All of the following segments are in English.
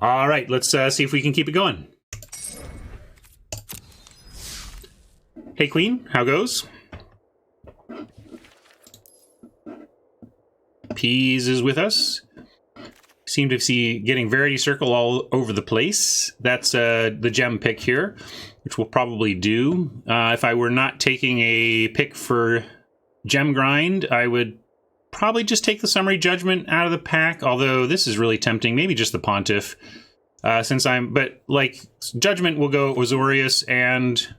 All right, let's see if we can keep it going. Hey, Queen, how goes? Peas is with us. Seem to see getting Verity Circle all over the place. That's the gem pick here, which we'll probably do. If I were not taking a pick for gem grind, I would probably just take the Summary Judgment out of the pack, although this is really tempting. Maybe just the Pontiff, but like Judgment will go Azorius and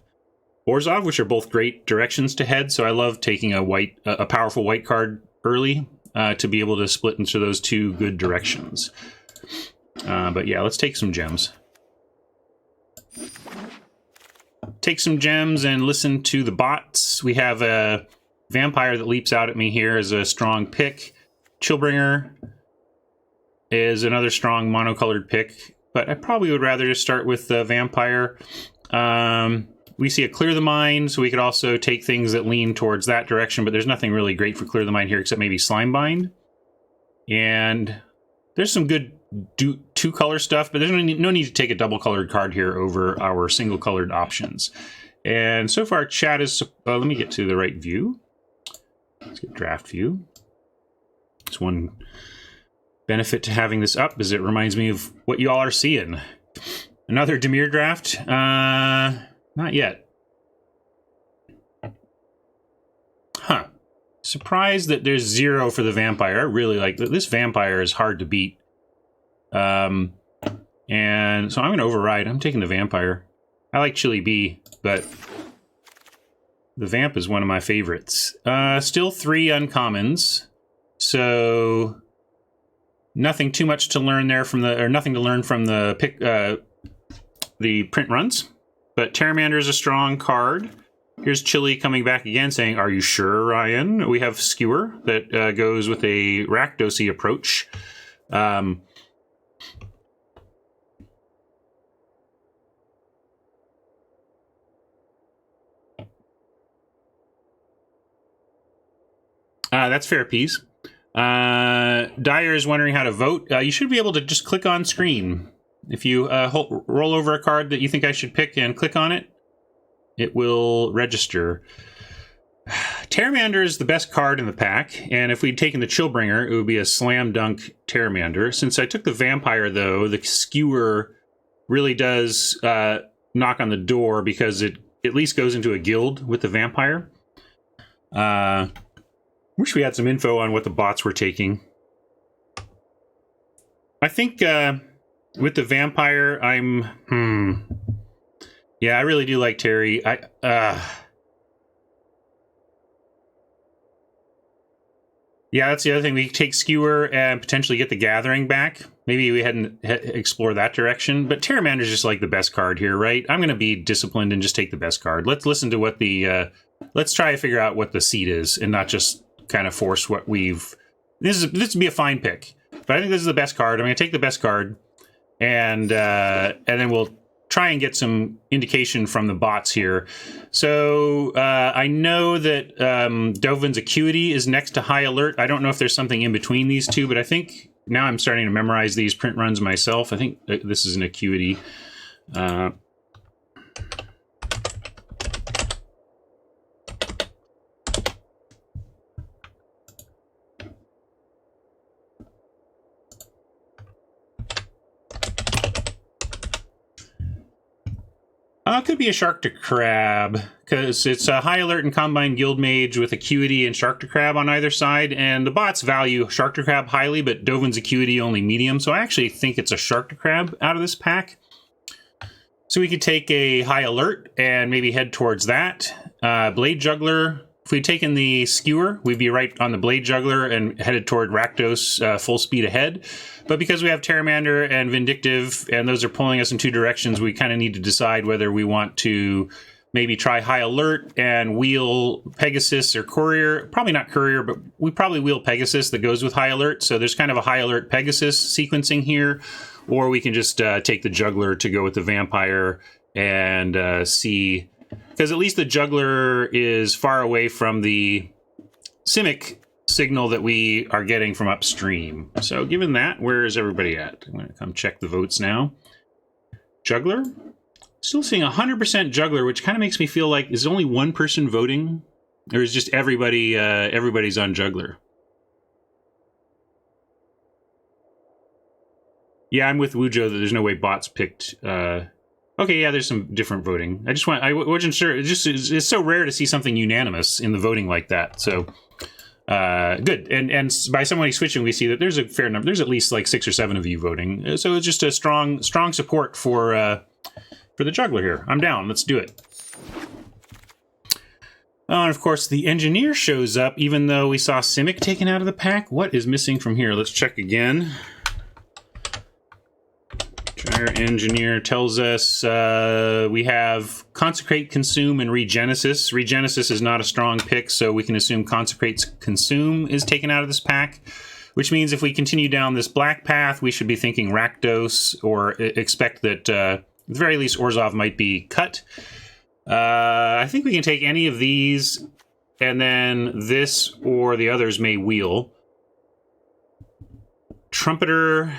Orzhov, which are both great directions to head, so I love taking a powerful white card early to be able to split into those two good directions. But yeah, let's take some gems. Take some gems and listen to the bots. We have a Vampire that leaps out at me here as a strong pick. Chillbringer is another strong monocolored pick, but I probably would rather just start with the Vampire. We see a Clear the Mind, so we could also take things that lean towards that direction, but there's nothing really great for Clear the Mind here except maybe Slimebind. And there's some good two-color stuff, but there's no need to take a double-colored card here over our single-colored options. And so far, chat is... let me get to the right view. Let's get draft view. It's one benefit to having this up is it reminds me of what you all are seeing. Another Dimir draft? Not yet. Huh. Surprised that there's 0 for the Vampire. I really like this Vampire is hard to beat. And so I'm going to override. I'm taking the Vampire. I like Chili Bee, but the Vamp is one of my favorites. Still 3 uncommons. So nothing too much to learn there nothing to learn from the print runs. But Terramander is a strong card. Here's Chili coming back again saying, "Are you sure, Ryan?" We have Skewer that goes with a Rakdos-y approach. That's fair, Peas. Dyer is wondering how to vote. You should be able to just click on screen. If you roll over a card that you think I should pick and click on it, it will register. Terramander is the best card in the pack, and if we'd taken the Chillbringer, it would be a slam dunk Terramander. Since I took the Vampire, though, the Skewer really does knock on the door because it at least goes into a guild with the Vampire. Wish we had some info on what the bots were taking. I think... with the Vampire, yeah, I really do like Terry. Yeah, that's the other thing. We take Skewer and potentially get the Gathering back. Maybe we hadn't explore that direction. But Terramander's just like the best card here, right? I'm going to be disciplined and just take the best card. Let's listen to what the... let's try to figure out what the seed is and not just kind of force what we've... This would be a fine pick. But I think this is the best card. I'm going to take the best card. And then we'll try and get some indication from the bots here. So I know that Dovin's Acuity is next to High Alert. I don't know if there's something in between these two, but I think now I'm starting to memorize these print runs myself. I think this is an Acuity. It could be a Shark to Crab, because it's a High Alert and Combine Guild Mage with Acuity and Shark to Crab on either side, and the bots value Shark to Crab highly, but Dovin's Acuity only medium, so I actually think it's a Shark to Crab out of this pack. So we could take a High Alert and maybe head towards that. Blade Juggler, if we'd taken the Skewer, we'd be right on the Blade Juggler and headed toward Rakdos full speed ahead. But because we have Terramander and Vindictive, and those are pulling us in two directions, we kind of need to decide whether we want to maybe try High Alert and wheel Pegasus or Courier. Probably not Courier, but we probably wheel Pegasus that goes with High Alert. So there's kind of a High Alert Pegasus sequencing here. Or we can just take the Juggler to go with the Vampire and see... Because at least the Juggler is far away from the Simic signal that we are getting from upstream. So given that, where is everybody at? I'm going to come check the votes now. Juggler? Still seeing 100% juggler, which kind of makes me feel like, is only one person voting? Or is just everybody, everybody's on juggler? Yeah, I'm with Wujo that there's no way bots picked. Okay, yeah, there's some different voting. I wasn't sure. It's so rare to see something unanimous in the voting like that. So good. And by somebody switching, we see that there's a fair number. There's at least like 6 or 7 of you voting. So it's just a strong support for the juggler here. I'm down. Let's do it. Oh, and of course, the engineer shows up, even though we saw Simic taken out of the pack. What is missing from here? Let's check again. Our engineer tells us we have Consecrate, Consume, and Regenesis. Regenesis is not a strong pick, so we can assume Consecrate, Consume is taken out of this pack, which means if we continue down this black path, we should be thinking Rakdos, or expect that, at the very least, Orzhov might be cut. I think we can take any of these, and then this or the others may wheel. Trumpeter,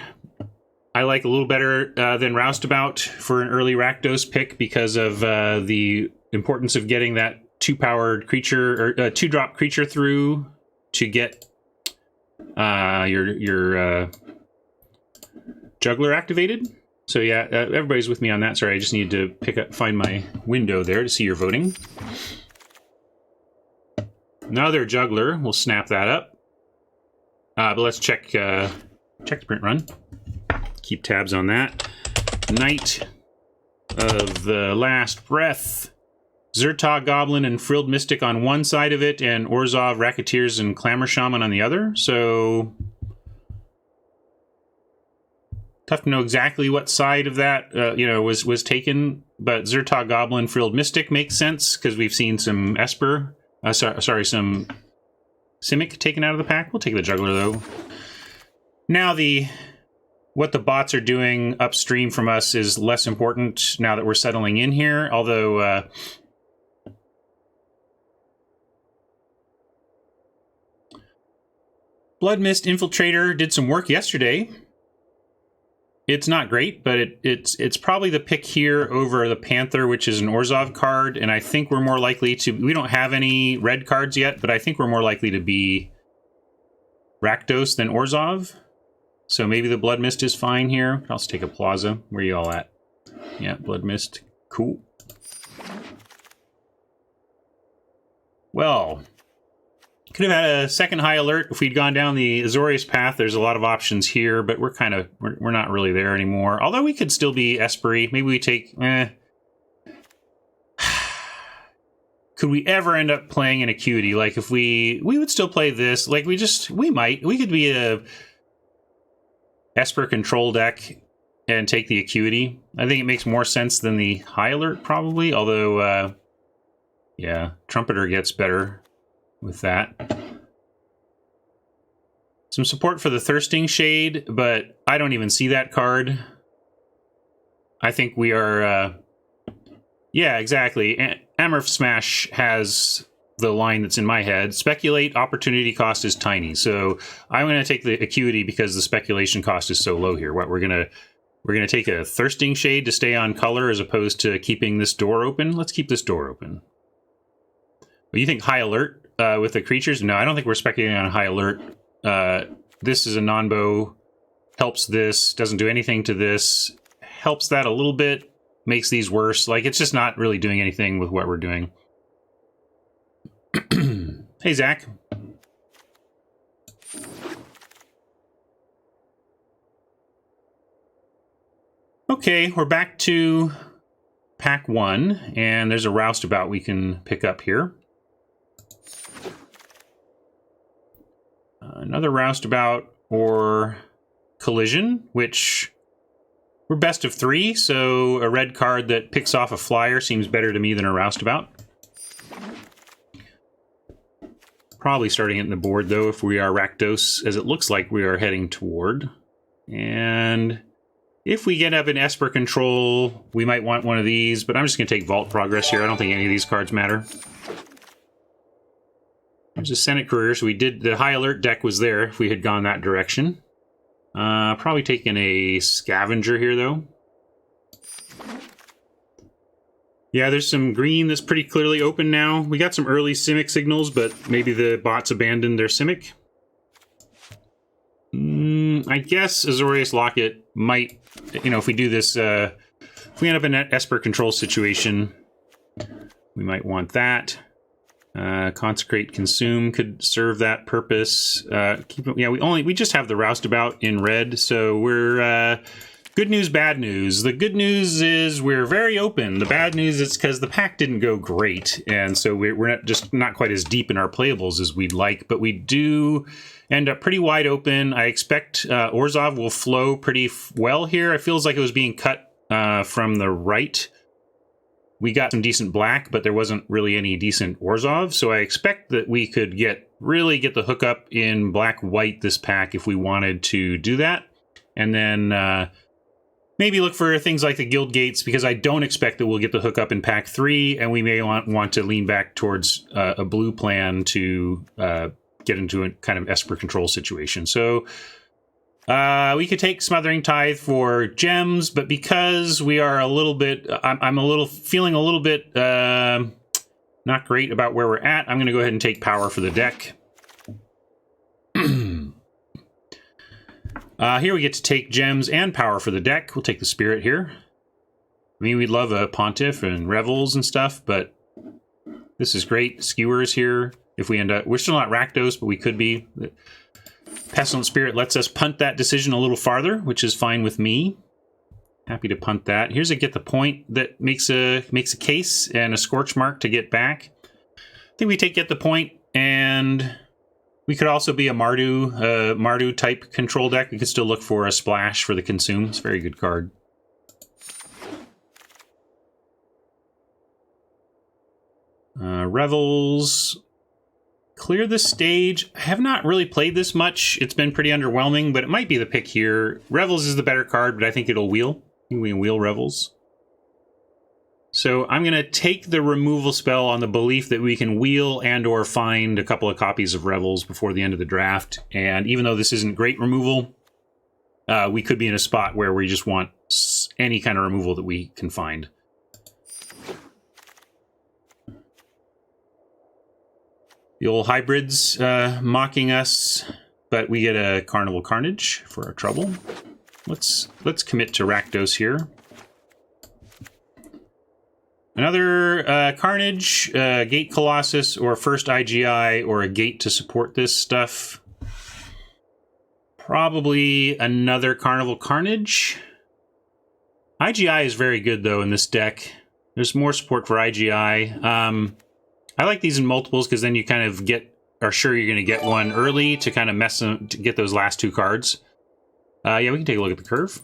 I like a little better than Roustabout for an early Rakdos pick because of the importance of getting that 2-powered creature, or 2-drop creature through to get your Juggler activated. So yeah, everybody's with me on that. Sorry, I just need to find my window there to see your voting. Another Juggler. We'll snap that up. But let's check the print run. Keep tabs on that. Knight of the Last Breath. Zertog Goblin and Frilled Mystic on one side of it, and Orzhov, Racketeers, and Clamor Shaman on the other. So tough to know exactly what side of that was taken, but Zertog Goblin, Frilled Mystic makes sense because we've seen some Esper, some Simic taken out of the pack. We'll take the Juggler though. Now what the bots are doing upstream from us is less important now that we're settling in here, although Blood Mist Infiltrator did some work yesterday. It's not great, but it's probably the pick here over the Panther, which is an Orzhov card, and I think we're more likely to... We don't have any red cards yet, but I think we're more likely to be Rakdos than Orzhov. So maybe the Blood Mist is fine here. I'll just take a Plaza. Where are you all at? Yeah, Blood Mist. Cool. Well, could have had a second high alert if we'd gone down the Azorius path. There's a lot of options here, but we're not really there anymore. Although we could still be Espery. Maybe we take... Could we ever end up playing an Acuity? Like, if we would still play this. Like, we could be a Esper control deck and take the Acuity. I think it makes more sense than the high alert, probably. Although, yeah, Trumpeter gets better with that. Some support for the Thirsting Shade, but I don't even see that card. I think we are... yeah, exactly. Amorph Smash has the line that's in my head. Speculate, opportunity cost is tiny. So I'm going to take the Acuity because the speculation cost is so low here. What we're going to take a Thirsting Shade to stay on color as opposed to keeping this door open. Let's keep this door open. Well, you think high alert with the creatures? No, I don't think we're speculating on a high alert. This is a non-bow. Helps this. Doesn't do anything to this. Helps that a little bit. Makes these worse. Like, it's just not really doing anything with what we're doing. Hey, Zach. Okay, we're back to pack 1, and there's a Roustabout we can pick up here. Another Roustabout or Collision, which we're best of 3, so a red card that picks off a flyer seems better to me than a Roustabout. Probably starting it in the board, though, if we are Rakdos, as it looks like we are heading toward. And if we get up in Esper control, we might want one of these, but I'm just going to take Vault Progress here. I don't think any of these cards matter. There's a Senate Courier, so we did, the high alert deck was there if we had gone that direction. Probably taking a Scavenger here, though. Yeah, there's some green that's pretty clearly open now. We got some early Simic signals, but maybe the bots abandoned their Simic. I guess Azorius Locket might, you know, if we do this, if we end up in an Esper control situation, we might want that. Consecrate Consume could serve that purpose. We just have the Roustabout in red, so we're good news, bad news. The good news is we're very open. The bad news is because the pack didn't go great, and so we're not quite as deep in our playables as we'd like, but we do end up pretty wide open. I expect Orzhov will flow pretty well here. It feels like it was being cut from the right. We got some decent black, but there wasn't really any decent Orzhov, so I expect that we could really get the hookup in black-white this pack if we wanted to do that. And then maybe look for things like the Guild Gates, because I don't expect that we'll get the hookup in pack 3, and we may want to lean back towards a blue plan to get into a kind of Esper control situation. So we could take Smothering Tithe for gems, but because we are a little bit, I'm feeling a little bit not great about where we're at, I'm going to go ahead and take Power for the deck. Here we get to take gems and Power for the deck. We'll take the Spirit here. I mean, we'd love a Pontiff and Revels and stuff, but this is great. Skewers here. If we end up, we're still not Rakdos, but we could be. Pestilent Spirit lets us punt that decision a little farther, which is fine with me. Happy to punt that. Here's a Get the Point that makes a case, and a Scorch Mark to get back. I think we take Get the Point, and we could also be a Mardu type control deck. We could still look for a Splash for the Consume. It's a very good card. Revels. Clear the Stage. I have not really played this much. It's been pretty underwhelming, but it might be the pick here. Revels is the better card, but I think it'll wheel. We can wheel Revels. So I'm going to take the removal spell on the belief that we can wheel and or find a couple of copies of Revels before the end of the draft. And even though this isn't great removal, we could be in a spot where we just want any kind of removal that we can find. The old hybrids mocking us, but we get a Carnival Carnage for our trouble. Let's commit to Rakdos here. Another Carnage, Gate Colossus, or first IGI, or a Gate to support this stuff. Probably another Carnival Carnage. IGI is very good, though, in this deck. There's more support for IGI. I like these in multiples because then you kind of are sure you're going to get one early to kind of mess them, to get those last two cards. Yeah, we can take a look at the curve.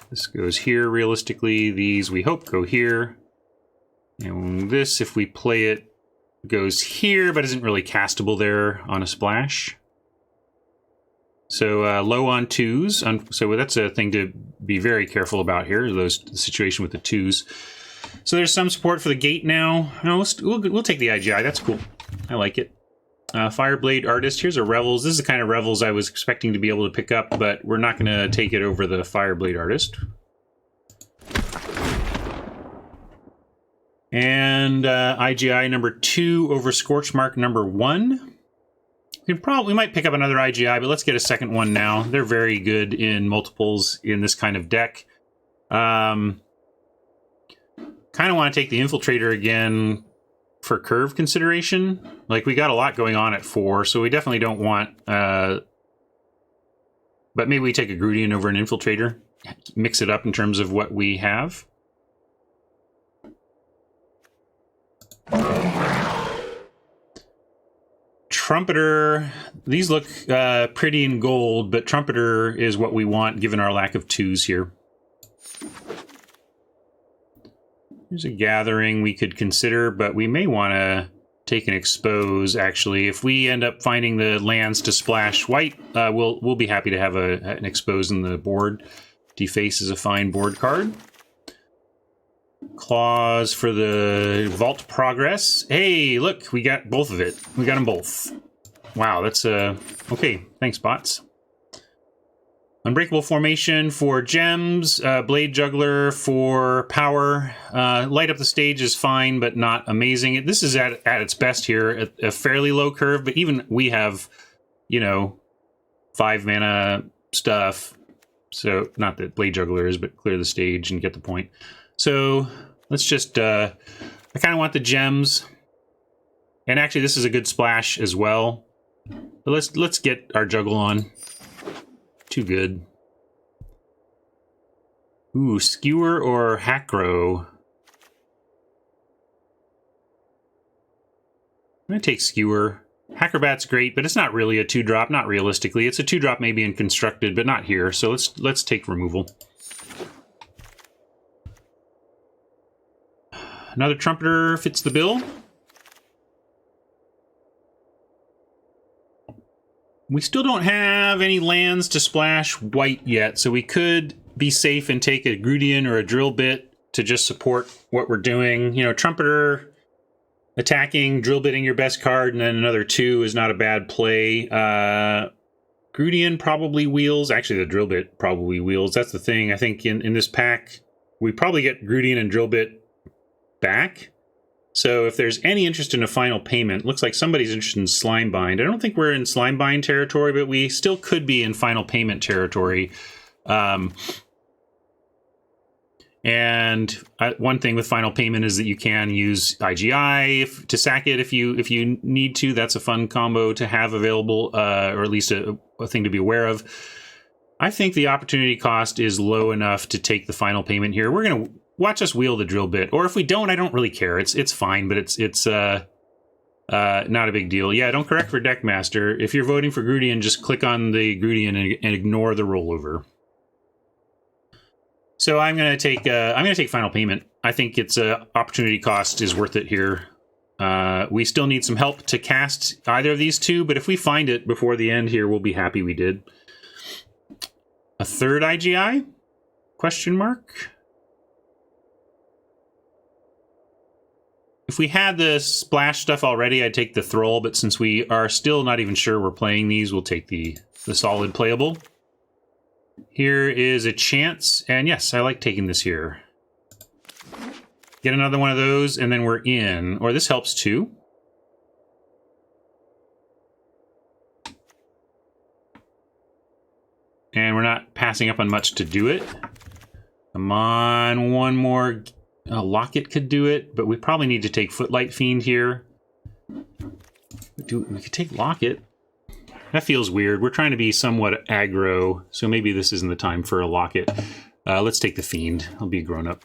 This goes here, realistically. These, we hope, go here. And this, if we play it, goes here, but isn't really castable there on a splash. So low on twos. So that's a thing to be very careful about here, the situation with the twos. So there's some support for the Gate now. No, we'll take the IGI. That's cool. I like it. Fireblade Artist. Here's a Revels. This is the kind of Revels I was expecting to be able to pick up, but we're not going to take it over the Fireblade Artist. And IGI number 2 over Scorchmark number 1. We might pick up another IGI, but let's get a second one now. They're very good in multiples in this kind of deck. Kind of want to take the Infiltrator again for curve consideration. Like, we got a lot going on at 4, so we definitely don't want... but maybe we take a Grudian over an Infiltrator. Mix it up in terms of what we have. Trumpeter, these look pretty in gold, but Trumpeter is what we want given our lack of twos here. Here's a Gathering we could consider, but we may want to take an Expose, actually. If we end up finding the lands to splash white, we'll be happy to have an Expose in the board. Deface is a fine board card. claws for the vault progress. Hey, look, we got both of it. We got them both. Wow, that's okay. Thanks, bots. Unbreakable Formation for gems, Blade Juggler for power. Light up the stage is fine, but not amazing. This is at its best here, at a fairly low curve, but even we have, you know, 5 mana stuff. So, not that Blade Juggler is, but clear the stage and get the point. So, let's just, I kind of want the gems. And actually, this is a good splash as well. But let's get our juggle on. Too good. Ooh, Skewer or Hackrow. I'm going to take Skewer. Hackerbat's great, but it's not really a 2-drop, not realistically. It's a 2-drop maybe in Constructed, but not here. So let's take removal. Another Trumpeter fits the bill. We still don't have any lands to splash white yet, so we could be safe and take a Grudian or a Drill Bit to just support what we're doing. You know, Trumpeter attacking, Drill Bitting your best card, and then another 2 is not a bad play. Grudian probably wheels. Actually, the Drill Bit probably wheels. That's the thing. I think in this pack, we probably get Grudian and Drill Bit back. So if there's any interest in a final payment, looks like somebody's interested in Slimebind. I don't think we're in Slimebind territory, but we still could be in final payment territory. And one thing with final payment is that you can use IGI to sack it if you need to. That's a fun combo to have available, or at least a thing to be aware of. I think the opportunity cost is low enough to take the final payment here. We're going to watch us wheel the Drill Bit, or if we don't, I don't really care. It's fine, but it's not a big deal. Yeah, don't correct for Deckmaster. If you're voting for Grudian, just click on the Grudian and ignore the rollover. So I'm gonna take final payment. I think its opportunity cost is worth it here. We still need some help to cast either of these two, but if we find it before the end here, we'll be happy we did. A third IGI? Question mark. If we had the splash stuff already, I'd take the Thrall, but since we are still not even sure we're playing these, we'll take the solid playable. Here is a chance, and yes, I like taking this here. Get another one of those, and then we're in. Or this helps too. And we're not passing up on much to do it. Come on, one more. Locket could do it, but we probably need to take Footlight Fiend here. We could take Locket. That feels weird. We're trying to be somewhat aggro, so maybe this isn't the time for a Locket. Let's take the Fiend. I'll be a grown-up.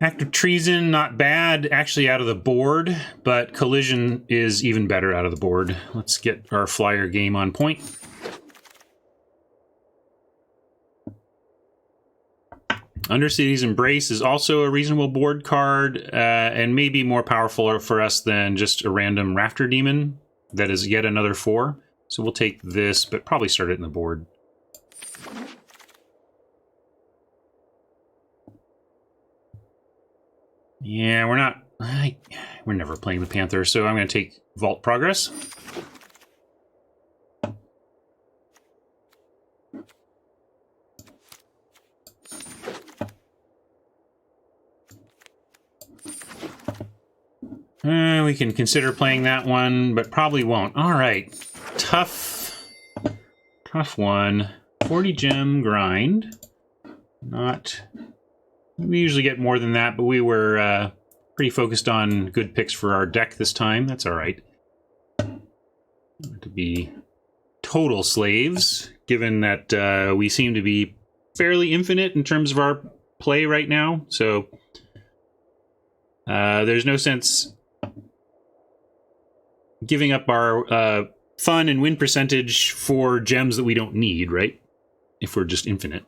Act of Treason, not bad, actually out of the board, but Collision is even better out of the board. Let's get our flyer game on point. Undercity's Embrace is also a reasonable board card, and maybe more powerful for us than just a random Rafter Demon. That is yet another 4. So we'll take this, but probably start it in the board. Yeah, we're never playing the Panther, so I'm going to take Vault Progress. We can consider playing that one, but probably won't. All right, tough one. 40 gem grind. We usually get more than that, but we were pretty focused on good picks for our deck this time. That's all right. To be total slaves, given that we seem to be fairly infinite in terms of our play right now. So there's no sense giving up our fun and win percentage for gems that we don't need, right? If we're just infinite.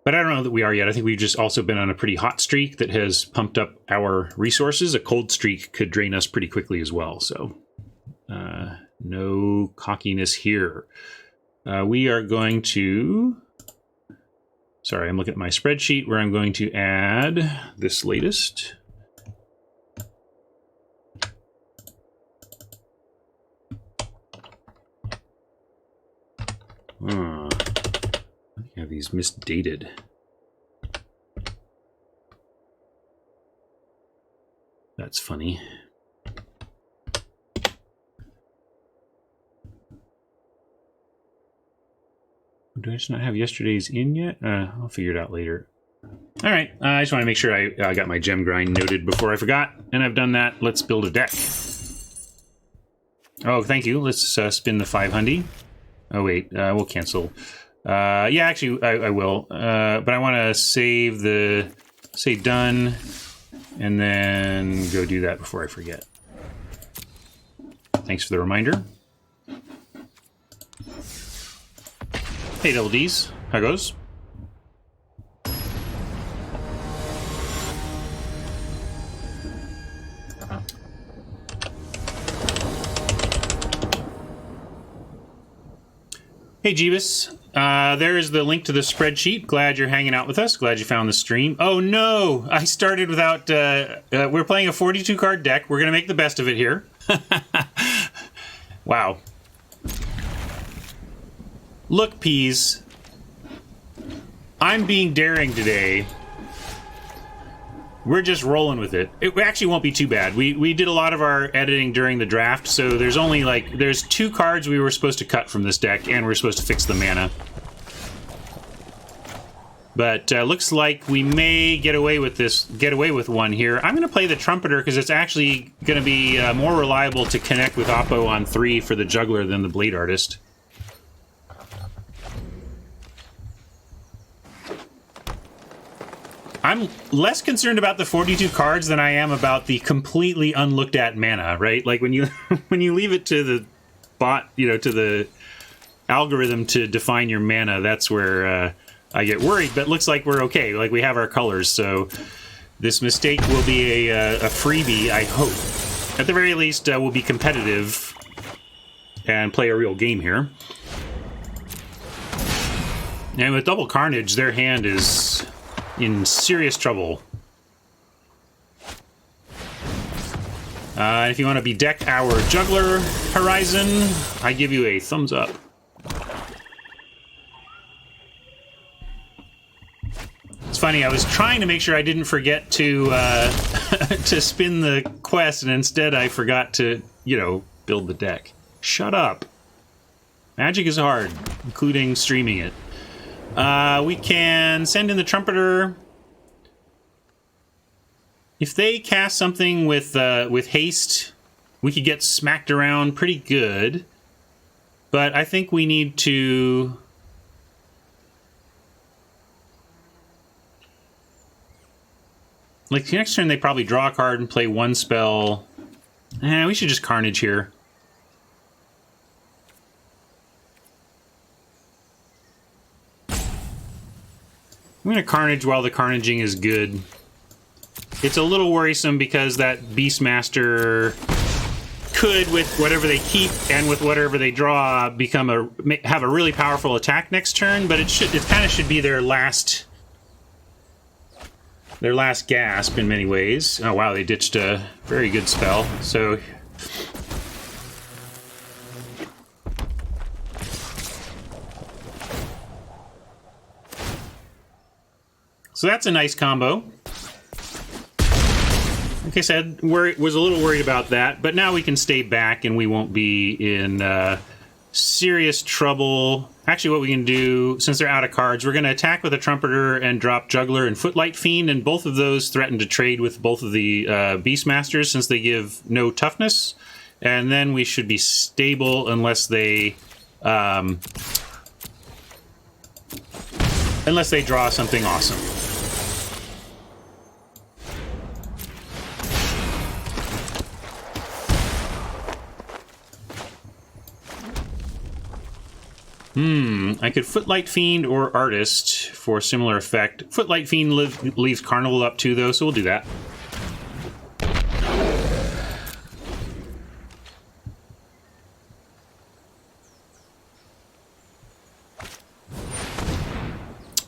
But I don't know that we are yet. I think we've just also been on a pretty hot streak that has pumped up our resources. A cold streak could drain us pretty quickly as well. So no cockiness here. we are going to... Sorry, I'm looking at my spreadsheet where I'm going to add this latest. I have these misdated. That's funny. Do I just not have yesterday's in yet? I'll figure it out later. All right, I just want to make sure I got my gem grind noted before I forgot, and I've done that. Let's build a deck. Oh, thank you. Let's spin the 500. Oh, wait, we'll cancel. Yeah, actually, I will. But I want to save the... Say done, and then go do that before I forget. Thanks for the reminder. Hey, Double D's. How goes? Hey, Jeebus. There is the link to the spreadsheet. Glad you're hanging out with us. Glad you found the stream. Oh, no! I started without... we're playing a 42-card deck. We're going to make the best of it here. Wow. Look, Peas. I'm being daring today. We're just rolling with it. It actually won't be too bad. We did a lot of our editing during the draft, so there's only there's 2 cards we were supposed to cut from this deck, and we're supposed to fix the mana. But looks like we may get away with one here. I'm going to play the Trumpeter because it's actually going to be more reliable to connect with Oppo on 3 for the Juggler than the Blade Artist. I'm less concerned about the 42 cards than I am about the completely unlooked at mana, right? Like when you when you leave it to the bot, to the algorithm to define your mana, that's where I get worried. But looks like we're okay. Like we have our colors, so this mistake will be a freebie, I hope. At the very least, we'll be competitive and play a real game here. And with Double Carnage, their hand is in serious trouble. If you want to be deck our Juggler Horizon, I give you a thumbs up. It's funny, I was trying to make sure I didn't forget to to spin the quest, and instead I forgot to, build the deck. Shut up. Magic is hard, including streaming it. We can send in the Trumpeter. If they cast something with haste, we could get smacked around pretty good. But I think we need to... Like, next turn they probably draw a card and play one spell. We should just Carnage here. I'm going to Carnage while the Carnaging is good. It's a little worrisome because that Beastmaster could, with whatever they keep and with whatever they draw, have a really powerful attack next turn. But it kind of should be their last gasp in many ways. Oh wow, they ditched a very good spell. So that's a nice combo. Like I said, was a little worried about that, but now we can stay back and we won't be in serious trouble. Actually, what we can do, since they're out of cards, we're going to attack with a Trumpeter and drop Juggler and Footlight Fiend, and both of those threaten to trade with both of the Beastmasters since they give no toughness. And then we should be stable unless they draw something awesome. I could Footlight Fiend or Artist for similar effect. Footlight Fiend leaves Carnival up too, though, so we'll do that.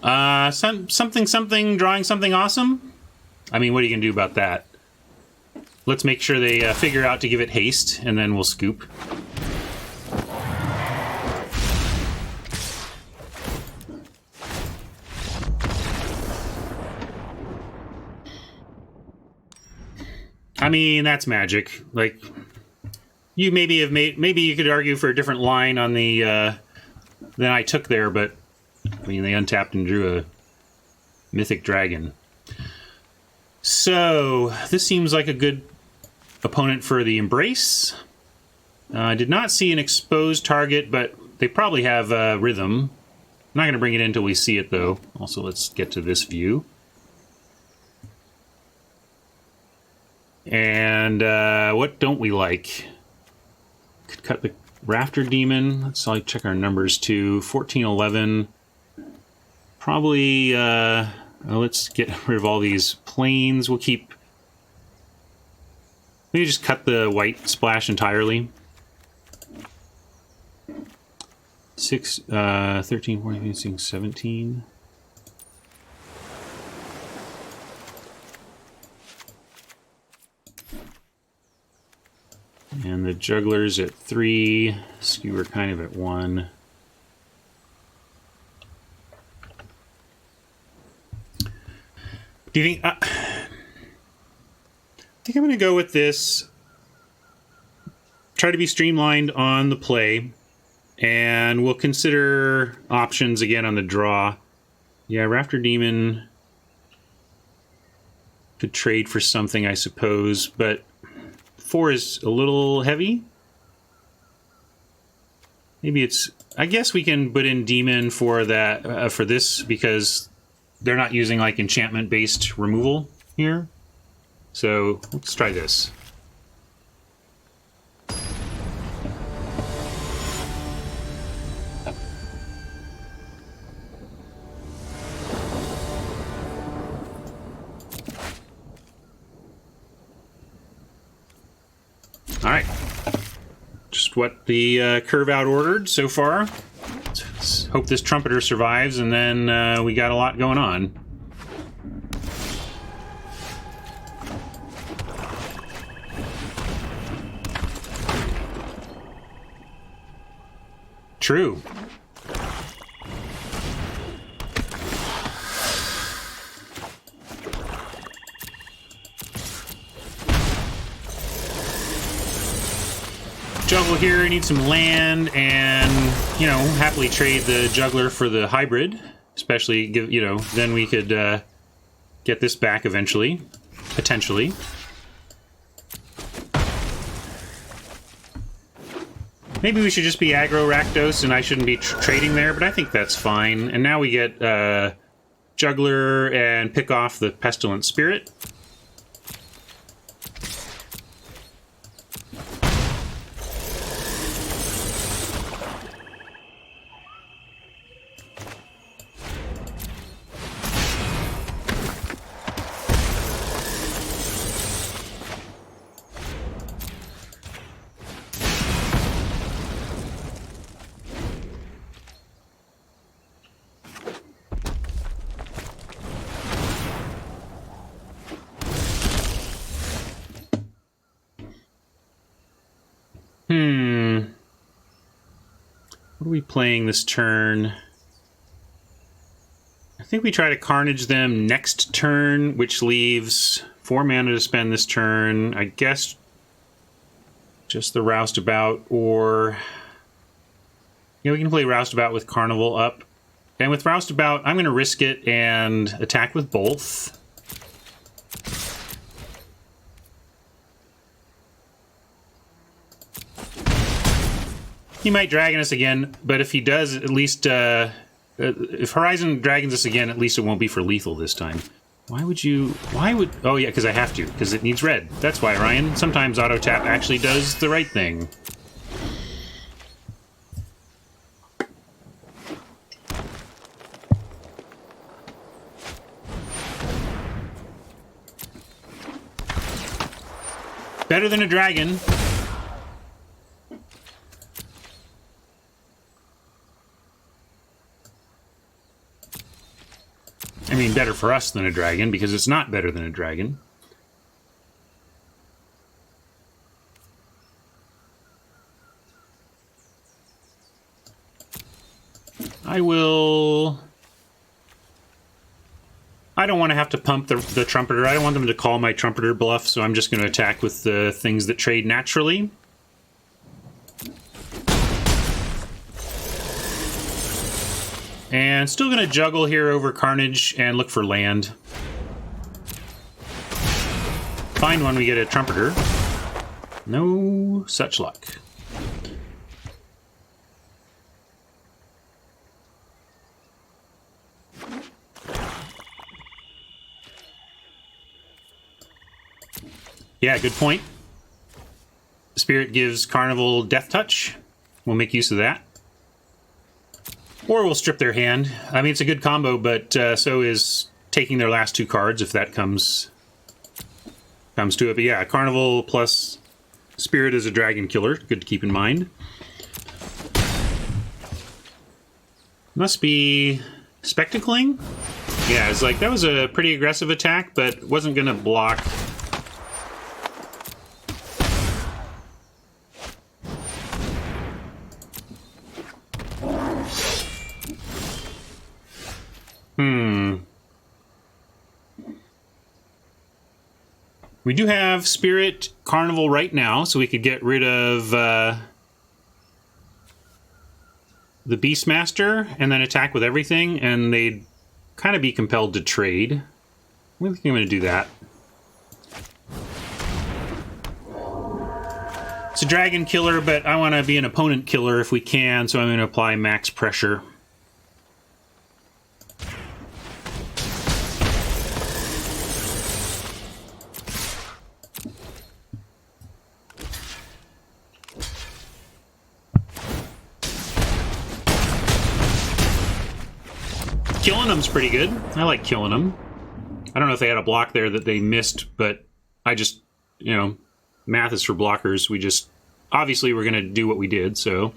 Something, drawing something awesome? I mean, what are you going to do about that? Let's make sure they figure out to give it haste, and then we'll scoop. I mean, that's magic. Like, you maybe you could argue for a different line on the than I took there, but I mean, they untapped and drew a mythic dragon. So this seems like a good opponent for the Embrace. I did not see an exposed target, but they probably have rhythm. I'm not going to bring it in until we see it, though. Also, let's get to this view. And what don't we like? Could cut the Rafter Demon. Let's check our numbers too. 14, 11. Probably, let's get rid of all these planes. We'll keep... Maybe just cut the white splash entirely. 6, 13, 14, 15, 17. And the Juggler's at 3. Skewer kind of at 1. Do you think... I think I'm going to go with this. Try to be streamlined on the play. And we'll consider options again on the draw. Yeah, Rafter Demon could trade for something, I suppose, but 4 is a little heavy. Maybe it's... I guess we can put in Demon for that for this because they're not using like enchantment-based removal here. So let's try this. Alright. Just what the curve out ordered so far. Let's hope this Trumpeter survives, and then we got a lot going on. True. Juggle here, need some land, and, you know, happily trade the Juggler for the hybrid. Especially, you know, then we could get this back eventually. Potentially. Maybe we should just be aggro Rakdos and I shouldn't be trading there, but I think that's fine. And now we get Juggler and pick off the Pestilent Spirit. What are we playing this turn? I think we try to Carnage them next turn, which leaves 4 mana to spend this turn. I guess just the Roustabout, or... Yeah, we can play Roustabout with Carnival up. And with Roustabout, I'm going to risk it and attack with both. He might Dragon us again, but if he does, at least... if Horizon Dragons us again, at least it won't be for lethal this time. Why would you... Why would... Oh, yeah, because I have to. Because it needs red. That's why, Ryan. Sometimes auto-tap actually does the right thing. Better than a dragon. better for us than a dragon, because it's not better than a dragon. I don't want to have to pump the trumpeter. I don't want them to call my trumpeter bluff, so I'm just going to attack with the things that trade naturally. And still going to juggle here over Carnage and look for land. Find one, we get a trumpeter. No such luck. Yeah, good point. Spirit gives Carnival Death Touch. We'll make use of that. Or we'll strip their hand. I mean, it's a good combo, but so is taking their last 2 cards if that comes to it. But yeah, Carnival plus Spirit is a dragon killer. Good to keep in mind. Must be Spectacling? Yeah, it's like, that was a pretty aggressive attack, but wasn't going to block. We do have Spirit Carnival right now, so we could get rid of the Beastmaster and then attack with everything, and they'd kind of be compelled to trade. I think I'm going to do that. It's a dragon killer, but I want to be an opponent killer if we can, so I'm going to apply max pressure. Killing them's pretty good. I like killing them. I don't know if they had a block there that they missed, but I just, you know, math is for blockers. We just, obviously we're going to do what we did, so.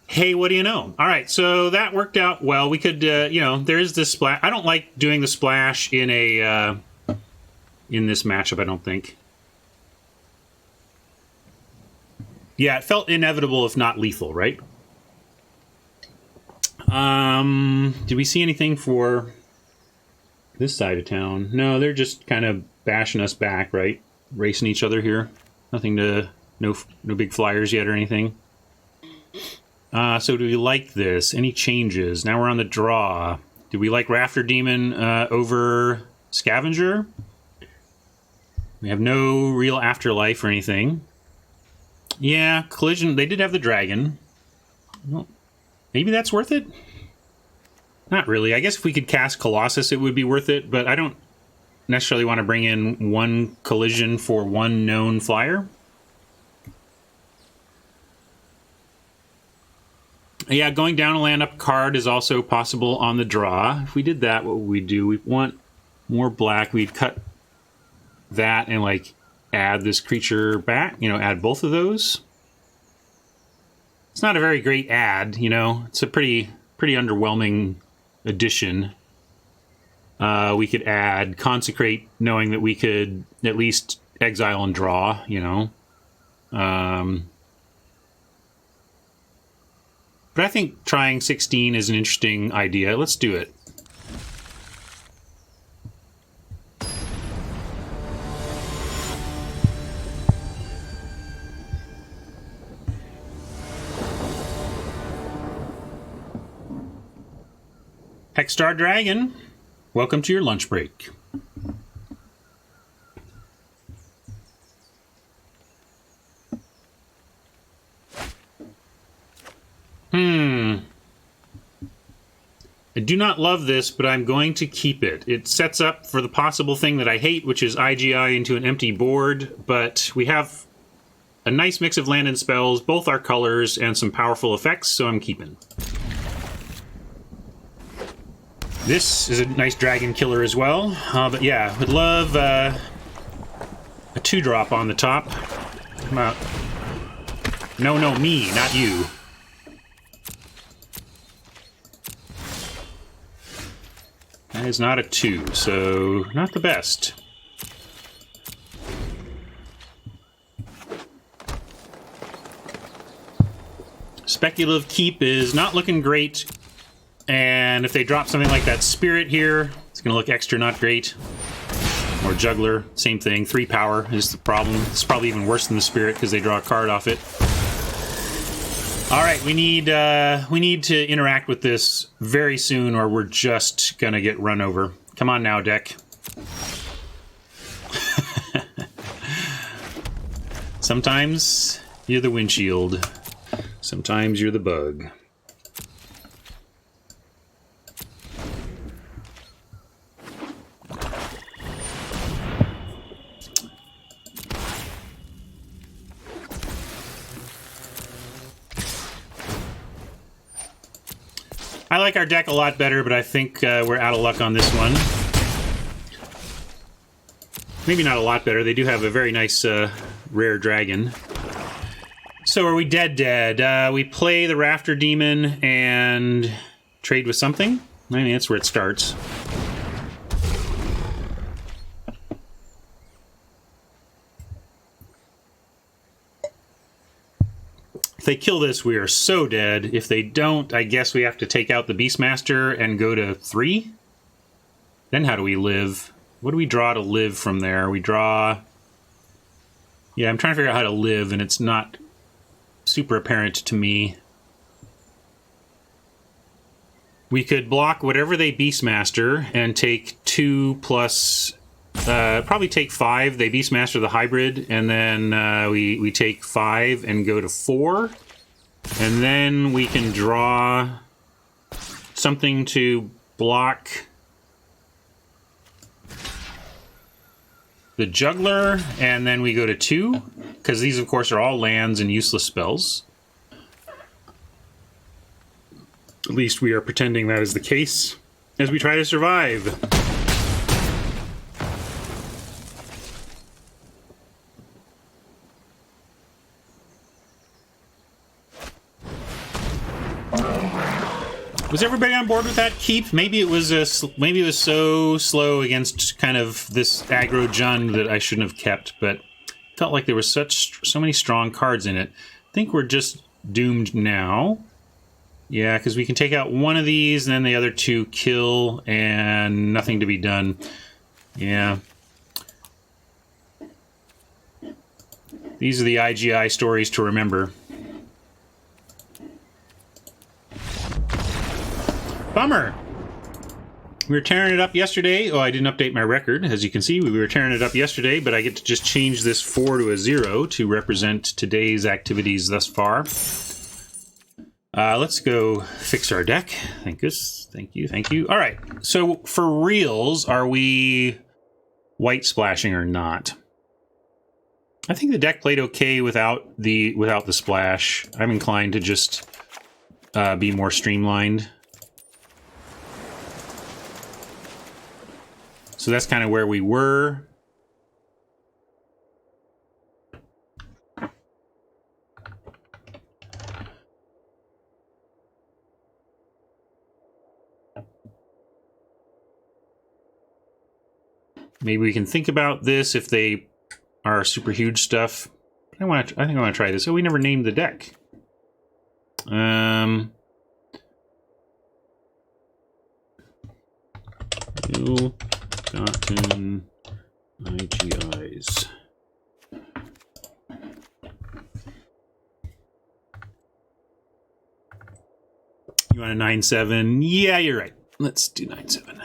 Hey, what do you know? All right, so that worked out well. We could, you know, there's this splash. I don't like doing the splash in a, in this matchup, I don't think. Yeah, it felt inevitable if not lethal, right? Did we see anything for this side of town? No, they're just kind of bashing us back, right? Racing each other here. Nothing to, no big flyers yet or anything. So do we like this? Any changes? Now we're on the draw. Do we like Rafter Demon over Scavenger? We have no real afterlife or anything. Yeah, Collision, they did have the dragon. Well, maybe that's worth it? Not really. I guess if we could cast Colossus, it would be worth it, but I don't necessarily want to bring in 1 Collision for 1 known flyer. Yeah, going down a land up card is also possible on the draw. If we did that, what would we do? We want more black. We'd cut that and, like, add this creature back. You know, add both of those. It's not a very great add, you know. It's a pretty underwhelming addition. We could add Consecrate, knowing that we could at least exile and draw, you know. But I think trying 16 is an interesting idea. Let's do it. Hexstar Dragon, welcome to your lunch break. I do not love this, but I'm going to keep it. It sets up for the possible thing that I hate, which is IGI into an empty board, but we have a nice mix of land and spells, both our colors, and some powerful effects, so I'm keeping. This is a nice dragon killer as well, but yeah, would love a 2-drop on the top. Come out. No, me, not you. That is not a 2, so not the best. Speculative Keep is not looking great, and if they drop something like that Spirit here, it's going to look extra not great. Or Juggler, same thing. 3 power is the problem. It's probably even worse than the Spirit because they draw a card off it. All right, we need to interact with this very soon, or we're just gonna get run over. Come on now, deck. Sometimes you're the windshield. Sometimes you're the bug. I like our deck a lot better, but I think we're out of luck on this one. Maybe not a lot better. They do have a very nice rare dragon. So are we dead? We play the Rafter Demon and trade with something? I mean, that's where it starts. If they kill this, we are so dead. If they don't, I guess we have to take out the Beastmaster and go to 3? Then how do we live? What do we draw to live from there? We draw... Yeah, I'm trying to figure out how to live, and it's not super apparent to me. We could block whatever they Beastmaster and take 2 plus... probably take 5. They Beastmaster the hybrid, and then we take 5 and go to 4. And then we can draw something to block the Juggler, and then we go to 2, because these, of course, are all lands and useless spells. At least we are pretending that is the case as we try to survive. Was everybody on board with that keep? Maybe it was so slow against kind of this aggro Jund that I shouldn't have kept, but felt like there was so many strong cards in it. I think we're just doomed now. Yeah, because we can take out one of these, and then the other 2 kill, and nothing to be done. Yeah. These are the IGI stories to remember. Bummer. We were tearing it up yesterday. Oh, I didn't update my record. As you can see, we were tearing it up yesterday, but I get to just change this 4 to a 0 to represent today's activities thus far. Let's go fix our deck. Thank you. All right. So for reals, are we white splashing or not? I think the deck played okay without the splash. I'm inclined to just be more streamlined. So that's kind of where we were. Maybe we can think about this if they are super huge stuff. I think I want to try this. Oh, we never named the deck. Ill-gotten IGIs. You want a 9/7? Yeah, you're right. Let's do 9/7.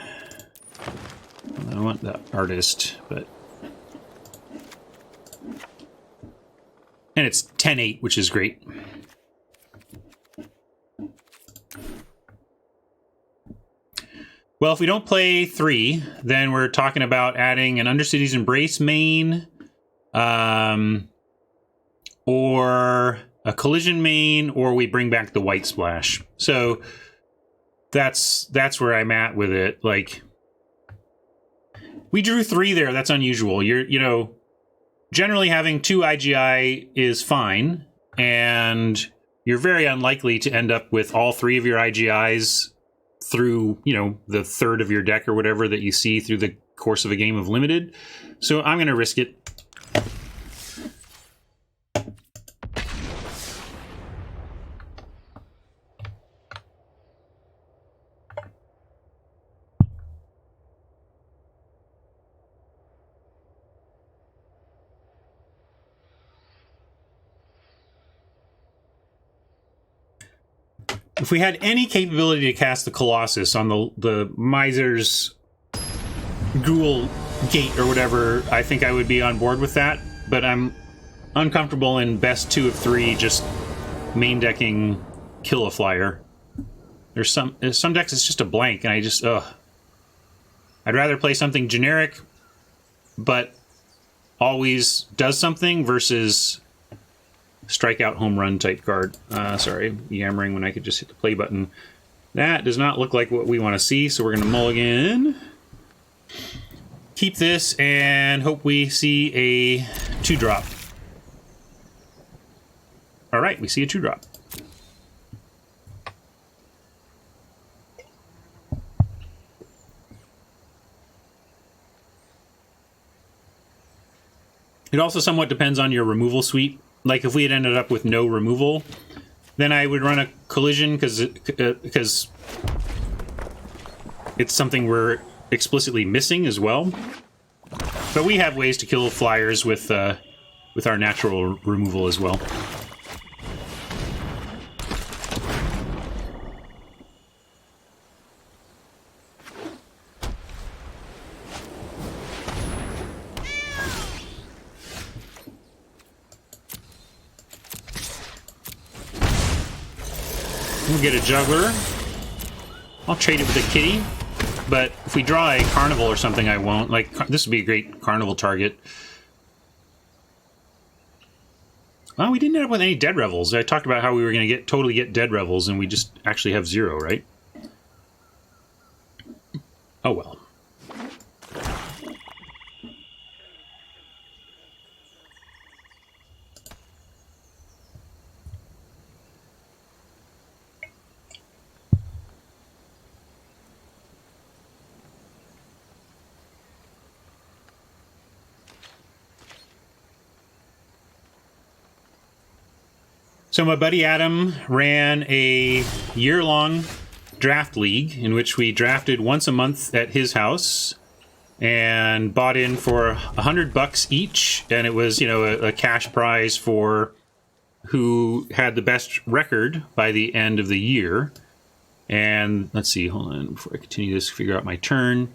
I want the artist, but... And it's 10/8, which is great. Well, if we don't play 3, then we're talking about adding an Undercity's Embrace main, or a Collision main, or we bring back the White Splash. So that's where I'm at with it. Like, we drew 3 there. That's unusual. You know, generally having 2 IGI is fine, and you're very unlikely to end up with all 3 of your IGIs through, you know, the third of your deck or whatever that you see through the course of a game of Limited. So I'm going to risk it. If we had any capability to cast the Colossus on the Miser's Ghoul Gate or whatever, I think I would be on board with that. But I'm uncomfortable in best 2 of 3 just main decking Kill a Flyer. There's some decks it's just a blank, and I just I'd rather play something generic, but always does something versus strikeout home run type card. Sorry, yammering when I could just hit the play button. That does not look like what we want to see, so we're going to mulligan. Keep this and hope we see a 2-drop. Alright, we see a 2-drop. It also somewhat depends on your removal suite. Like, if we had ended up with no removal, then I would run a collision, because it's something we're explicitly missing as well. But we have ways to kill flyers with our natural removal as well. We'll get a Juggler. I'll trade it with a Kitty. But if we draw a Carnival or something, I won't. Like, this would be a great Carnival target. Well, we didn't end up with any Dead Revels. I talked about how we were going to totally get Dead Revels, and we just actually have 0, right? Oh well. So my buddy Adam ran a year-long draft league in which we drafted once a month at his house and bought in for $100 each, and it was, you know, a cash prize for who had the best record by the end of the year. And let's see, hold on, before I continue this, figure out my turn.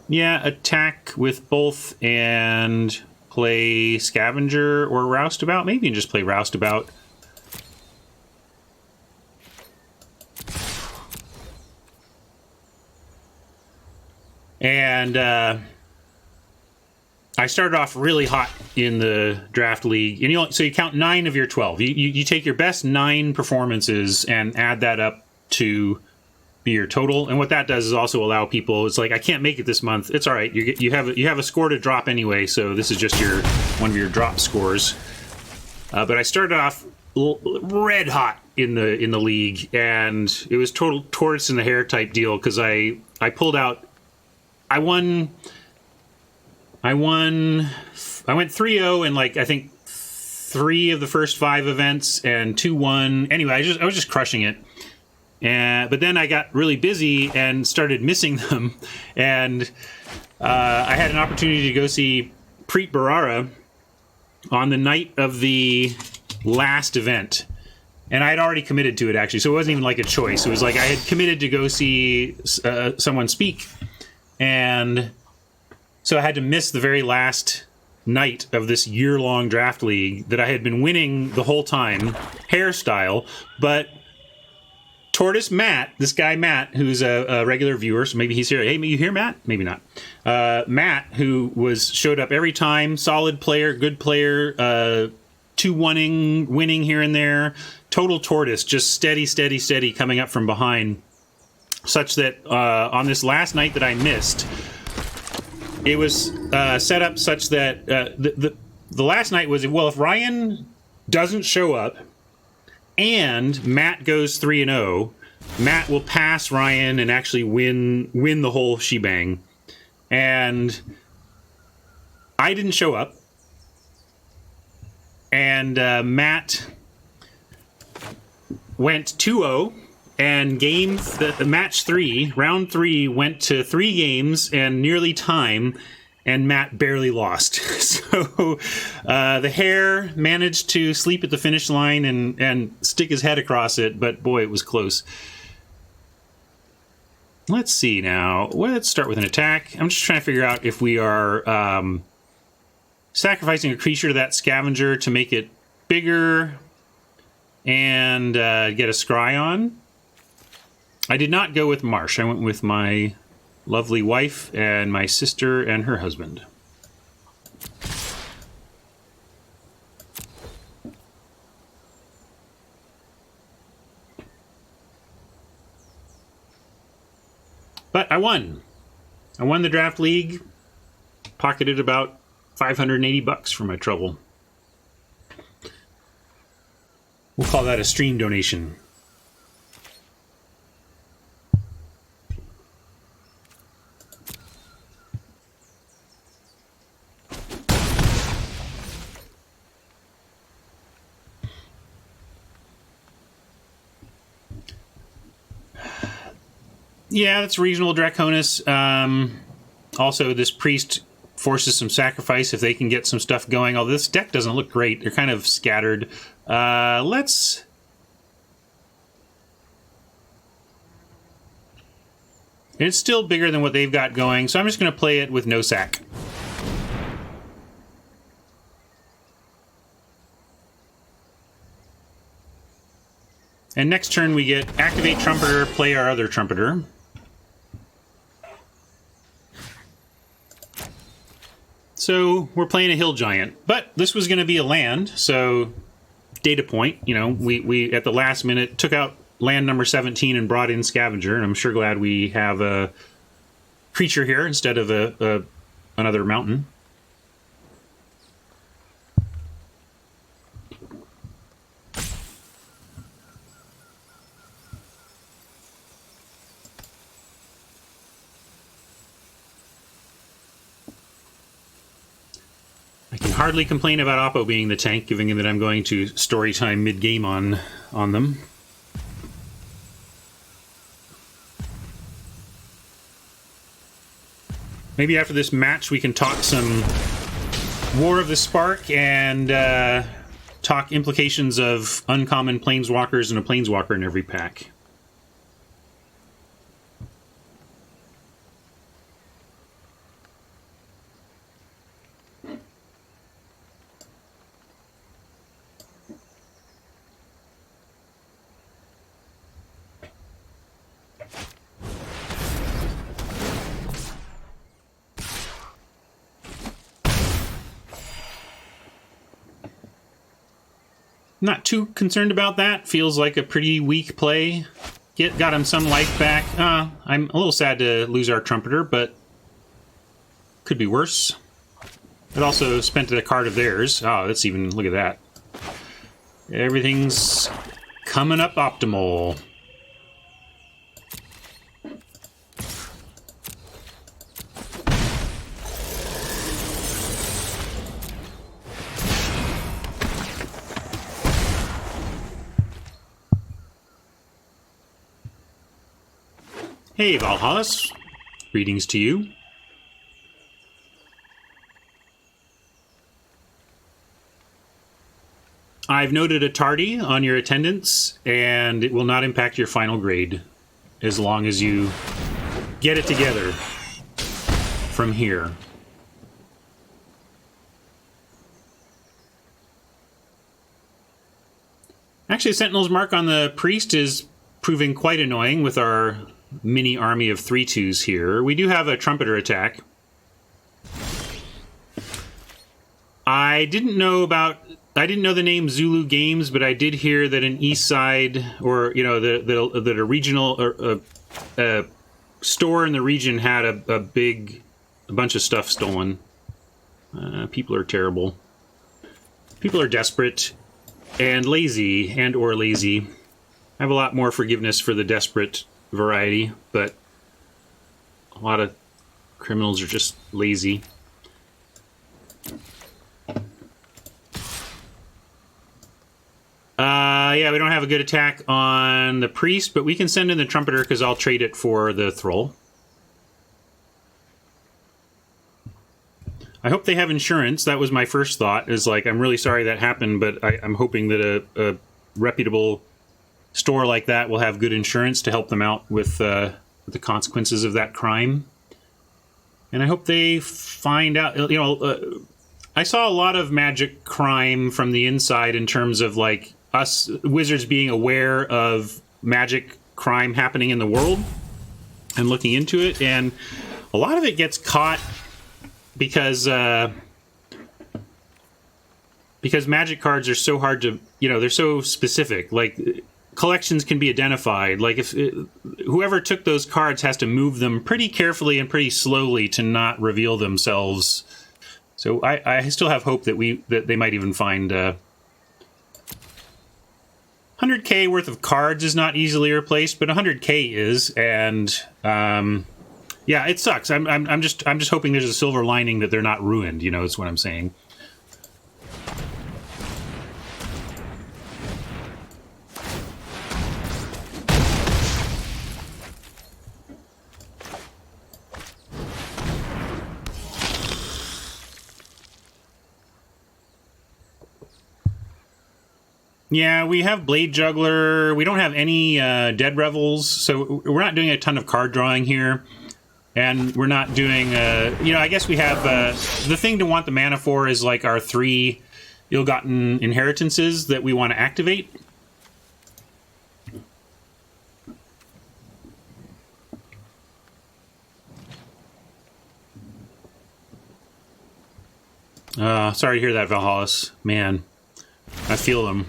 Yeah, attack with both and play Scavenger or Roustabout. Maybe just play Roustabout. And I started off really hot in the draft league. And so you count 9 of your 12. You take your best 9 performances and add that up to be your total. And what that does is also allow people, it's like, I can't make it this month. It's all right. You have a score to drop anyway, so this is just one of your drop scores. But I started off red hot in the league, and it was total tortoise in the hare type deal, because I pulled out. I went 3-0 in, like, I think 3 of the first 5 events and 2-1. Anyway, I was just crushing it. But then I got really busy and started missing them, and I had an opportunity to go see Preet Bharara on the night of the last event. And I had already committed to it, actually, so it wasn't even like a choice. It was like I had committed to go see someone speak. And so I had to miss the very last night of this year-long draft league that I had been winning the whole time, hairstyle. But Tortoise Matt, this guy Matt, who's a regular viewer, so maybe he's here. Hey, you here, Matt? Maybe not. Matt, who showed up every time, solid player, good player, 2-1ing, winning here and there, total Tortoise, just steady, coming up from behind. Such that on this last night that I missed, it was set up such that the last night was, well, if Ryan doesn't show up and Matt goes 3-0, Matt will pass Ryan and actually win the whole shebang. And I didn't show up. And Matt went 2-0, and the match 3, round 3, went to 3 games and nearly time, and Matt barely lost. So the hare managed to sleep at the finish line and stick his head across it, but boy, it was close. Let's see now. Let's start with an attack. I'm just trying to figure out if we are sacrificing a creature to that scavenger to make it bigger and get a scry on. I did not go with Marsh. I went with my lovely wife and my sister and her husband. But I won. I won the draft league. Pocketed about $580 for my trouble. We'll call that a stream donation. Yeah, that's reasonable, Draconis. Also, this priest forces some sacrifice if they can get some stuff going. Although this deck doesn't look great. They're kind of scattered. Let's... It's still bigger than what they've got going, so I'm just going to play it with no sack. And next turn we get activate Trumpeter, play our other Trumpeter. So we're playing a Hill Giant, but this was going to be a land, so data point, you know, we at the last minute took out land number 17 and brought in Scavenger, and I'm sure glad we have a creature here instead of another mountain. I can hardly complain about Oppo being the tank, given that I'm going to storytime mid-game on them. Maybe after this match we can talk some War of the Spark and talk implications of uncommon planeswalkers and a planeswalker in every pack. Not too concerned about that. Feels like a pretty weak play. Got him some life back. I'm a little sad to lose our Trumpeter, but could be worse. It also spent a card of theirs. Oh, that's even... Look at that. Everything's coming up optimal. Hey, Valhallas. Greetings to you. I've noted a tardy on your attendance, and it will not impact your final grade as long as you get it together from here. Actually, Sentinel's mark on the priest is proving quite annoying with our mini army of 3/2s here. We do have a Trumpeter attack. I didn't know the name Zulu Games, but I did hear that an East Side, or you know, that a regional or a store in the region had a bunch of stuff stolen. People are terrible. People are desperate and lazy, and or lazy. I have a lot more forgiveness for the desperate variety, but a lot of criminals are just lazy. Yeah, we don't have a good attack on the priest, but we can send in the trumpeter because I'll trade it for the thrall. I hope they have insurance. That was my first thought, is like, I'm really sorry that happened, but I'm hoping that a reputable store like that will have good insurance to help them out with the consequences of that crime. And I hope they find out, you know, I saw a lot of magic crime from the inside in terms of like us wizards being aware of magic crime happening in the world and looking into it. And a lot of it gets caught because magic cards are so hard to, you know, they're so specific. Like, collections can be identified. Like, if whoever took those cards has to move them pretty carefully and pretty slowly to not reveal themselves. So I still have hope that they might even find 100K worth of cards is not easily replaced, but 100K is, and yeah, it sucks. I'm just hoping there's a silver lining that they're not ruined. You know, is what I'm saying. Yeah, we have Blade Juggler. We don't have any Dead Revels, so we're not doing a ton of card drawing here. And we're not doing, you know, I guess we have, the thing to want the mana for is like our 3 ill-gotten inheritances that we want to activate. Sorry to hear that, Valhallis. Man, I feel them.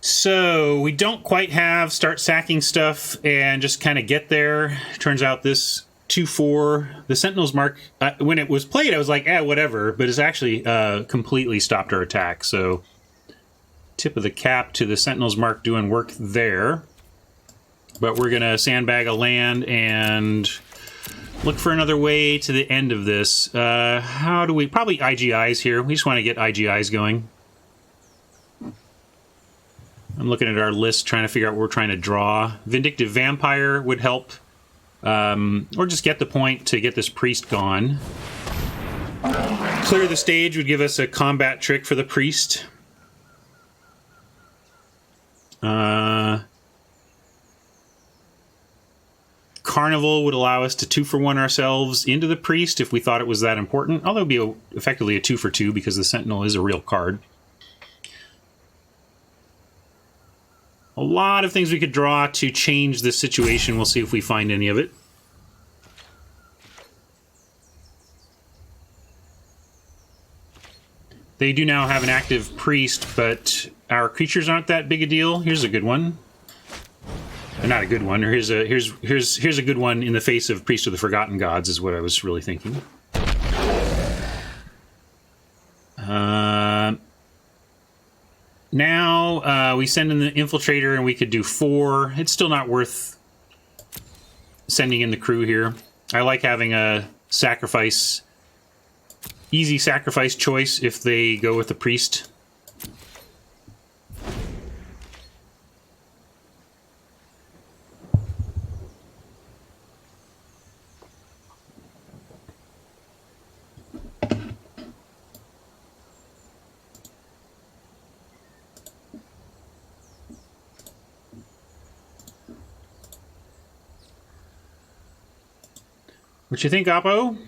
So we don't quite have start sacking stuff and just kind of get there. Turns out this 2/4, the Sentinel's Mark, when it was played, I was like, whatever. But it's actually completely stopped our attack. So tip of the cap to the Sentinel's Mark doing work there. But we're going to sandbag a land and look for another way to the end of this. How do we... Probably IGIs here. We just want to get IGIs going. I'm looking at our list, trying to figure out what we're trying to draw. Vindictive Vampire would help. Or just get the point to get this priest gone. Clear the stage would give us a combat trick for the priest. Carnival would allow us to 2-for-1 ourselves into the priest if we thought it was that important. Although it would be effectively a 2-for-2 because the Sentinel is a real card. A lot of things we could draw to change this situation. We'll see if we find any of it. They do now have an active priest, but our creatures aren't that big a deal. Here's a good one. Not a good one. Or here's a good one in the face of Priest of the Forgotten Gods is what I was really thinking. Now we send in the Infiltrator and we could do 4. It's still not worth sending in the crew here. I like having a sacrifice, easy sacrifice choice if they go with the priest. What you think, Oppo?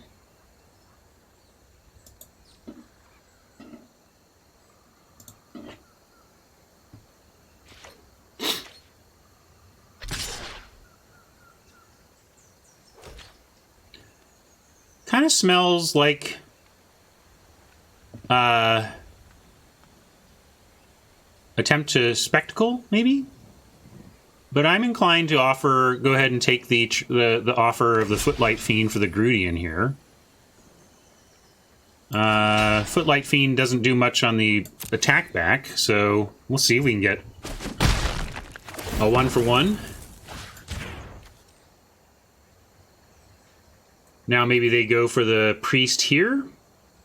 Kind of smells like attempt to spectacle, maybe? But I'm inclined to go ahead and take the offer of the Footlight Fiend for the Grudian here. Footlight Fiend doesn't do much on the attack back, so we'll see if we can get a 1-for-1. Now maybe they go for the Priest here,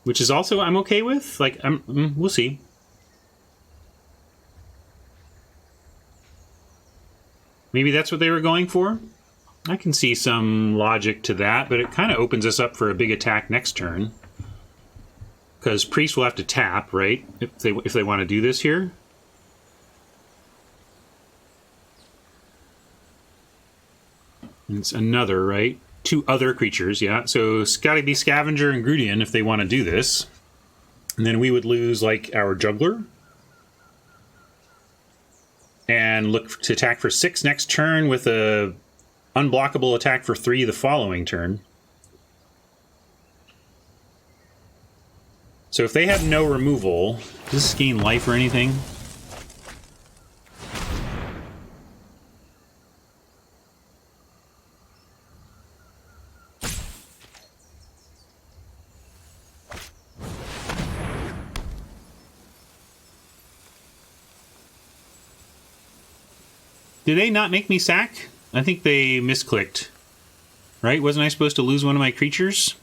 which is also I'm okay with. Like, we'll see. Maybe that's what they were going for. I can see some logic to that, but it kind of opens us up for a big attack next turn. Because Priest will have to tap, right? If they want to do this here. And it's another, right? 2 other creatures, yeah. So it's got to be Scavenger and Grudian if they want to do this. And then we would lose, like, our Juggler. And look to attack for 6 next turn with a unblockable attack for 3 the following turn. So if they have no removal, does this gain life or anything? Did they not make me sack? I think they misclicked. Right? Wasn't I supposed to lose one of my creatures?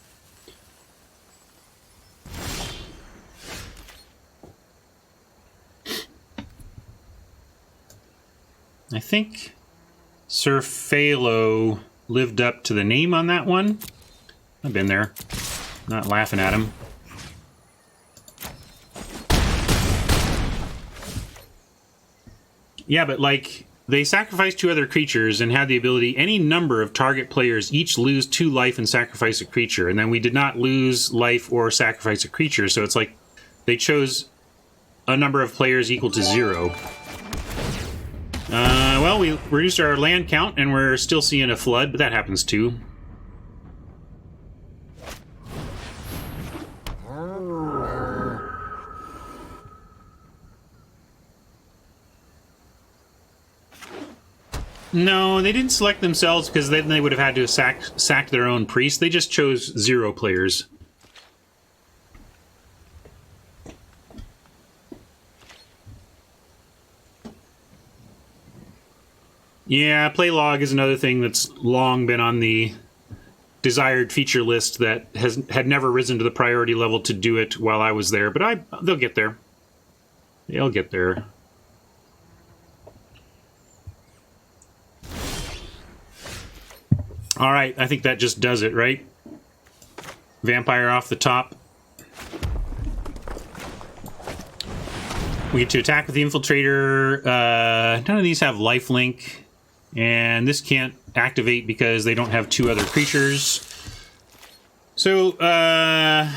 I think Sir Phalo lived up to the name on that one. I've been there. Not laughing at him. Yeah, but like, they sacrificed 2 other creatures and had the ability any number of target players each lose 2 life and sacrifice a creature. And then we did not lose life or sacrifice a creature. So it's like they chose a number of players equal to 0. Well, we reduced our land count and we're still seeing a flood, but that happens too. No, they didn't select themselves because then they would have had to have sacked their own priest. They just chose 0 players. Yeah, play log is another thing that's long been on the desired feature list that had never risen to the priority level to do it while I was there, but they'll get there. They'll get there. All right, I think that just does it, right? Vampire off the top. We get to attack with the Infiltrator. None of these have lifelink. And this can't activate because they don't have 2 other creatures. So, and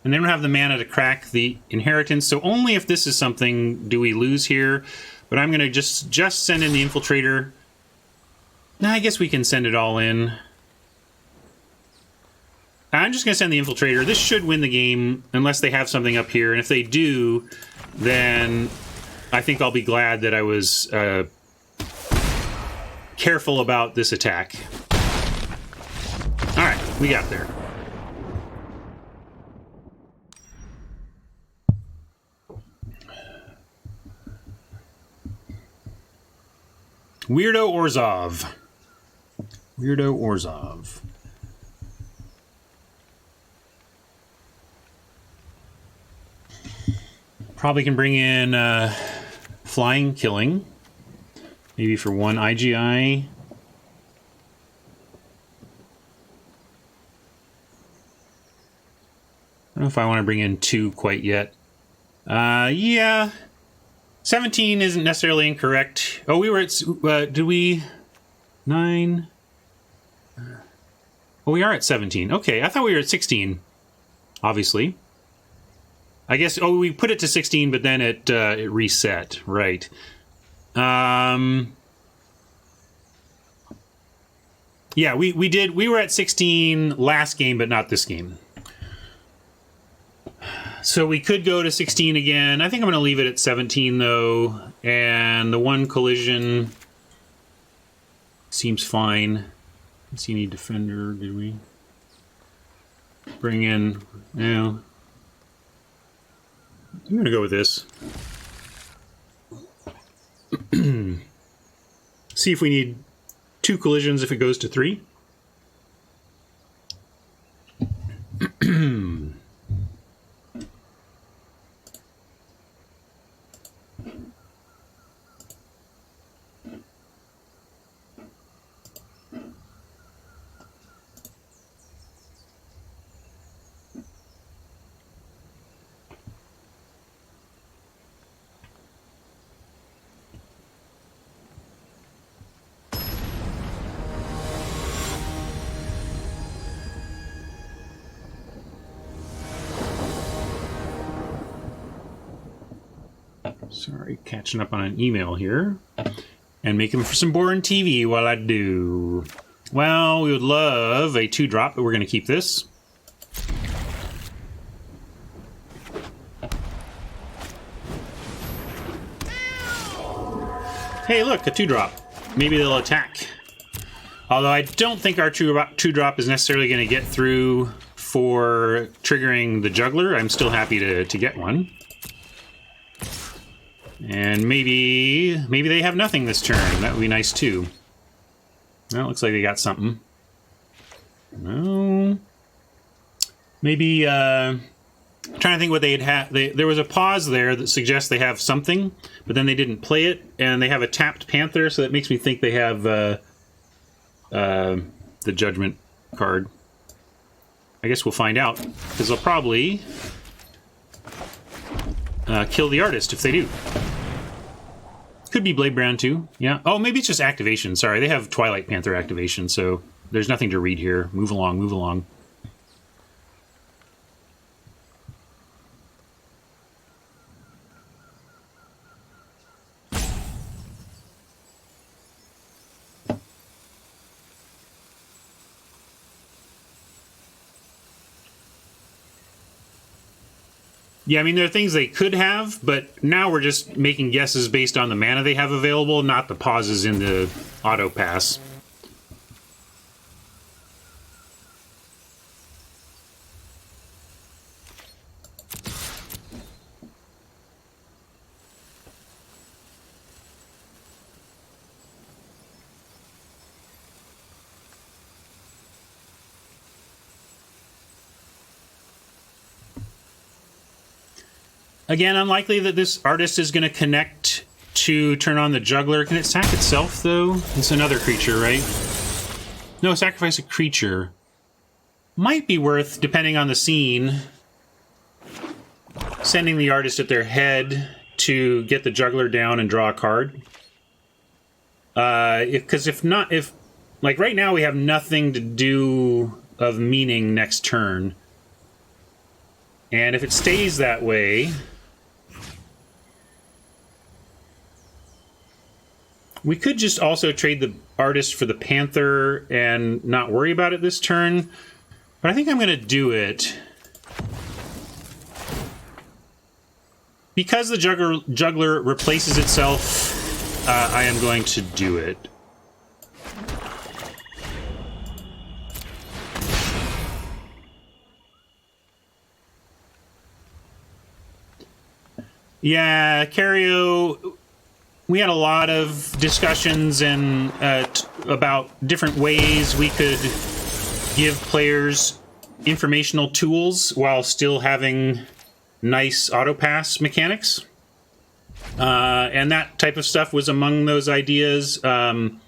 they don't have the mana to crack the Inheritance. So only if this is something do we lose here. But I'm going to just send in the Infiltrator. Nah, I guess we can send it all in. I'm just going to send the Infiltrator. This should win the game unless they have something up here. And if they do, then I think I'll be glad that I was careful about this attack. All right, we got there. Weirdo Orzhov. Weirdo Orzhov. Probably can bring in Flying Killing. Maybe for 1 IGI. I don't know if I want to bring in 2 quite yet. Yeah. 17 isn't necessarily incorrect. Oh, we were at... did we... 9... Oh, we are at 17. Okay, I thought we were at 16. Obviously. I guess... Oh, we put it to 16, but then it reset. Right. Yeah, we did. We were at 16 last game, but not this game. So we could go to 16 again. I think I'm going to leave it at 17, though. And the 1 collision seems fine. Let's see, any defender, did we? Bring in, no. I'm going to go with this. See if we need 2 collisions if it goes to 3. Sorry, catching up on an email here. And making for some boring TV while I do. Well, we would love a 2-drop, but we're going to keep this. Hey, look, a 2-drop. Maybe they'll attack. Although I don't think our 2-drop is necessarily going to get through for triggering the juggler. I'm still happy to get one. And maybe they have nothing this turn. That would be nice too. Well, it looks like they got something. No. Maybe, I'm trying to think what they'd have. There was a pause there that suggests they have something, but then they didn't play it, and they have a tapped Panther, so that makes me think they have the Judgment card. I guess we'll find out, because they'll probably kill the artist if they do. Could be Blade Brand too. Yeah. Oh, maybe it's just activation. Sorry, they have Twilight Panther activation, so there's nothing to read here. Move along, move along. Yeah, I mean, there are things they could have, but now we're just making guesses based on the mana they have available, not the pauses in the auto pass. Again, unlikely that this artist is going to connect to turn on the juggler. Can it sack itself, though? It's another creature, right? No, sacrifice a creature. Might be worth, depending on the scene, sending the artist at their head to get the juggler down and draw a card. Because if not, like right now we have nothing to do of meaning next turn. And if it stays that way, we could just also trade the artist for the Panther and not worry about it this turn. But I think I'm going to do it. Because the juggler replaces itself, I am going to do it. Yeah, Cario, we had a lot of discussions and about different ways we could give players informational tools while still having nice auto pass mechanics. And that type of stuff was among those ideas. You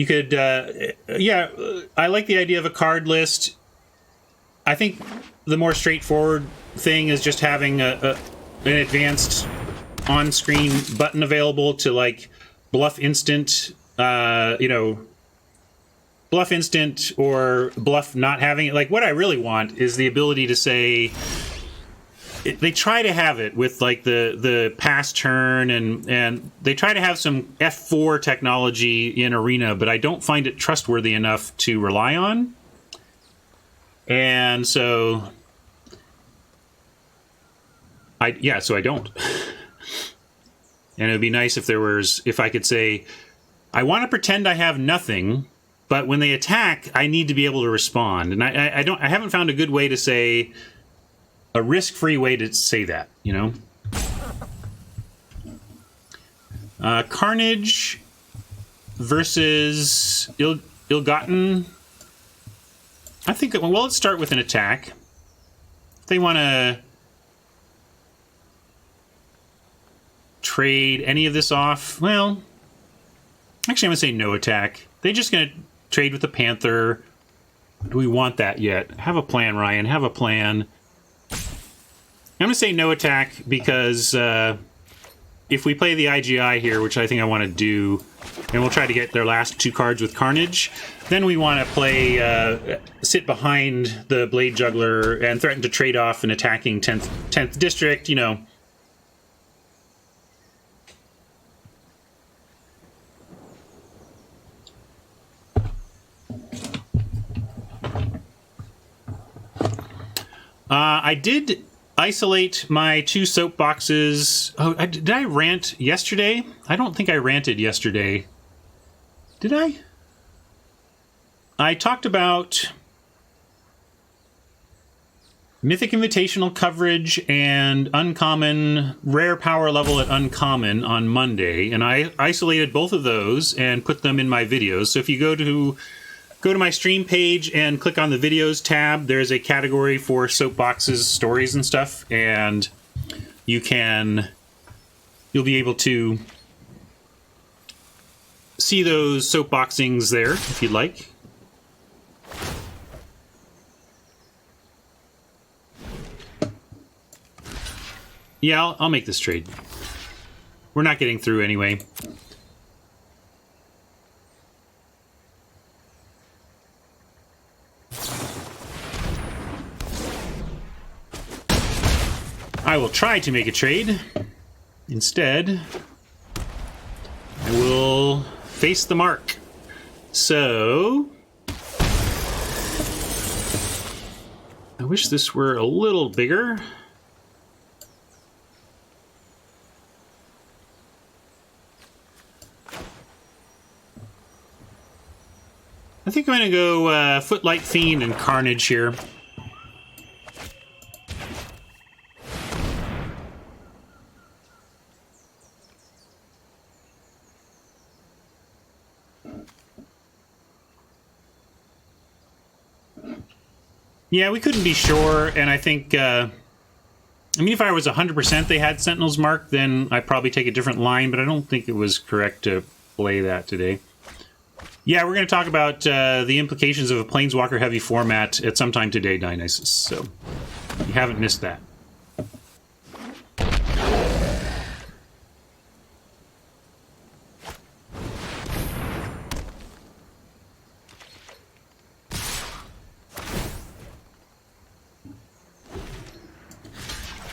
could, yeah, I like the idea of a card list. I think the more straightforward thing is just having an advanced on-screen button available to, like, bluff instant, you know, bluff instant or bluff not having it. Like, what I really want is the ability to say, they try to have it with, like, the pass turn, and they try to have some F4 technology in Arena, but I don't find it trustworthy enough to rely on. And so I don't. And it would be nice if there was, if I could say, I want to pretend I have nothing, but when they attack, I need to be able to respond. And I haven't found a good way to say, a risk-free way to say that, you know? Carnage versus Ill-Gotten. I think, well, let's start with an attack. If they want to trade any of this off, well, actually I'm going to say no attack. They're just going to trade with the Panther. Do we want that yet? Have a plan, Ryan. Have a plan. I'm going to say no attack because if we play the IGI here, which I think I want to do, and we'll try to get their last 2 cards with Carnage, then we want to play, sit behind the Blade Juggler and threaten to trade off an attacking 10th District, you know. I did isolate my 2 soapboxes. Oh, did I rant yesterday? I don't think I ranted yesterday. Did I? I talked about Mythic Invitational coverage and uncommon, rare power level at uncommon on Monday, and I isolated both of those and put them in my videos. So if you go to my stream page and click on the videos tab, there's a category for soapboxes, stories, and stuff, and you'll be able to see those soapboxings there if you'd like. Yeah, I'll make this trade. We're not getting through anyway. I will try to make a trade. Instead, I will face the mark. So, I wish this were a little bigger. I think I'm going to go Footlight Fiend and Carnage here. Yeah, we couldn't be sure, and I think, I mean, if I was 100% they had Sentinel's Mark, then I'd probably take a different line, but I don't think it was correct to play that today. Yeah, we're going to talk about the implications of a Planeswalker heavy format at some time today, Dionysus, so you haven't missed that.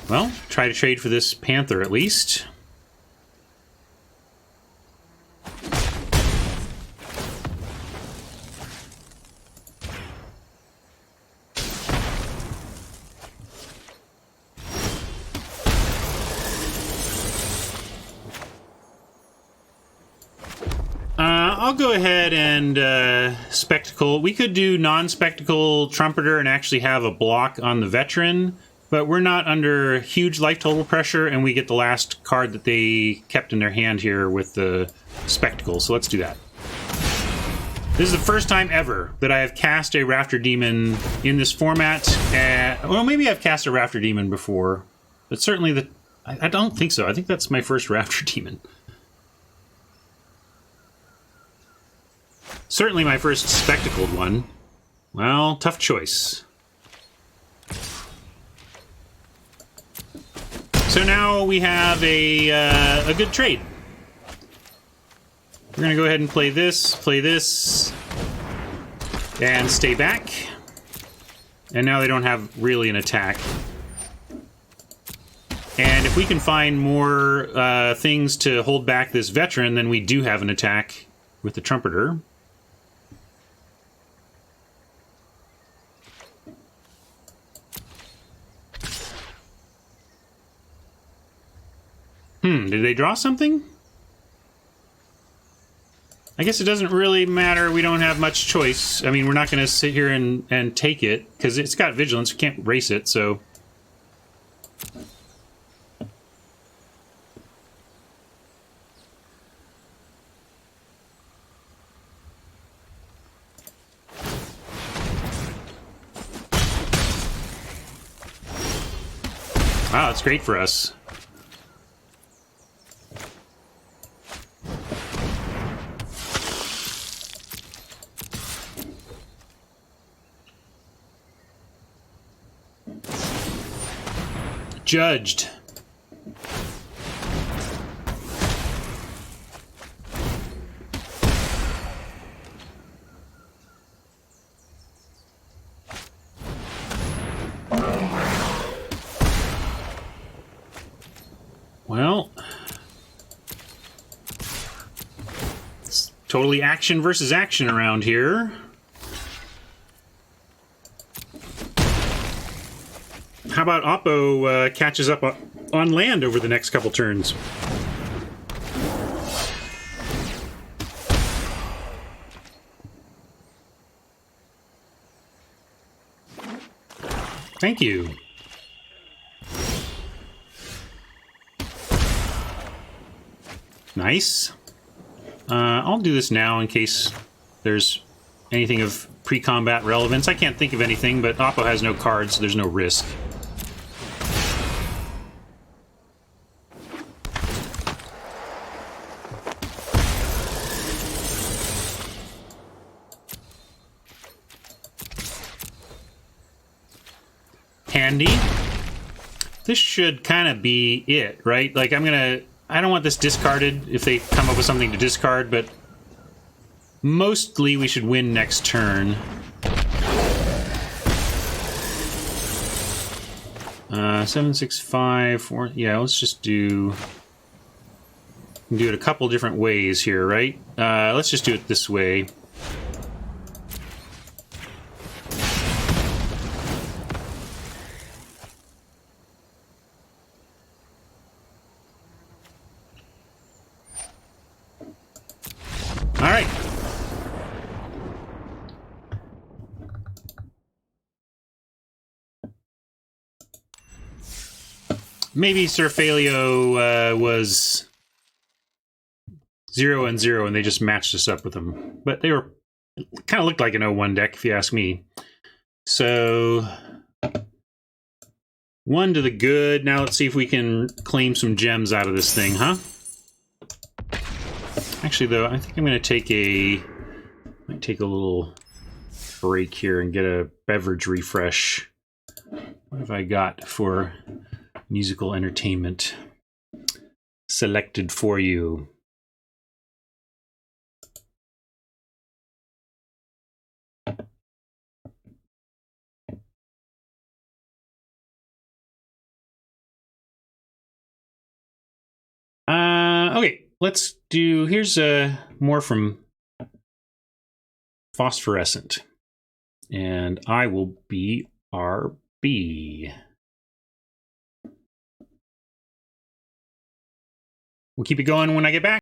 Well, try to trade for this Panther at least. I'll go ahead and Spectacle. We could do non-Spectacle Trumpeter and actually have a block on the Veteran, but we're not under huge life total pressure, and we get the last card that they kept in their hand here with the Spectacle, so let's do that. This is the first time ever that I have cast a Rafter Demon in this format. Well, maybe I've cast a Rafter Demon before, but certainly I don't think so. I think that's my first Rafter Demon. Certainly my first Spectacled one. Well, tough choice. So now we have a good trade. We're going to go ahead and play this, and stay back. And now they don't have really an attack. And if we can find more things to hold back this Veteran, then we do have an attack with the Trumpeter. Did they draw something? I guess it doesn't really matter. We don't have much choice. I mean, we're not going to sit here and take it, because it's got Vigilance. We can't race it, so... Wow, that's great for us. Judged. Well, it's totally action versus action around here. How about Oppo catches up on land over the next couple turns? Thank you. Nice. I'll do this now in case there's anything of pre-combat relevance. I can't think of anything, but Oppo has no cards, so there's no risk. Handy. This should kind of be it, right? Like, I don't want this discarded if they come up with something to discard, but mostly we should win next turn. 7, 6, 5, 4. Yeah, let's just do it a couple different ways here, right? Let's just do it this way. All right. Maybe Sir Falio was 0 and 0, and they just matched us up with them. But they were kind of looked like an 0-1 deck, if you ask me. So 1 to the good. Now let's see if we can claim some gems out of this thing, huh? Actually, though, I think I'm going to might take a little break here and get a beverage refresh. What have I got for musical entertainment selected for you? Okay, let's do, here's more from Phosphorescent. And I will be RB. We'll keep it going when I get back.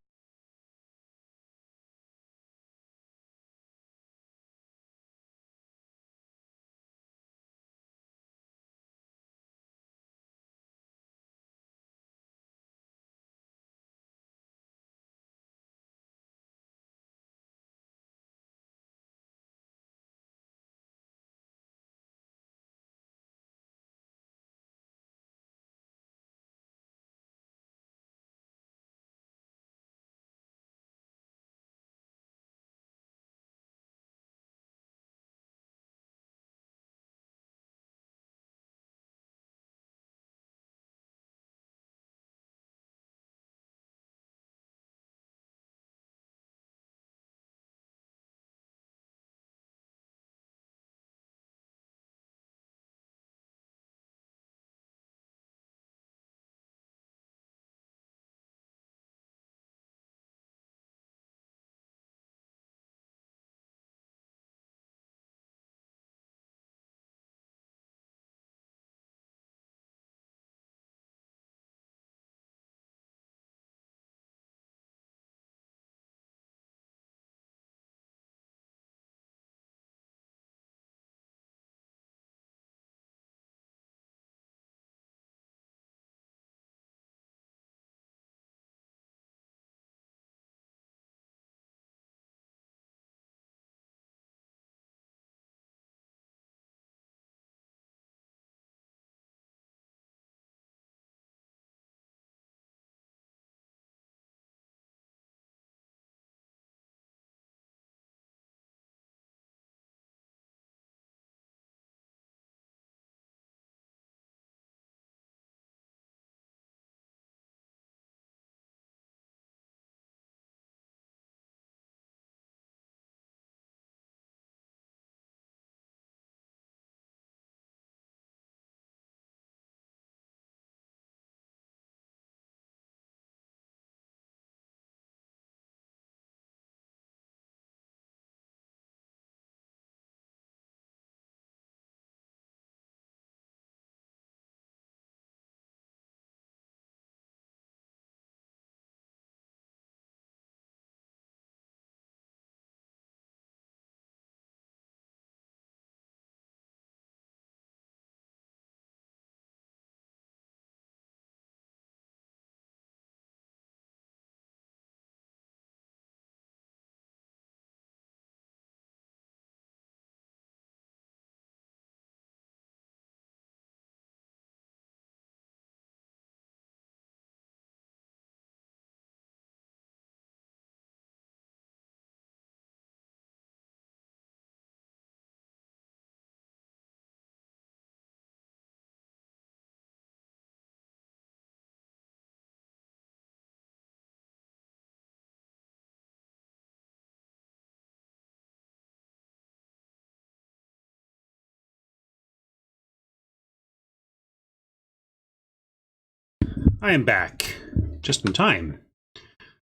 I am back. Just in time.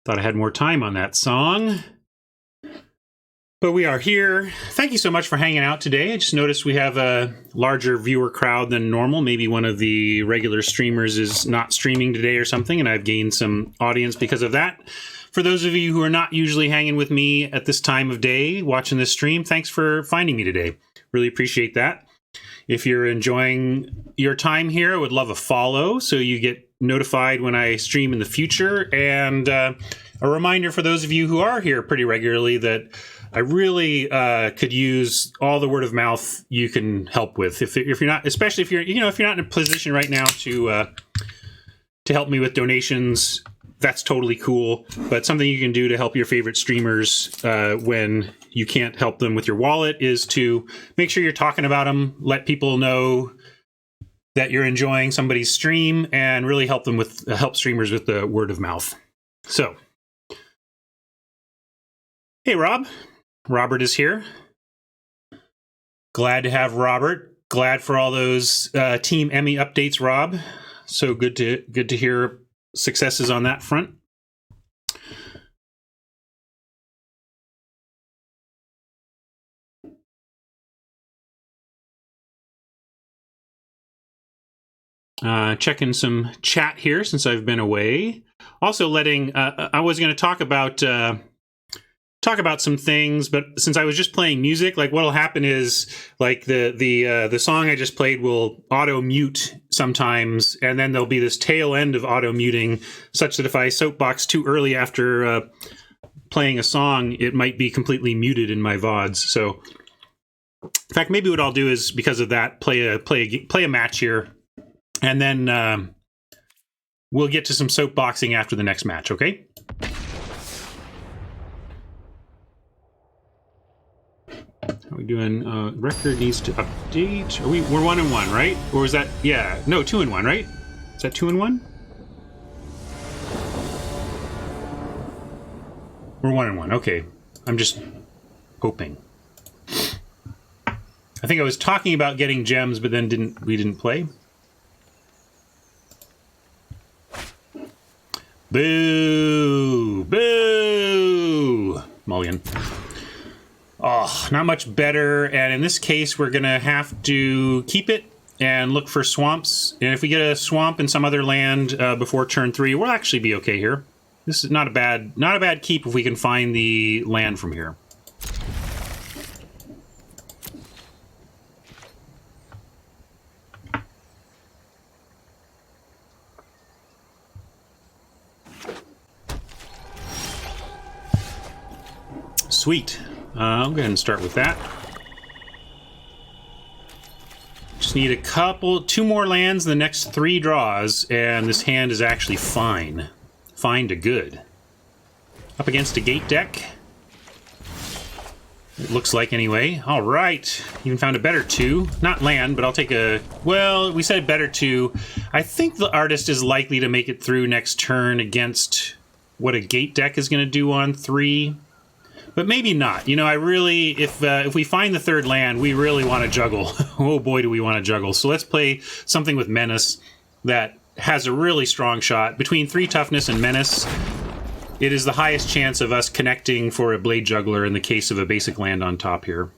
Thought I had more time on that song. But we are here. Thank you so much for hanging out today. I just noticed we have a larger viewer crowd than normal. Maybe one of the regular streamers is not streaming today or something, and I've gained some audience because of that. For those of you who are not usually hanging with me at this time of day, watching this stream, thanks for finding me today. Really appreciate that. If you're enjoying your time here, I would love a follow so you get notified when I stream in the future. And a reminder for those of you who are here pretty regularly that I really could use all the word of mouth you can help with. If you're not, especially if you're not in a position right now to help me with donations, that's totally cool. But something you can do to help your favorite streamers when you can't help them with your wallet is to make sure you're talking about them, let people know that you're enjoying somebody's stream, and really help streamers with the word of mouth. So, hey, Rob. Robert is here. Glad to have Robert. Glad for all those Team Emmy updates, Rob. So good to hear successes on that front. Checking some chat here since I've been away. Also letting I was going to talk about some things, but since I was just playing music, like what'll happen is like the song I just played will auto mute sometimes, and then there'll be this tail end of auto muting, such that if I soapbox too early after playing a song, it might be completely muted in my VODs. So, in fact, maybe what I'll do is because of that, play a match here, and then we'll get to some soapboxing after the next match. Okay. How are we doing? Record needs to update. We're 1-1, right? Or is that, yeah, no, 2-1, right? Is that 2-1? We're 1-1, okay. I'm just hoping. I think I was talking about getting gems, but then we didn't play. Boo! Boo! Mulligan. Oh, not much better. And in this case, we're going to have to keep it and look for swamps. And if we get a swamp in some other land before turn 3, we'll actually be okay here. This is not a bad keep if we can find the land from here. Sweet. I'll go ahead and start with that. Just need two more lands in the next 3 draws, and this hand is actually fine. Fine to good. Up against a gate deck. It looks like anyway. All right. Even found a better 2. Not land, but I'll take a... Well, we said better 2. I think the artist is likely to make it through next turn against what a gate deck is going to do on 3. But maybe not. You know, I really, if we find the 3rd land, we really want to juggle. Oh boy, do we want to juggle. So let's play something with Menace that has a really strong shot. Between 3 toughness and Menace, it is the highest chance of us connecting for a Blade Juggler in the case of a basic land on top here.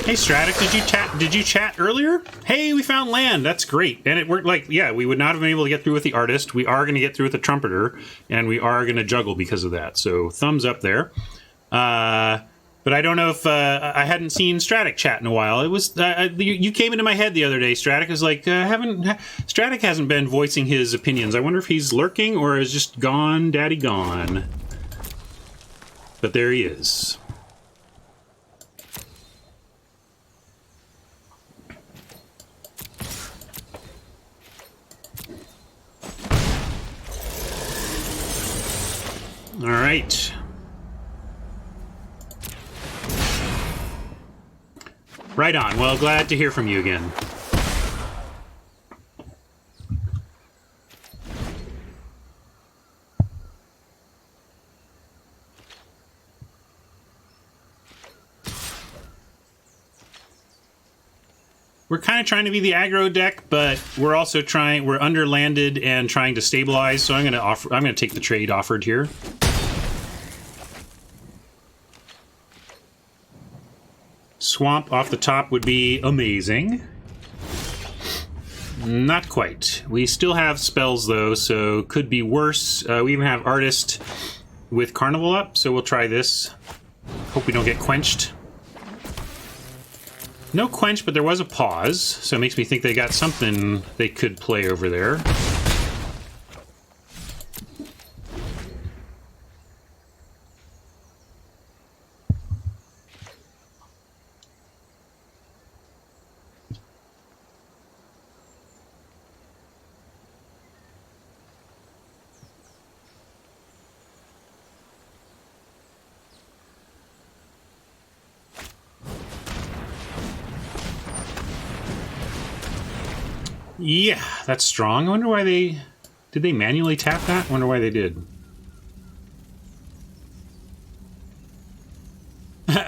Hey Stratic, did you chat earlier? Hey, we found land. That's great. And it worked like, yeah, we would not have been able to get through with the artist. We are going to get through with the trumpeter, and we are going to juggle because of that. So thumbs up there. But I don't know if I hadn't seen Stratic chat in a while. It was you came into my head the other day. Stratic is like Stratic hasn't been voicing his opinions. I wonder if he's lurking or is just gone, daddy gone. But there he is. All right. Right on. Well, glad to hear from you again. We're kind of trying to be the aggro deck, but we're also trying. We're underlanded and trying to stabilize. So I'm gonna take the trade offered here. Swamp off the top would be amazing. Not quite. We still have spells though, so could be worse. We even have Artist with Carnival up, so we'll try this. Hope we don't get quenched. No quench, but there was a pause, so it makes me think they got something they could play over there. Yeah, that's strong. I wonder why they... Did they manually tap that? I wonder why they did.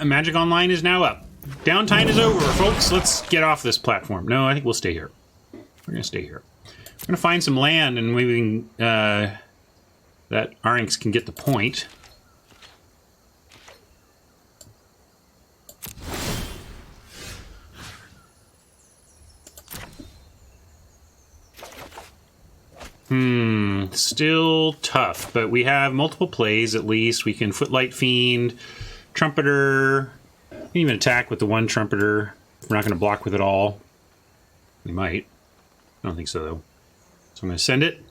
Magic Online is now up. Downtime is over, folks. Let's get off this platform. No, I think we'll stay here. We're going to stay here. We're going to find some land and maybe we can, that Arynx can get the point. Still tough, but we have multiple plays at least. We can Footlight Fiend, Trumpeter, we can even attack with the one Trumpeter. We're not going to block with it all. We might. I don't think so, though. So I'm going to send it.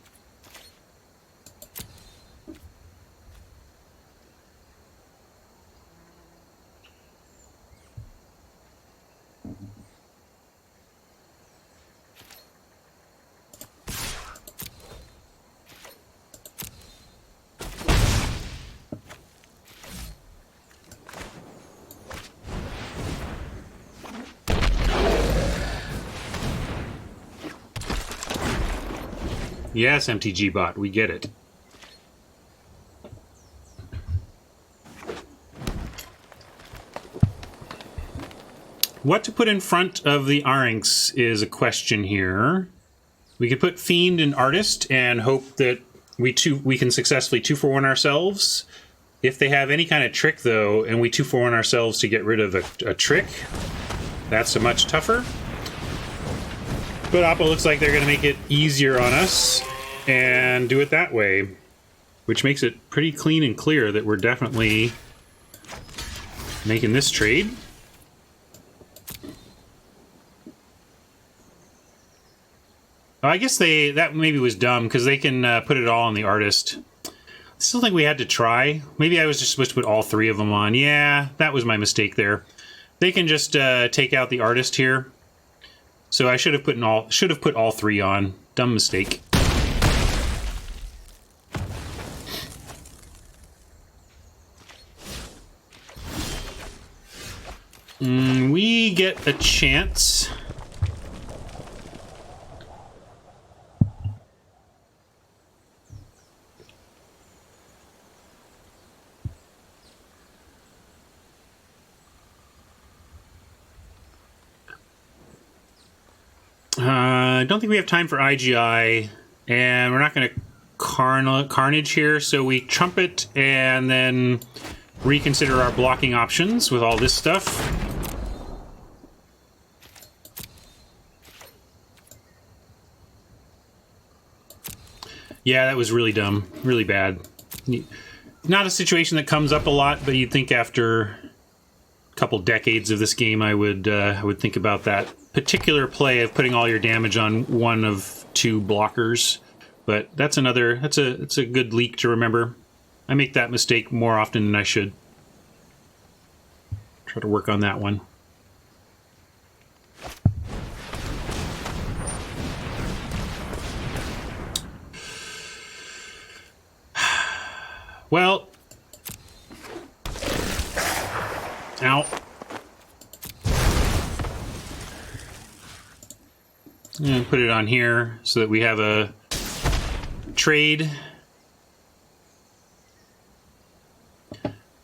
Yes, MTG bot, we get it. What to put in front of the Arynx is a question here. We could put Fiend and Artist and hope that we can successfully 2-for-1 ourselves. If they have any kind of trick, though, and we 2-for-1 ourselves to get rid of a trick, that's a much tougher. But Oppo looks like they're going to make it easier on us and do it that way, which makes it pretty clean and clear that we're definitely making this trade. Oh, I guess that maybe was dumb because they can put it all on the Artist. I still think we had to try. Maybe I was just supposed to put all three of them on. Yeah, that was my mistake there. They can just take out the Artist here. So I should have put all three on. Dumb mistake. We get a chance. I don't think we have time for IGI, and we're not going to Carnage here, so we Trumpet and then reconsider our blocking options with all this stuff. Yeah, that was really dumb. Really bad. Not a situation that comes up a lot, but you'd think after a couple decades of this game, I would think about that particular play of putting all your damage on one of two blockers. But that's it's a good leak to remember. I make that mistake more often than I should. Try to work on that one. Well, ow. I'm going to put it on here so that we have a trade.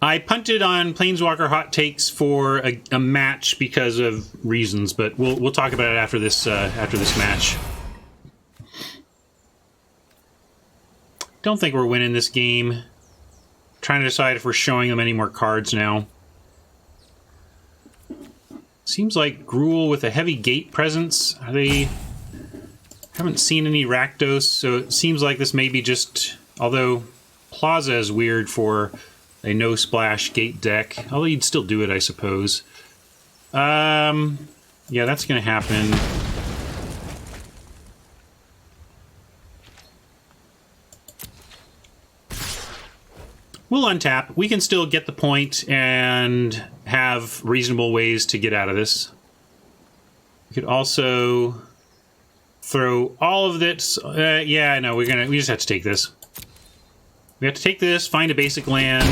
I punted on Planeswalker hot takes for a match because of reasons, but we'll talk about it after this match. Don't think we're winning this game. Trying to decide if we're showing them any more cards now. Seems like Gruul with a heavy gate presence. Are they... Haven't seen any Rakdos, so it seems like this may be just... Although Plaza is weird for a no-splash gate deck. Although you'd still do it, I suppose. Yeah, that's going to happen. We'll untap. We can still get the point and have reasonable ways to get out of this. We could also throw all of this. Yeah, no, we just have to take this. We have to take this, find a basic land,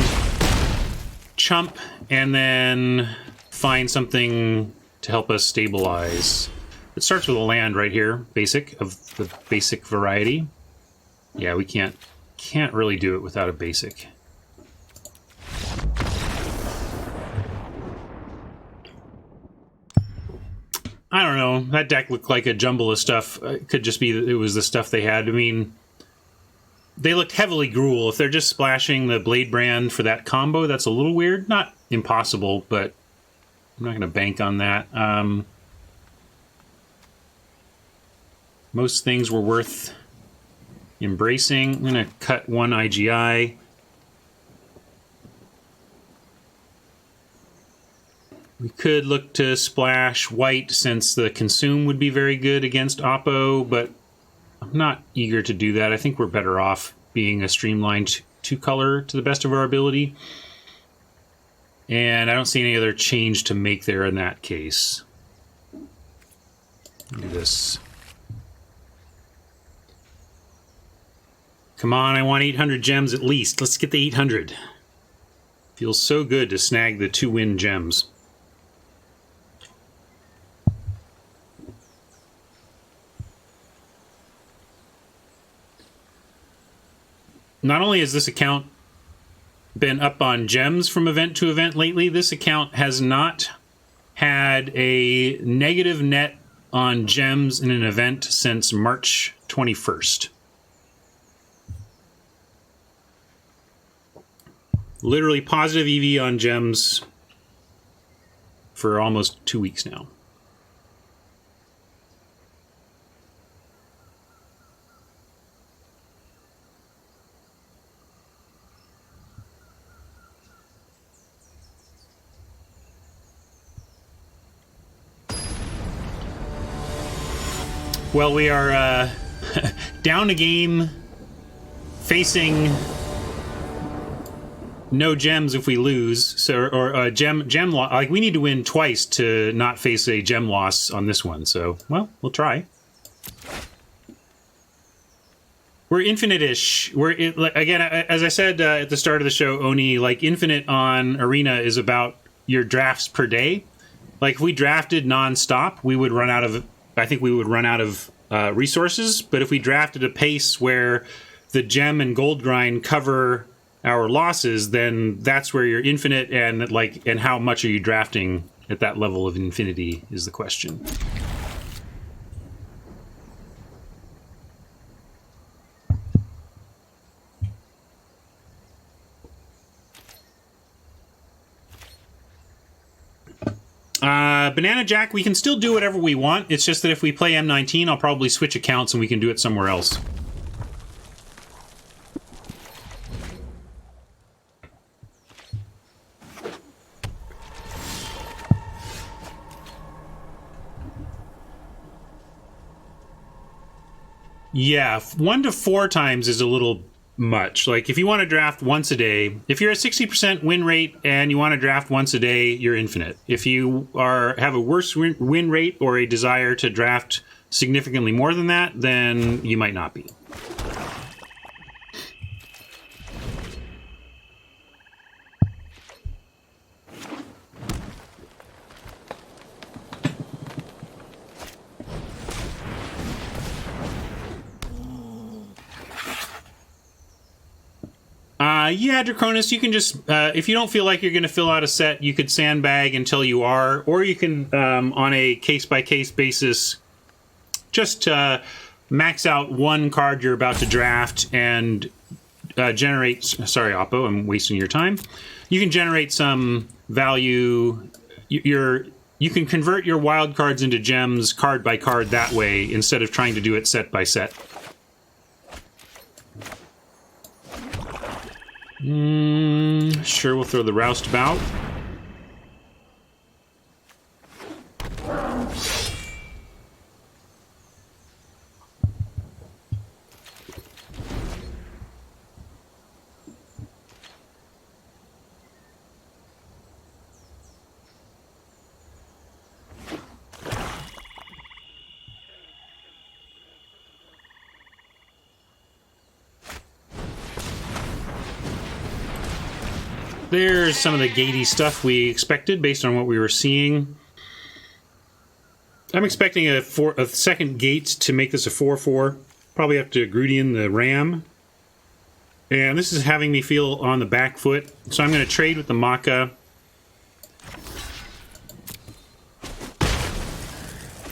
chump, and then find something to help us stabilize. It starts with a land right here, basic, of the basic variety. Yeah, we can't really do it without a basic. I don't know. That deck looked like a jumble of stuff. It could just be that it was the stuff they had. I mean, they looked heavily Gruul. If they're just splashing the Blade Brand for that combo, that's a little weird. Not impossible, but I'm not going to bank on that. Most things were worth embracing. I'm going to cut one IGI. We could look to splash white since the consume would be very good against Oppo, but I'm not eager to do that. I think we're better off being a streamlined two-color to the best of our ability. And I don't see any other change to make there in that case. Do this. Come on, I want 800 gems at least. Let's get the 800. Feels so good to snag the 2-win gems. Not only has this account been up on gems from event to event lately, this account has not had a negative net on gems in an event since March 21st. Literally positive EV on gems for almost 2 weeks now. Well, we are down a game, facing no gems if we lose. So, or gem loss. Like, we need to win twice to not face a gem loss on this one. So, well, we'll try. We're infinite-ish. Again, as I said at the start of the show, Oni, like, infinite on Arena is about your drafts per day. Like, if we drafted non-stop, we would run out of... I think we would run out of resources, but if we drafted a pace where the gem and gold grind cover our losses, then that's where you're infinite, and how much are you drafting at that level of infinity is the question. Banana Jack, we can still do whatever we want. It's just that if we play M19, I'll probably switch accounts and we can do it somewhere else. Yeah, 1 to 4 times is a little much. Like, if you want to draft once a day, if you're at 60% win rate and you want to draft once a day, you're infinite. If you have a worse win rate or a desire to draft significantly more than that, then you might not be. Yeah, Draconis, you can just, if you don't feel like you're going to fill out a set, you could sandbag until you are, or you can, on a case-by-case basis, just max out one card you're about to draft and generate... Sorry, Oppo, I'm wasting your time. You can generate some value. You can convert your wild cards into gems card by card that way, instead of trying to do it set by set. Sure, we'll throw the roustabout. There's some of the gatey stuff we expected based on what we were seeing. I'm expecting a second gate to make this a 4/4. Probably have to Grudian the Ram. And this is having me feel on the back foot. So I'm going to trade with the Maka.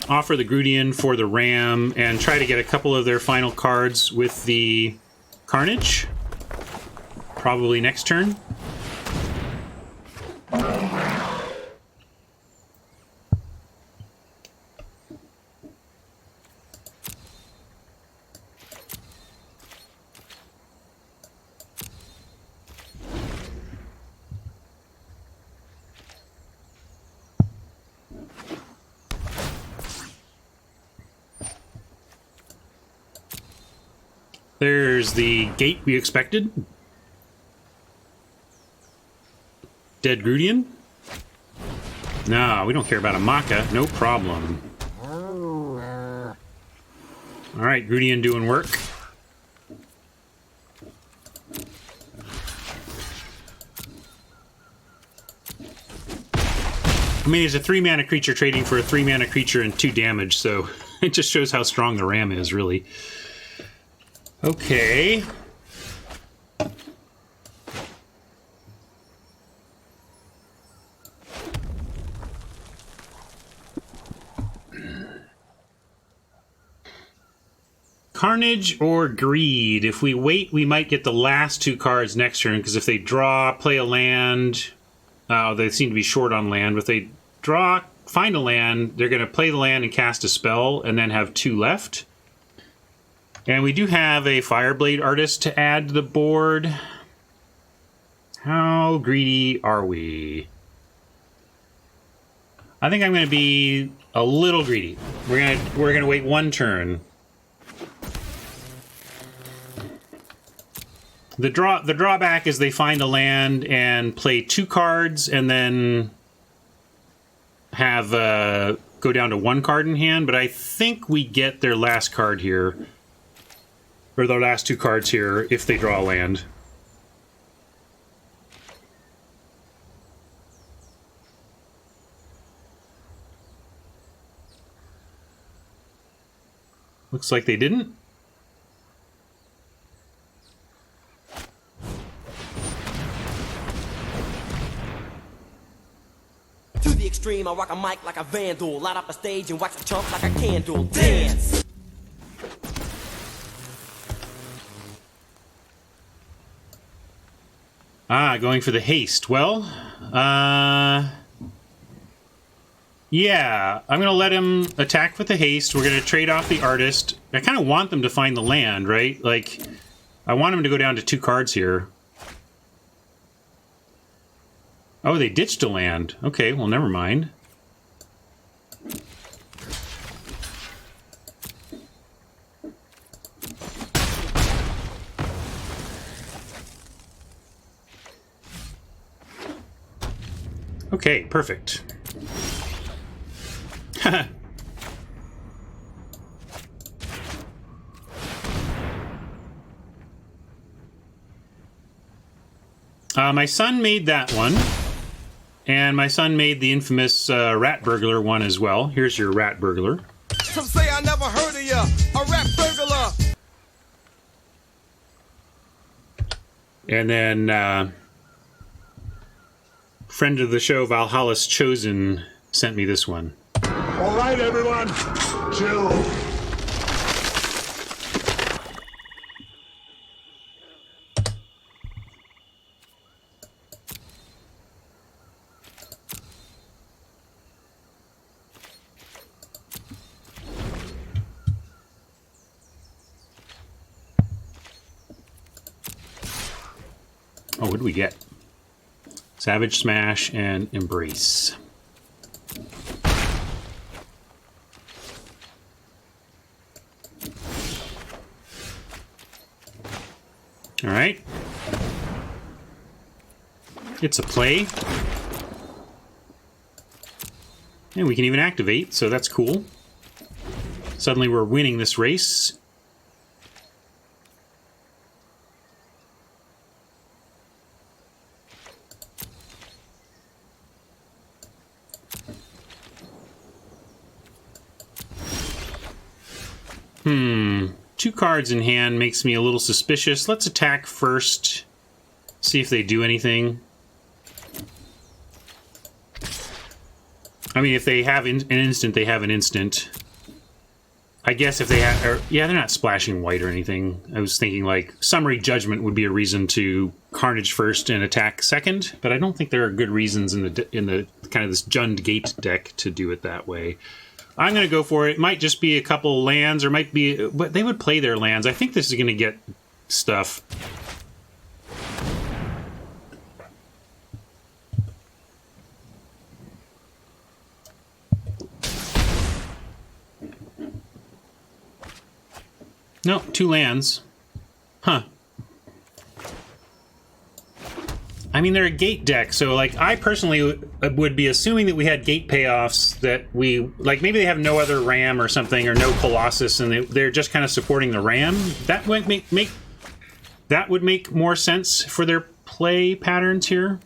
Offer the Grudian for the Ram and try to get a couple of their final cards with the Carnage. Probably next turn. There's the gate we expected. Dead Grudian? No, we don't care about a Maka. No problem. Alright, Grudian doing work. I mean, it's a 3-mana creature trading for a 3-mana creature and 2 damage, so it just shows how strong the Ram is, really. Okay. Carnage or Greed. If we wait, we might get the last 2 cards next turn, because if they draw, play a land... they seem to be short on land, but if they draw, find a land, they're going to play the land and cast a spell, and then have 2 left. And we do have a Fireblade Artist to add to the board. How greedy are we? I think I'm going to be a little greedy. We're gonna wait 1 turn. The drawback is they find a land and play 2 cards, and then have go down to 1 card in hand. But I think we get their last card here. Or their last 2 cards here, if they draw a land. Looks like they didn't. To the extreme, I rock a mic like a vandal. Light up a stage and wax a chump like a candle. Dance! Going for the haste. Well, yeah, I'm going to let him attack with the haste. We're going to trade off the artist. I kind of want them to find the land, right? Like, I want him to go down to 2 cards here. Oh, they ditched a land. Okay, well, never mind. Okay, perfect. My son made that one. And my son made the infamous rat burglar one as well. Here's your rat burglar. Some say I never heard of ya, a rat burglar. And then friend of the show, Valhalla's Chosen, sent me this one. All right, everyone, chill. Oh, what do we get? Savage Smash and Embrace. All right. It's a play. And we can even activate, so that's cool. Suddenly we're winning this race. Two cards in hand makes me a little suspicious. Let's attack first. See if they do anything. I mean, if they have an instant, they have an instant. I guess if they have... yeah, they're not splashing white or anything. I was thinking, like, Summary Judgment would be a reason to Carnage first and attack second, but I don't think there are good reasons in the kind of this Jund Gate deck to do it that way. I'm going to go for it. It might just be a couple lands, or might be... but they would play their lands. I think this is going to get stuff. No, 2 lands. Huh. I mean, they're a gate deck, so, like, I personally would be assuming that we had gate payoffs that we... like, maybe they have no other Ram or something, or no Colossus, and they're just kind of supporting the Ram. That would that would make more sense for their play patterns here.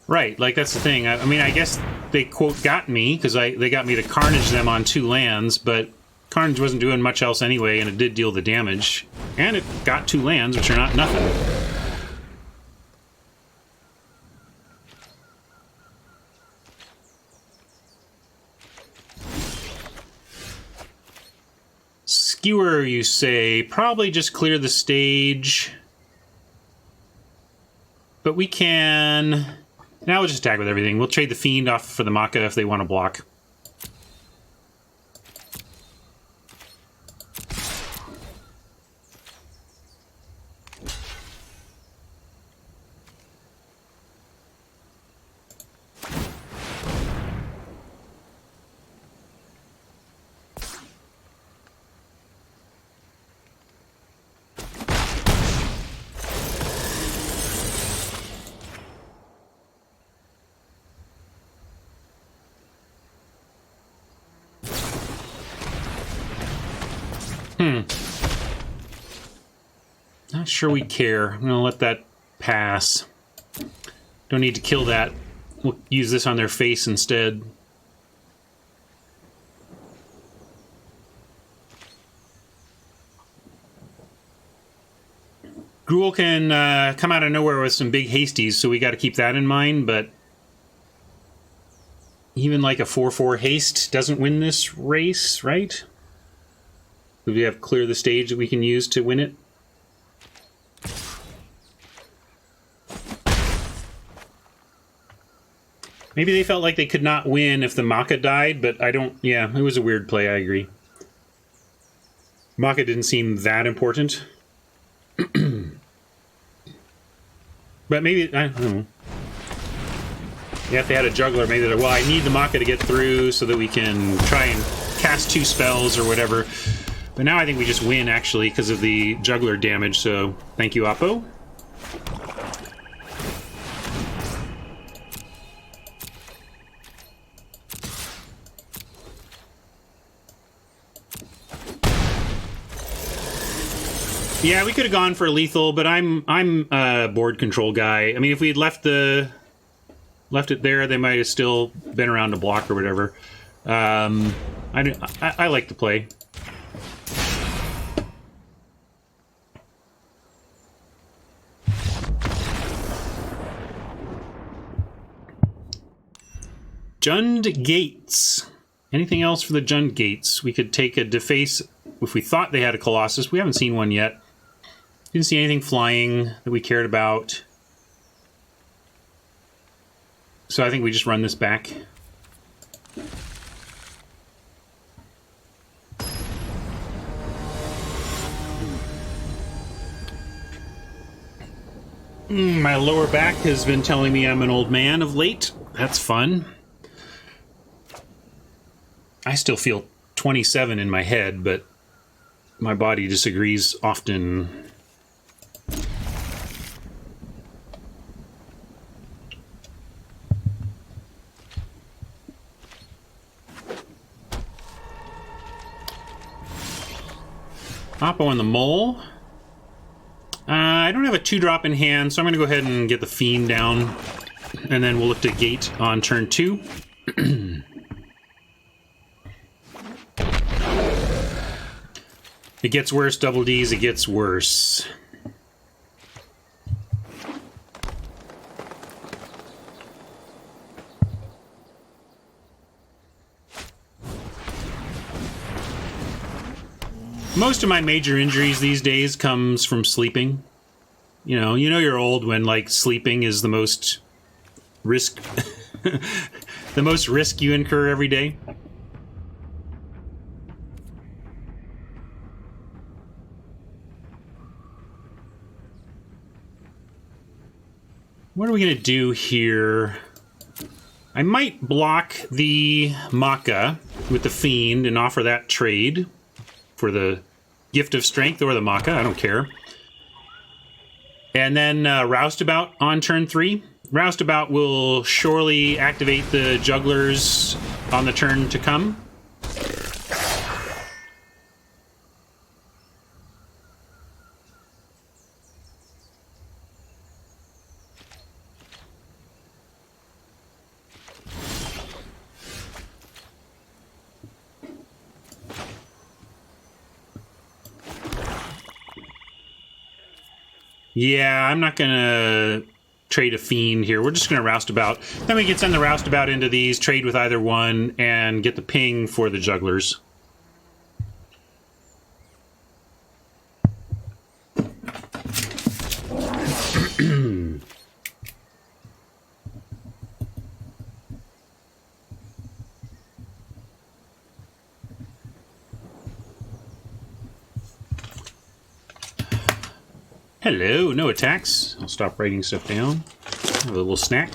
Right, like, that's the thing. I mean, I guess they, quote, got me, because they got me to Carnage them on 2 lands, but Carnage wasn't doing much else anyway, and it did deal the damage. And it got 2 lands, which are not nothing. Skewer, you say. Probably just clear the stage. But we can... now we'll just attack with everything. We'll trade the Fiend off for the Maka if they want to block. Not sure we care. I'm gonna let that pass. Don't need to kill that. We'll use this on their face instead. Gruul can come out of nowhere with some big hasties, so we got to keep that in mind, but even like a 4/4 haste doesn't win this race, right? We have clear the stage that we can use to win it. Maybe they felt like they could not win if the Maka died, but I don't... yeah, it was a weird play, I agree. Maka didn't seem that important. But maybe... I don't know. Yeah, if they had a juggler, maybe they're... well, I need the Maka to get through so that we can try and cast 2 spells or whatever. But now I think we just win, actually, because of the juggler damage, so thank you, Oppo. Yeah, we could have gone for a lethal, but I'm a board control guy. I mean, if we had left it there, they might have still been around to block or whatever. I like to play. Jund Gates. Anything else for the Jund Gates? We could take a deface if we thought they had a Colossus. We haven't seen one yet. Didn't see anything flying that we cared about. So I think we just run this back. My lower back has been telling me I'm an old man of late. That's fun. I still feel 27 in my head, but my body disagrees often. Oppo and the Mole. I don't have a 2-drop in hand, so I'm going to go ahead and get the Fiend down, and then we'll look to gate on turn 2. It gets worse, double Ds, it gets worse. Most of my major injuries these days comes from sleeping. You know you're old when, like, sleeping is the most risk the most risk you incur every day. What are we going to do here? I might block the Maca with the Fiend and offer that trade for the Gift of Strength or the Maca. I don't care. And then Roustabout on turn 3. Roustabout will surely activate the Jugglers on the turn to come. Yeah, I'm not going to trade a Fiend here. We're just going to Roustabout. Then we can send the Roustabout into these, trade with either one, and get the ping for the Jugglers. Hello, no attacks. I'll stop writing stuff down. Have a little snack.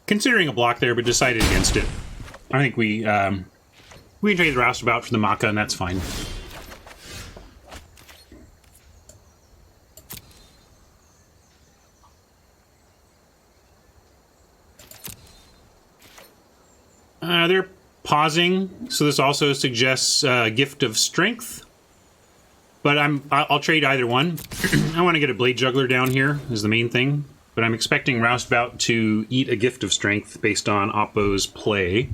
Considering a block there, but decided against it. I think we can trade the Roustabout for the Maca, and that's fine. They're pausing, so this also suggests Gift of Strength. But I'll trade either one. I want to get a Blade Juggler down here is the main thing. But I'm expecting Roustabout to eat a Gift of Strength based on Oppo's play.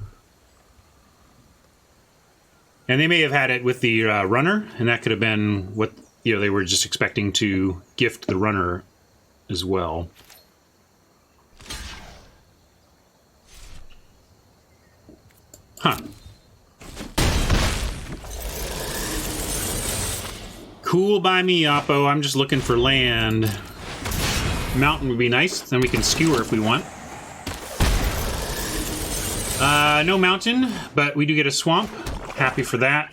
And they may have had it with the runner, and that could have been what they were just expecting to gift the runner as well. Huh. Cool by me, Oppo. I'm just looking for land. Mountain would be nice. Then we can skewer if we want. No mountain, but we do get a swamp. Happy for that.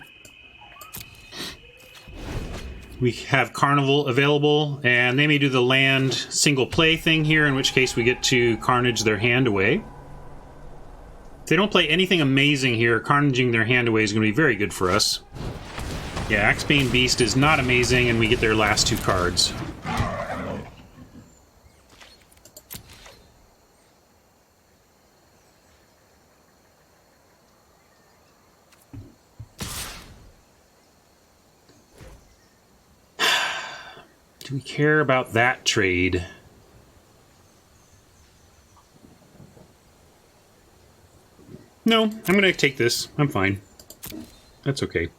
We have Carnival available, and they may do the land single play thing here, in which case we get to carnage their hand away. If they don't play anything amazing here, carnaging their hand away is going to be very good for us. Yeah, Axebane Beast is not amazing, and we get their last 2 cards. Do we care about that trade? No, I'm going to take this. I'm fine. That's okay.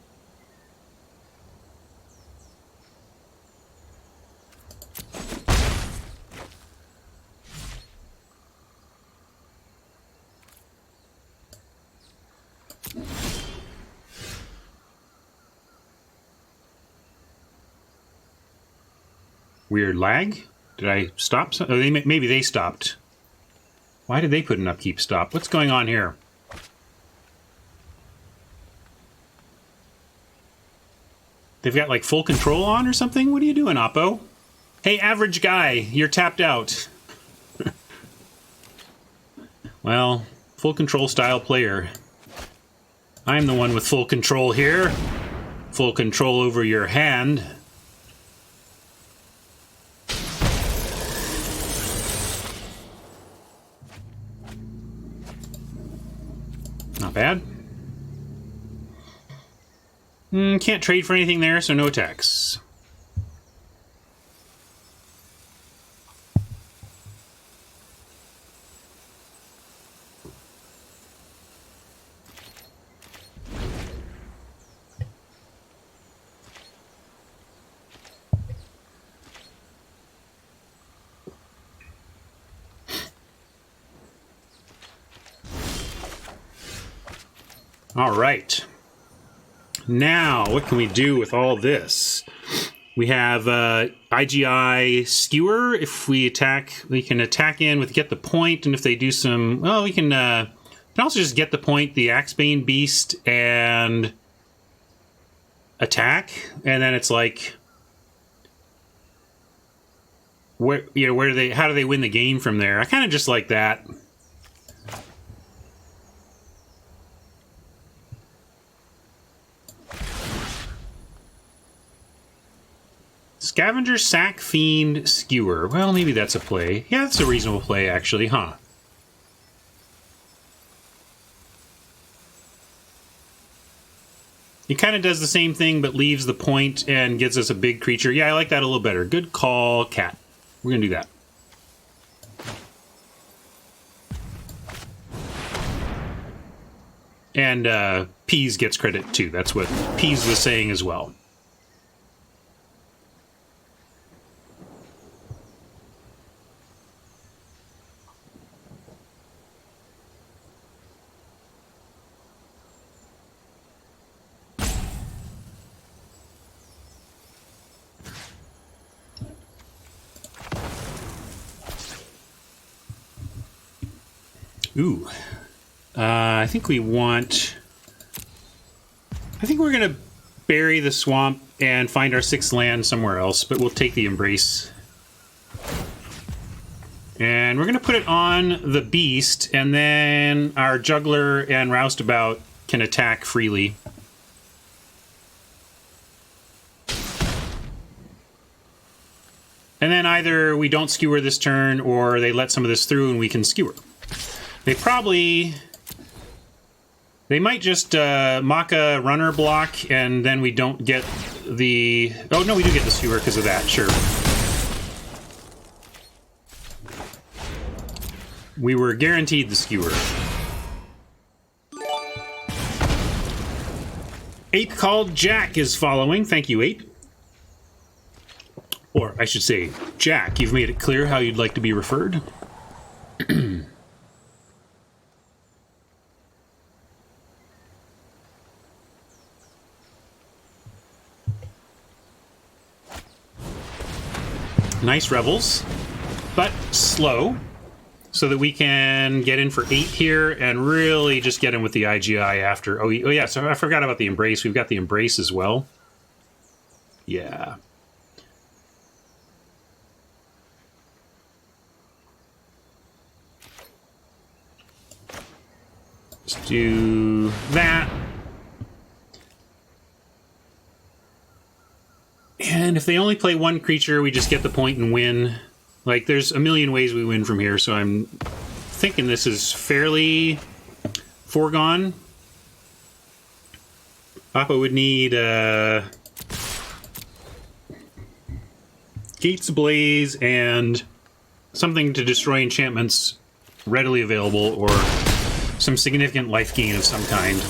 Weird lag? Did I stop? Oh, maybe they stopped. Why did they put an upkeep stop? What's going on here? They've got like full control on or something? What are you doing, Oppo? Hey, average guy, you're tapped out. Well, full control style player. I'm the one with full control here. Full control over your hand. Not bad. Can't trade for anything there, so no attacks. All right. Now, what can we do with all this? We have IGI Skewer. If we attack, we can attack in with Get the Point, and if they do some... Well, we can also just Get the Point, the Axebane Beast, and attack. And then it's like... Where do they... How do they win the game from there? I kind of just like that. Scavenger, Sack, Fiend, Skewer. Well, maybe that's a play. Yeah, that's a reasonable play, actually, huh? It kind of does the same thing, but leaves the point and gives us a big creature. Yeah, I like that a little better. Good call, Cat. We're going to do that. And Peas gets credit, too. That's what Peas was saying as well. Ooh. I think we want... I think we're going to bury the swamp and find our 6th land somewhere else, but we'll take the Embrace. And we're going to put it on the Beast, and then our Juggler and Roustabout can attack freely. And then either we don't skewer this turn, or they let some of this through and we can skewer. They probably... They might just mock a runner block, and then we don't get the... Oh, no, we do get the skewer because of that, sure. We were guaranteed the skewer. Ape called Jack is following. Thank you, Ape. Or, I should say, Jack, you've made it clear how you'd like to be referred. Nice Rebels, but slow, so that we can get in for 8 here and really just get in with the IGI after. Oh yeah, so I forgot about the Embrace. We've got the Embrace as well. Yeah. Let's do that. And if they only play one creature, we just get the point and win. Like, there's a million ways we win from here, so I'm thinking this is fairly foregone. Papa would need Gates Ablaze and something to destroy enchantments readily available, or some significant life gain of some kind.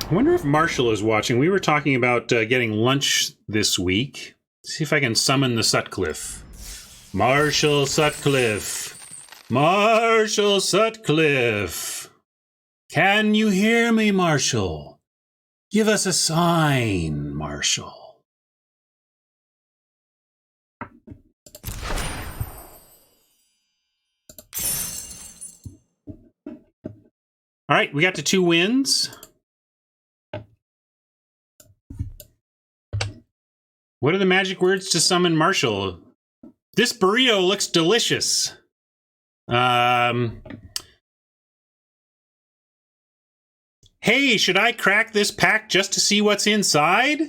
I wonder if Marshall is watching. We were talking about getting lunch this week. Let's see if I can summon the Sutcliffe. Marshall Sutcliffe. Marshall Sutcliffe. Can you hear me, Marshall? Give us a sign, Marshall. All right, we got to 2 wins. What are the magic words to summon Marshall? This burrito looks delicious. Hey, should I crack this pack just to see what's inside?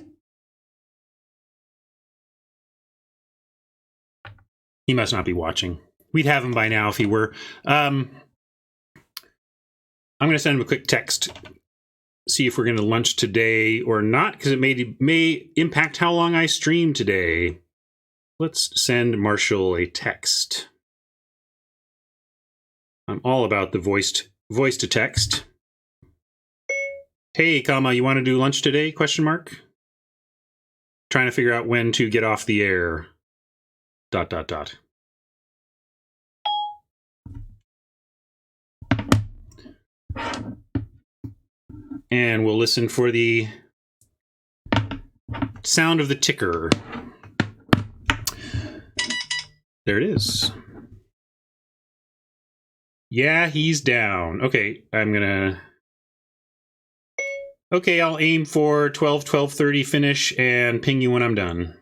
He must not be watching. We'd have him by now if he were. I'm going to send him a quick text. See if we're going to lunch today or not, because it may impact how long I stream today. Let's send Marshall a text. I'm all about the voice to text. Hey, comma, you want to do lunch today? Question mark. Trying to figure out when to get off the air. ... And we'll listen for the sound of the ticker. There it is. Yeah, he's down. Okay, Okay, I'll aim for 12:30 finish and ping you when I'm done.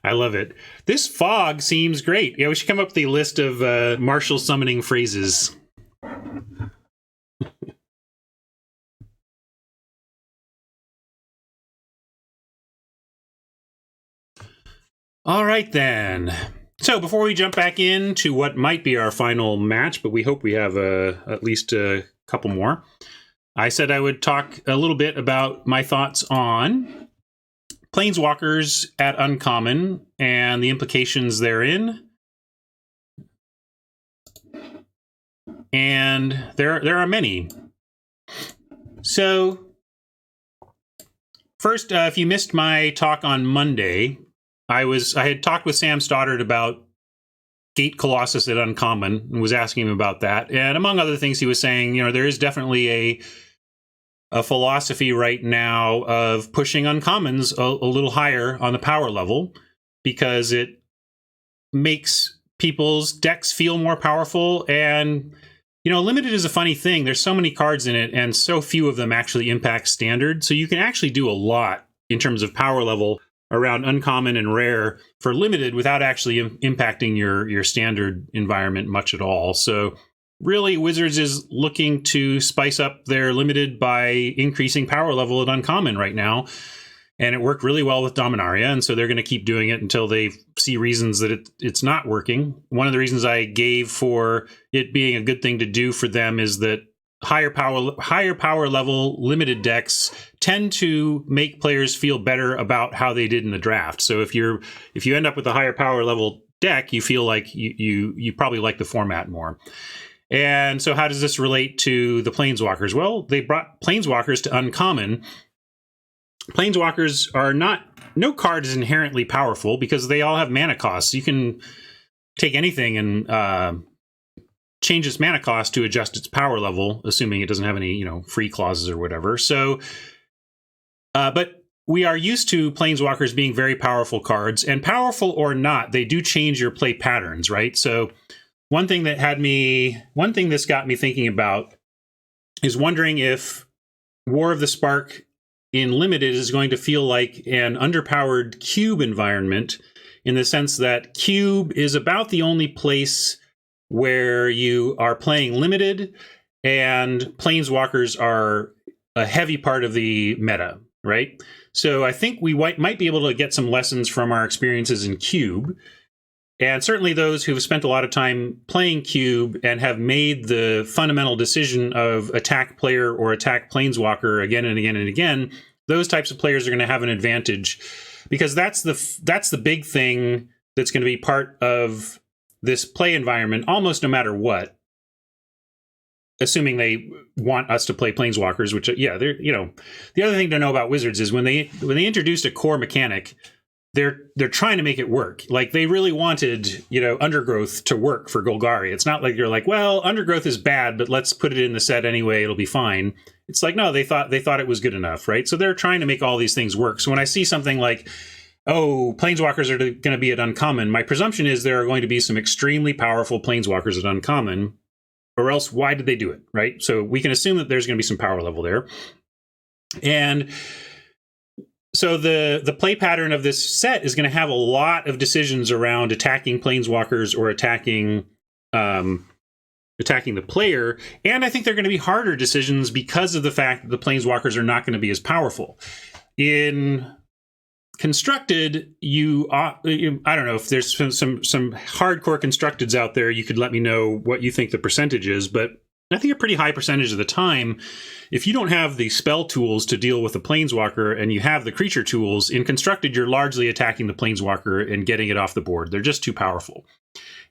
I love it. This fog seems great. Yeah, we should come up with a list of Marshall summoning phrases. All right, then. So before we jump back into what might be our final match, but we hope we have at least a couple more, I said I would talk a little bit about my thoughts on Planeswalkers at Uncommon and the implications therein. And there are many. So first, if you missed my talk on Monday, I had talked with Sam Stoddard about Gate Colossus at Uncommon and was asking him about that. And among other things, he was saying, there is definitely a philosophy right now of pushing uncommons a little higher on the power level because it makes people's decks feel more powerful. And, limited is a funny thing. There's so many cards in it and so few of them actually impact standard. So you can actually do a lot in terms of power level around uncommon and rare for limited without actually impacting your standard environment much at all. So really, Wizards is looking to spice up their limited by increasing power level at uncommon right now. And it worked really well with Dominaria, and so they're going to keep doing it until they see reasons that it's not working. One of the reasons I gave for it being a good thing to do for them is that higher power level limited decks tend to make players feel better about how they did in the draft. So if you end up with a higher power level deck, you feel like you probably like the format more. And so how does this relate to the Planeswalkers? Well, they brought Planeswalkers to uncommon. Planeswalkers are no card is inherently powerful because they all have mana costs. You can take anything and change its mana cost to adjust its power level, assuming it doesn't have any, free clauses or whatever. So, but we are used to Planeswalkers being very powerful cards, and powerful or not, they do change your play patterns, right? So one thing this got me thinking about is wondering if War of the Spark in Limited is going to feel like an underpowered cube environment, in the sense that cube is about the only place where you are playing Limited, and Planeswalkers are a heavy part of the meta, right? So I think we might be able to get some lessons from our experiences in Cube. And certainly those who've spent a lot of time playing Cube and have made the fundamental decision of attack player or attack Planeswalker again and again and again, those types of players are going to have an advantage, because that's the big thing that's going to be part of this play environment almost no matter what. Assuming they want us to play Planeswalkers, which, they're, the other thing to know about Wizards is when they introduced a core mechanic, they're trying to make it work. Like, they really wanted, Undergrowth to work for Golgari. It's not like you're like, well, Undergrowth is bad, but let's put it in the set anyway, it'll be fine. It's like, no, they thought it was good enough, right? So they're trying to make all these things work. So when I see something like, oh, Planeswalkers are going to be at Uncommon, my presumption is there are going to be some extremely powerful Planeswalkers at Uncommon, or else why did they do it, right? So we can assume that there's going to be some power level there. And so the play pattern of this set is going to have a lot of decisions around attacking Planeswalkers or attacking the player. And I think they're going to be harder decisions because of the fact that the Planeswalkers are not going to be as powerful. In Constructed, I don't know if there's some hardcore Constructeds out there. You could let me know what you think the percentage is, but I think a pretty high percentage of the time, if you don't have the spell tools to deal with the Planeswalker and you have the creature tools, in Constructed, you're largely attacking the Planeswalker and getting it off the board. They're just too powerful.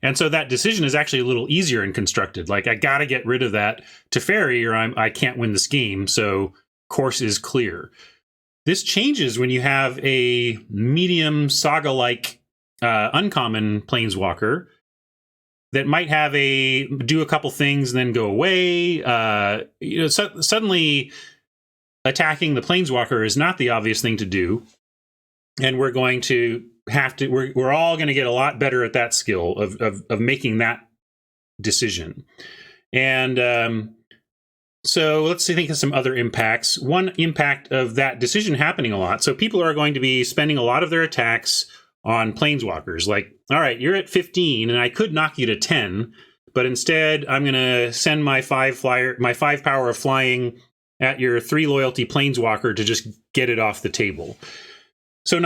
And so that decision is actually a little easier in Constructed. Like, I got to get rid of that Teferi or I can't win this game, so course is clear. This changes when you have a medium Saga-like uncommon Planeswalker that might have do a couple things and then go away. Suddenly attacking the Planeswalker is not the obvious thing to do, and we're going to we're all going to get a lot better at that skill of making that decision. And so let's think of some other impacts. One impact of that decision happening a lot. So people are going to be spending a lot of their attacks on Planeswalkers. Like, all right, you're at 15 and I could knock you to 10, but instead I'm going to send my 5 power of flying at your 3 loyalty Planeswalker to just get it off the table. So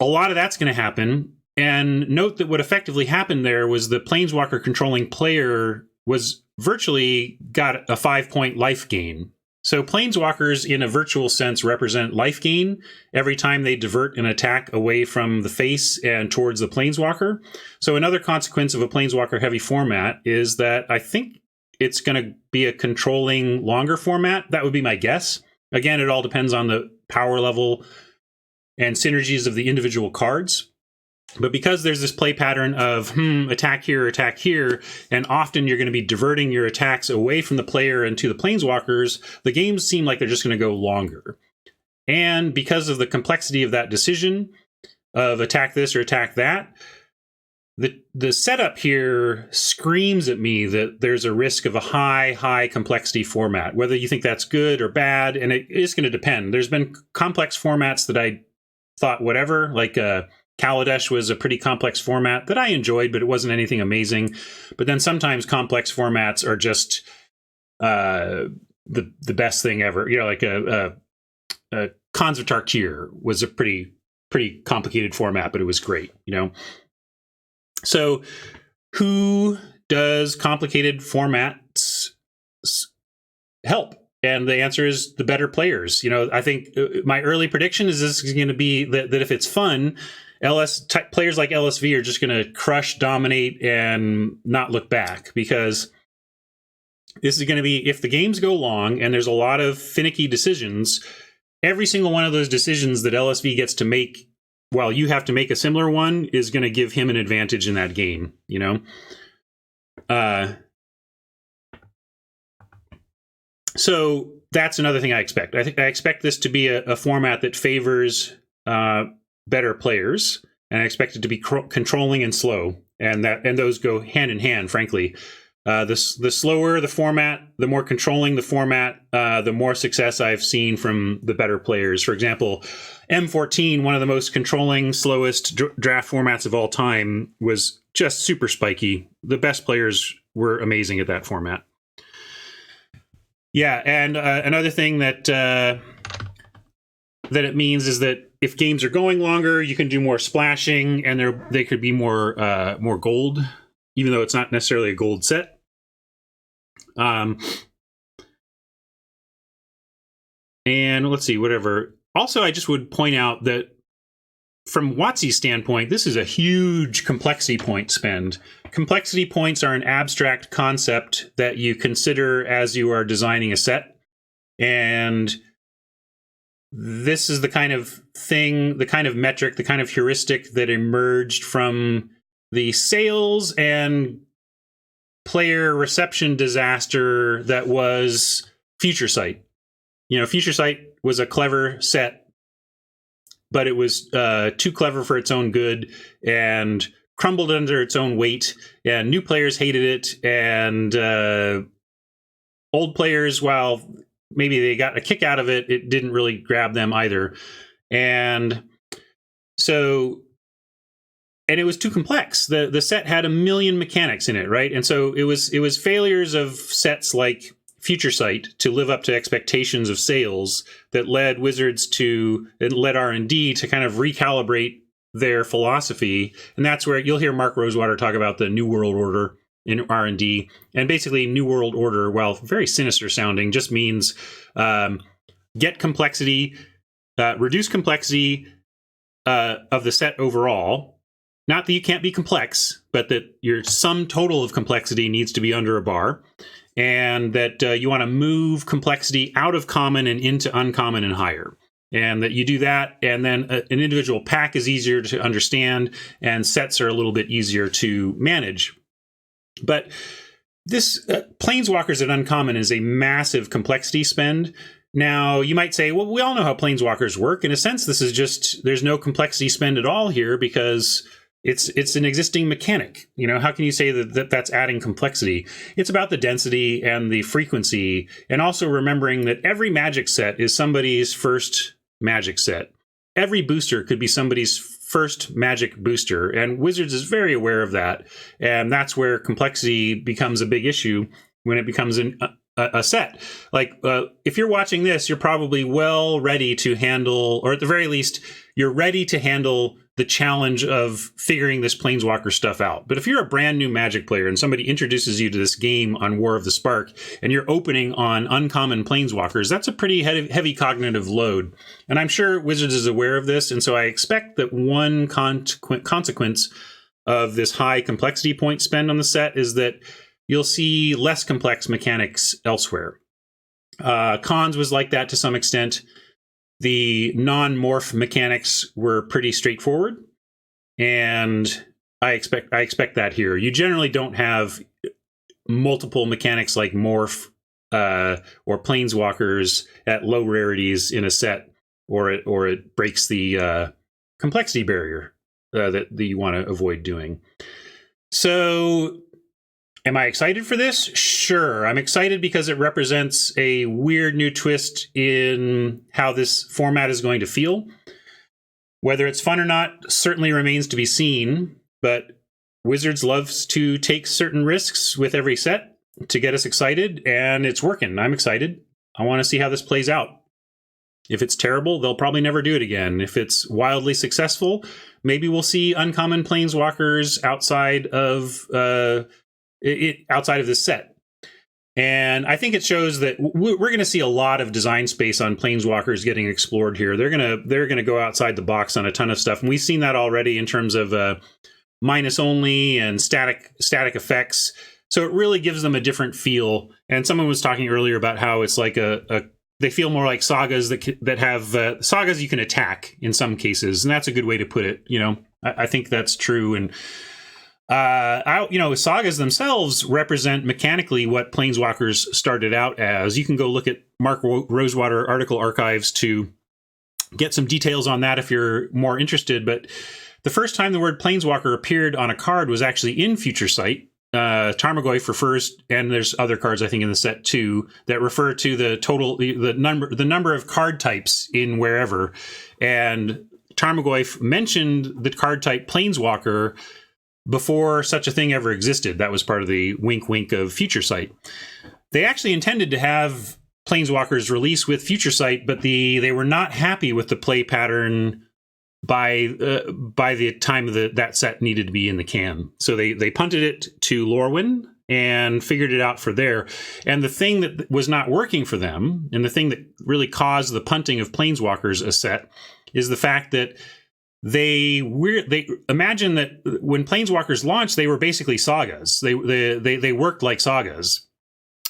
a lot of that's going to happen. And note that what effectively happened there was the Planeswalker controlling player was virtually got a 5-point life gain. So Planeswalkers, in a virtual sense, represent life gain every time they divert an attack away from the face and towards the Planeswalker. So another consequence of a Planeswalker-heavy format is that I think it's going to be a controlling longer format. That would be my guess. Again, it all depends on the power level and synergies of the individual cards. But because there's this play pattern of attack here, and often you're going to be diverting your attacks away from the player and to the Planeswalkers, the games seem like they're just going to go longer. And because of the complexity of that decision of attack this or attack that, the setup here screams at me that there's a risk of a high complexity format, whether you think that's good or bad, and it is going to depend. There's been complex formats that I thought whatever, like Kaladesh was a pretty complex format that I enjoyed, but it wasn't anything amazing. But then sometimes complex formats are just the best thing ever. Like a Khans of Tarkir was a pretty complicated format, but it was great. So who does complicated formats help? And the answer is the better players. I think my early prediction is this is going to be that if it's fun players like LSV are just going to crush, dominate, and not look back, because this is going to be, if the games go long and there's a lot of finicky decisions, every single one of those decisions that LSV gets to make while you have to make a similar one is going to give him an advantage in that game, you know? So that's another thing I expect. I expect this to be a format that favors better players, and I expect it to be controlling and slow, and those go hand in hand, frankly. The slower the format, the more controlling the format, the more success I've seen from the better players. For example, M14, one of the most controlling, slowest draft formats of all time, was just super spiky. The best players were amazing at that format. Yeah, and another thing that it means is that if games are going longer, you can do more splashing, and they could be more gold, even though it's not necessarily a gold set. And let's see, whatever. Also, I just would point out that from WotC's standpoint, this is a huge complexity point spend. Complexity points are an abstract concept that you consider as you are designing a set. And this is the kind of thing, the kind of metric, the kind of heuristic that emerged from the sales and player reception disaster that was Future Sight. You know, Future Sight was a clever set, but it was too clever for its own good and crumbled under its own weight, and new players hated it, and old players, while maybe they got a kick out of it, it didn't really grab them either. And so, and it was too complex. The set had a million mechanics in it, right? And so it was failures of sets like Future Sight to live up to expectations of sales that led Wizards to, it led R&D to kind of recalibrate their philosophy. And that's where you'll hear Mark Rosewater talk about the New World Order in R&D. And basically New World Order, while very sinister sounding, just means get complexity, reduce complexity of the set overall. Not that you can't be complex, but that your sum total of complexity needs to be under a bar. And that you want to move complexity out of common and into uncommon and higher. And that you do that, and then an individual pack is easier to understand, and sets are a little bit easier to manage. But this Planeswalkers at uncommon is a massive complexity spend. Now, you might say, well, we all know how Planeswalkers work. In a sense, this is just, there's no complexity spend at all here, because it's an existing mechanic. You know, how can you say that that's adding complexity? It's about the density and the frequency, and also remembering that every Magic set is somebody's first Magic set. Every booster could be somebody's first Magic booster, and Wizards is very aware of that. And that's where complexity becomes a big issue when it becomes a set. Like, if you're watching this, you're probably well ready to handle, or at the very least, you're ready to handle the challenge of figuring this Planeswalker stuff out. But if you're a brand new Magic player and somebody introduces you to this game on War of the Spark, and you're opening on uncommon Planeswalkers, that's a pretty heavy cognitive load. And I'm sure Wizards is aware of this, and so I expect that one consequence of this high complexity point spend on the set is that you'll see less complex mechanics elsewhere. Cons was like that to some extent. The non-morph mechanics were pretty straightforward, and I expect that here. You generally don't have multiple mechanics like morph or planeswalkers at low rarities in a set, or it breaks the complexity barrier that you want to avoid doing. So, am I excited for this? Sure. I'm excited because it represents a weird new twist in how this format is going to feel. Whether it's fun or not certainly remains to be seen, but Wizards loves to take certain risks with every set to get us excited, and it's working. I'm excited. I want to see how this plays out. If it's terrible, they'll probably never do it again. If it's wildly successful, maybe we'll see uncommon planeswalkers outside of this set. And I think it shows that we're going to see a lot of design space on Planeswalkers getting explored here. They're going to go outside the box on a ton of stuff, and we've seen that already in terms of minus only and static effects. So it really gives them a different feel. And someone was talking earlier about how it's like they feel more like sagas that have sagas you can attack in some cases, and that's a good way to put it. You know, I think that's true. And sagas themselves represent mechanically what Planeswalkers started out as. You can go look at Mark Rosewater article archives to get some details on that if you're more interested. But the first time the word Planeswalker appeared on a card was actually in Future Sight. Tarmogoyf refers, and there's other cards I think in the set too that refer to the number of card types in wherever. And Tarmogoyf mentioned the card type Planeswalker before such a thing ever existed. That was part of the wink wink of Future Sight. They actually intended to have Planeswalkers release with Future Sight, but they were not happy with the play pattern by the time that set needed to be in the can. So they punted it to Lorwyn and figured it out for there. And the thing that was not working for them, and the thing that really caused the punting of Planeswalkers a set, is the fact that they imagine that when Planeswalkers launched, they were basically sagas. They worked like sagas.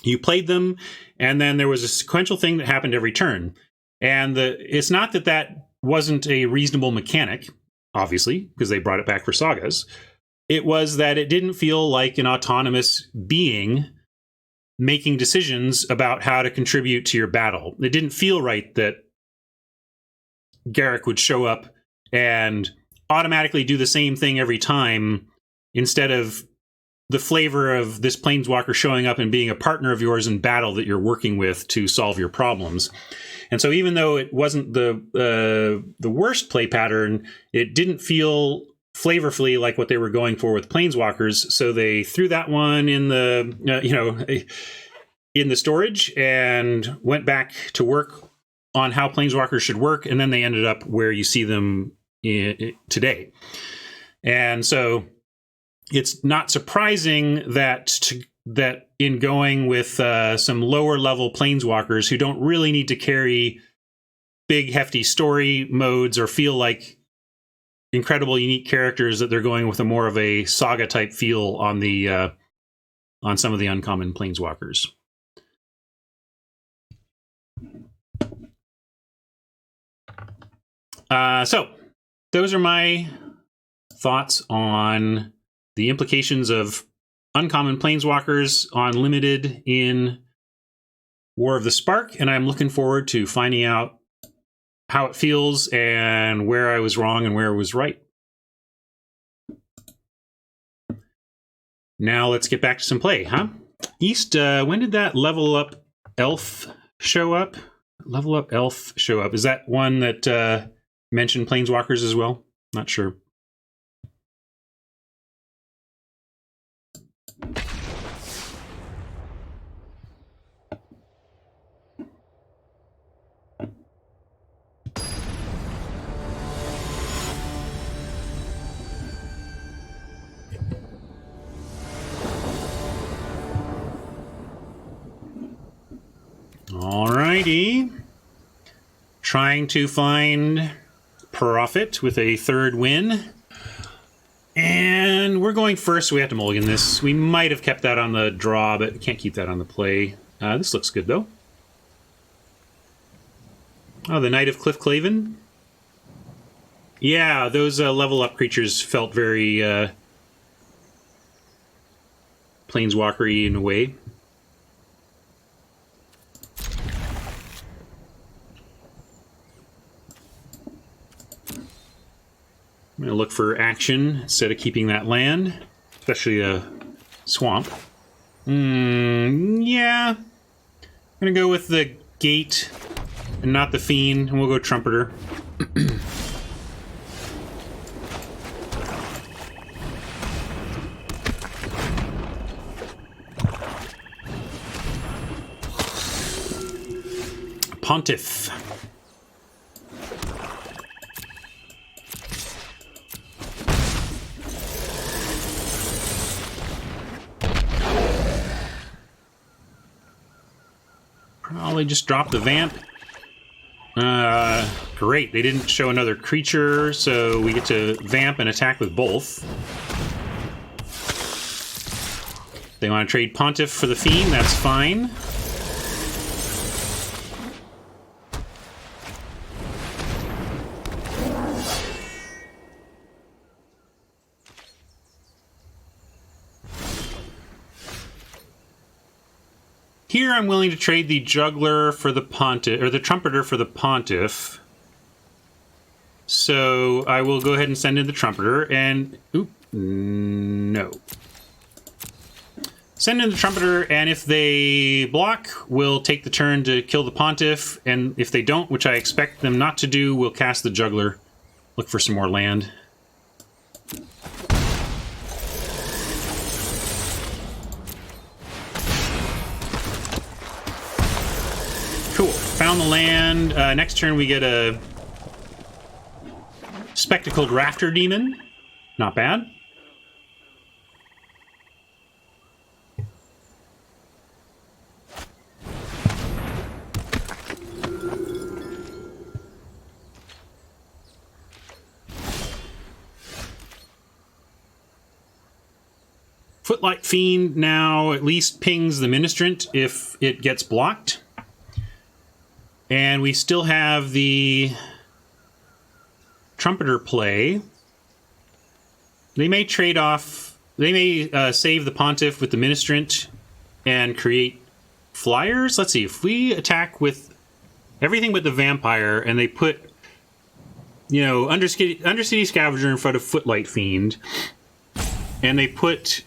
You played them, and then there was a sequential thing that happened every turn. And it's not that wasn't a reasonable mechanic, obviously, because they brought it back for sagas. It was that it didn't feel like an autonomous being making decisions about how to contribute to your battle. It didn't feel right that Garruk would show up and automatically do the same thing every time, instead of the flavor of this Planeswalker showing up and being a partner of yours in battle that you're working with to solve your problems. And so even though it wasn't the worst play pattern, it didn't feel flavorfully like what they were going for with Planeswalkers. So they threw that one in the storage and went back to work on how Planeswalkers should work. And then they ended up where you see them today. And so it's not surprising that in going with some lower level Planeswalkers who don't really need to carry big hefty story modes or feel like incredible unique characters, that they're going with a more of a saga type feel on some of the uncommon Planeswalkers. So those are my thoughts on the implications of uncommon Planeswalkers on limited in War of the Spark, and I'm looking forward to finding out how it feels and where I was wrong and where I was right. Now let's get back to some play, huh? East, when did that level up elf show up? Level up elf show up. Is that one that mentioned Planeswalkers as well? Not sure. Alrighty. Trying to find profit with a third win. And we're going first, so we have to mulligan this. We might have kept that on the draw, but we can't keep that on the play. This looks good, though. Oh, the Knight of Cliff Claven. Yeah, those level up creatures felt very Planeswalker-y in a way. I'm going to look for action instead of keeping that land, especially a swamp. Yeah. I'm going to go with the gate and not the fiend, and we'll go trumpeter. Pontiff. Probably just drop the vamp. Great. They didn't show another creature, so we get to vamp and attack with both. They want to trade Pontiff for the Fiend, that's fine. Here I'm willing to trade the Juggler for the Pontiff, or the Trumpeter for the Pontiff. So I will go ahead and send in the Trumpeter, and... Oop, no. Send in the Trumpeter, and if they block, we'll take the turn to kill the Pontiff, and if they don't, which I expect them not to do, we'll cast the Juggler. Look for some more land. Cool. Found the land. Next turn we get a Spectacled Rafter Demon. Not bad. Footlight Fiend now at least pings the Ministrant if it gets blocked. And we still have the Trumpeter play. They may trade off... They may save the Pontiff with the Ministrant and create flyers. Let's see. If we attack with everything but the Vampire and they put, you know, Undercity Scavenger in front of Footlight Fiend and they put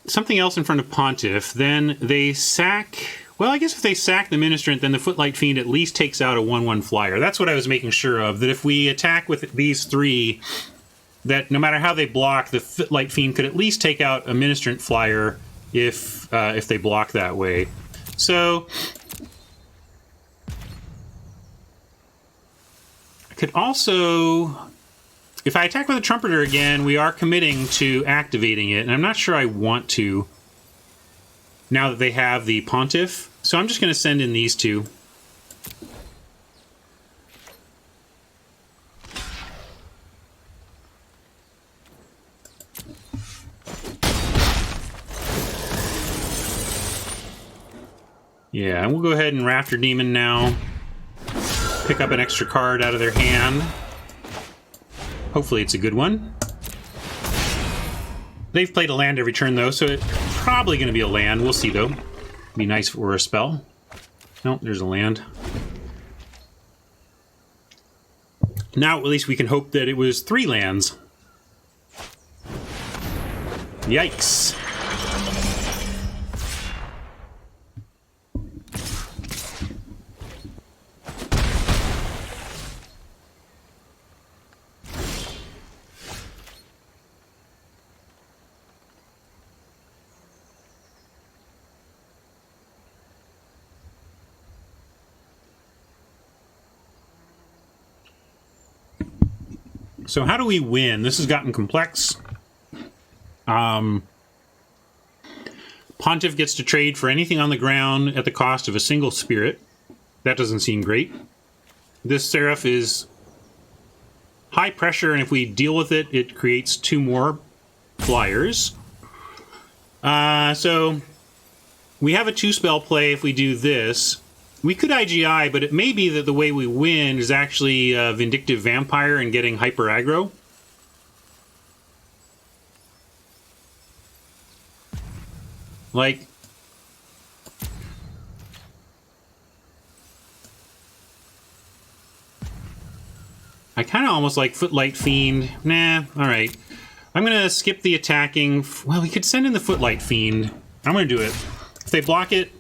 something else in front of Pontiff, then they sack... Well, I guess if they sack the Ministrant, then the Footlight Fiend at least takes out a 1/1 flyer. That's what I was making sure of, that if we attack with these three, that no matter how they block, the Footlight Fiend could at least take out a Ministrant flyer if they block that way. So I could also... If I attack with a Trumpeter again, we are committing to activating it, and I'm not sure I want to now that they have the Pontiff. So I'm just going to send in these two. Yeah, and we'll go ahead and Rafter Demon now. Pick up an extra card out of their hand. Hopefully it's a good one. They've played a land every turn, though, so it's probably going to be a land. We'll see, though. Be nice if it were a spell. Nope, there's a land. Now, at least we can hope that it was 3 lands. Yikes. So how do we win? This has gotten complex. Pontiff gets to trade for anything on the ground at the cost of a single spirit. That doesn't seem great. This Seraph is high pressure, and if we deal with it, it creates 2 more flyers. So we have a 2-spell play if we do this. We could IGI, but it may be that the way we win is actually Vindictive Vampire and getting hyper aggro. Like, I kind of almost like Footlight Fiend. Nah, alright. I'm going to skip the attacking. Well, we could send in the Footlight Fiend. I'm going to do it. If they block it,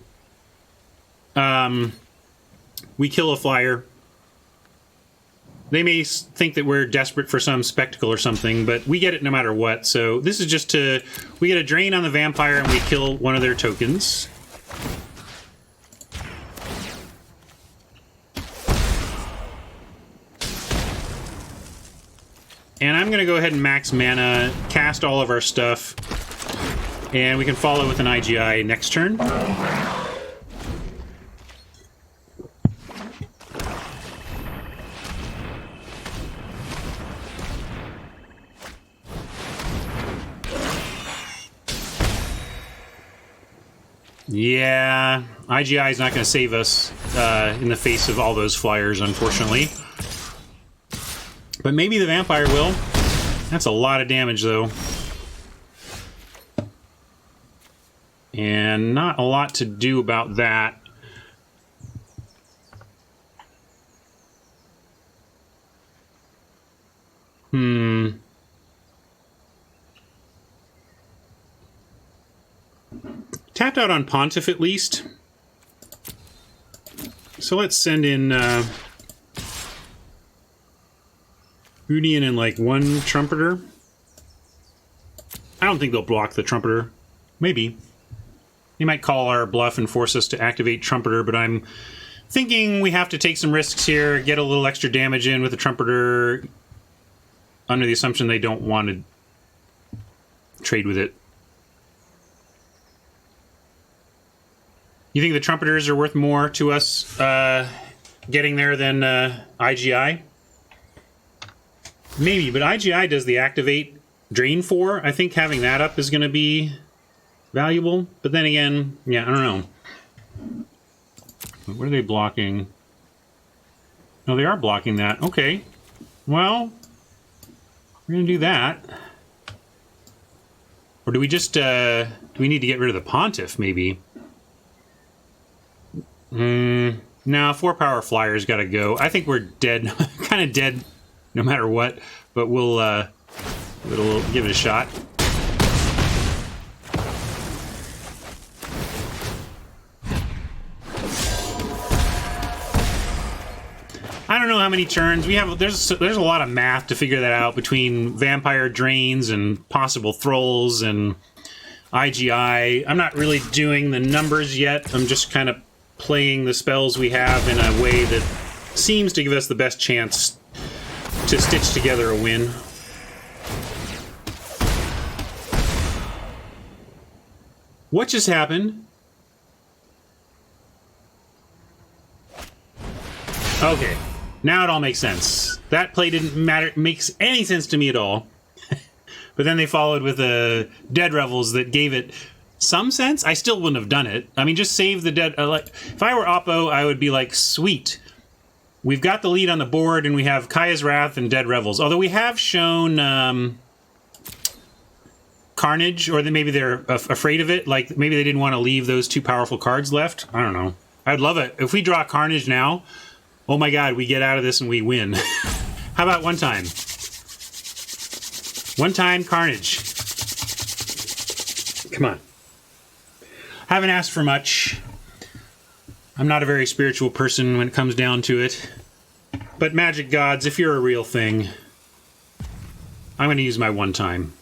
we kill a flyer. They may think that we're desperate for some spectacle or something, but we get it no matter what. So this is just to... We get a drain on the Vampire and we kill one of their tokens. And I'm going to go ahead and max mana, cast all of our stuff, and we can follow with an IGI next turn. Yeah, IGI is not going to save us in the face of all those flyers, unfortunately. But maybe the vampire will. That's a lot of damage, though. And not a lot to do about that. Tapped out on Pontiff, at least. So let's send in Rudian and, like, one Trumpeter. I don't think they'll block the Trumpeter. Maybe. They might call our bluff and force us to activate Trumpeter, but I'm thinking we have to take some risks here, get a little extra damage in with the Trumpeter, under the assumption they don't want to trade with it. You think the Trumpeters are worth more to us getting there than IGI? Maybe, but IGI does the activate drain 4. I think having that up is going to be valuable. But then again, yeah, I don't know. What are they blocking? No, they are blocking that. Okay. Well, we're going to do that. Or do we just, do we need to get rid of the Pontiff, maybe? No, 4-power Flyer's got to go. I think we're dead, kind of dead no matter what, but we'll give it a shot. I don't know how many turns we have. There's a lot of math to figure that out between vampire drains and possible thralls and IGI. I'm not really doing the numbers yet. I'm just kind of playing the spells we have in a way that seems to give us the best chance to stitch together a win. What just happened? Okay, now it all makes sense. That play didn't makes any sense to me at all. But then they followed with a Dead Revels that gave it some sense. I still wouldn't have done it. I mean, just save the dead. Like, if I were Oppo, I would be like, sweet. We've got the lead on the board, and we have Kaya's Wrath and Dead Revels. Although we have shown Carnage, or maybe they're afraid of it. Like, maybe they didn't want to leave those 2 powerful cards left. I don't know. I'd love it. If we draw Carnage now, oh my god, we get out of this and we win. How about one time? One time Carnage. Come on. Haven't asked for much. I'm not a very spiritual person when it comes down to it. But Magic Gods, if you're a real thing, I'm going to use my one time.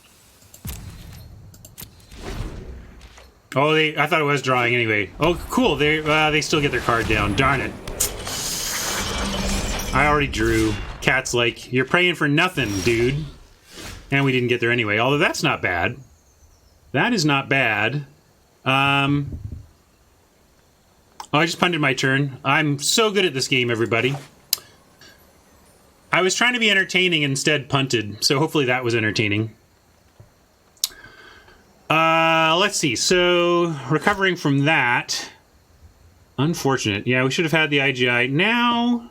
Oh, I thought it was drawing anyway. Oh, cool. They still get their card down. Darn it. I already drew. Cat's like, you're praying for nothing, dude. And we didn't get there anyway. Although that's not bad. That is not bad. Oh, I just punted my turn. I'm so good at this game, everybody. I was trying to be entertaining, instead punted, so hopefully that was entertaining. Let's see. So, recovering from that. Unfortunate. Yeah, we should have had the IGI. Now...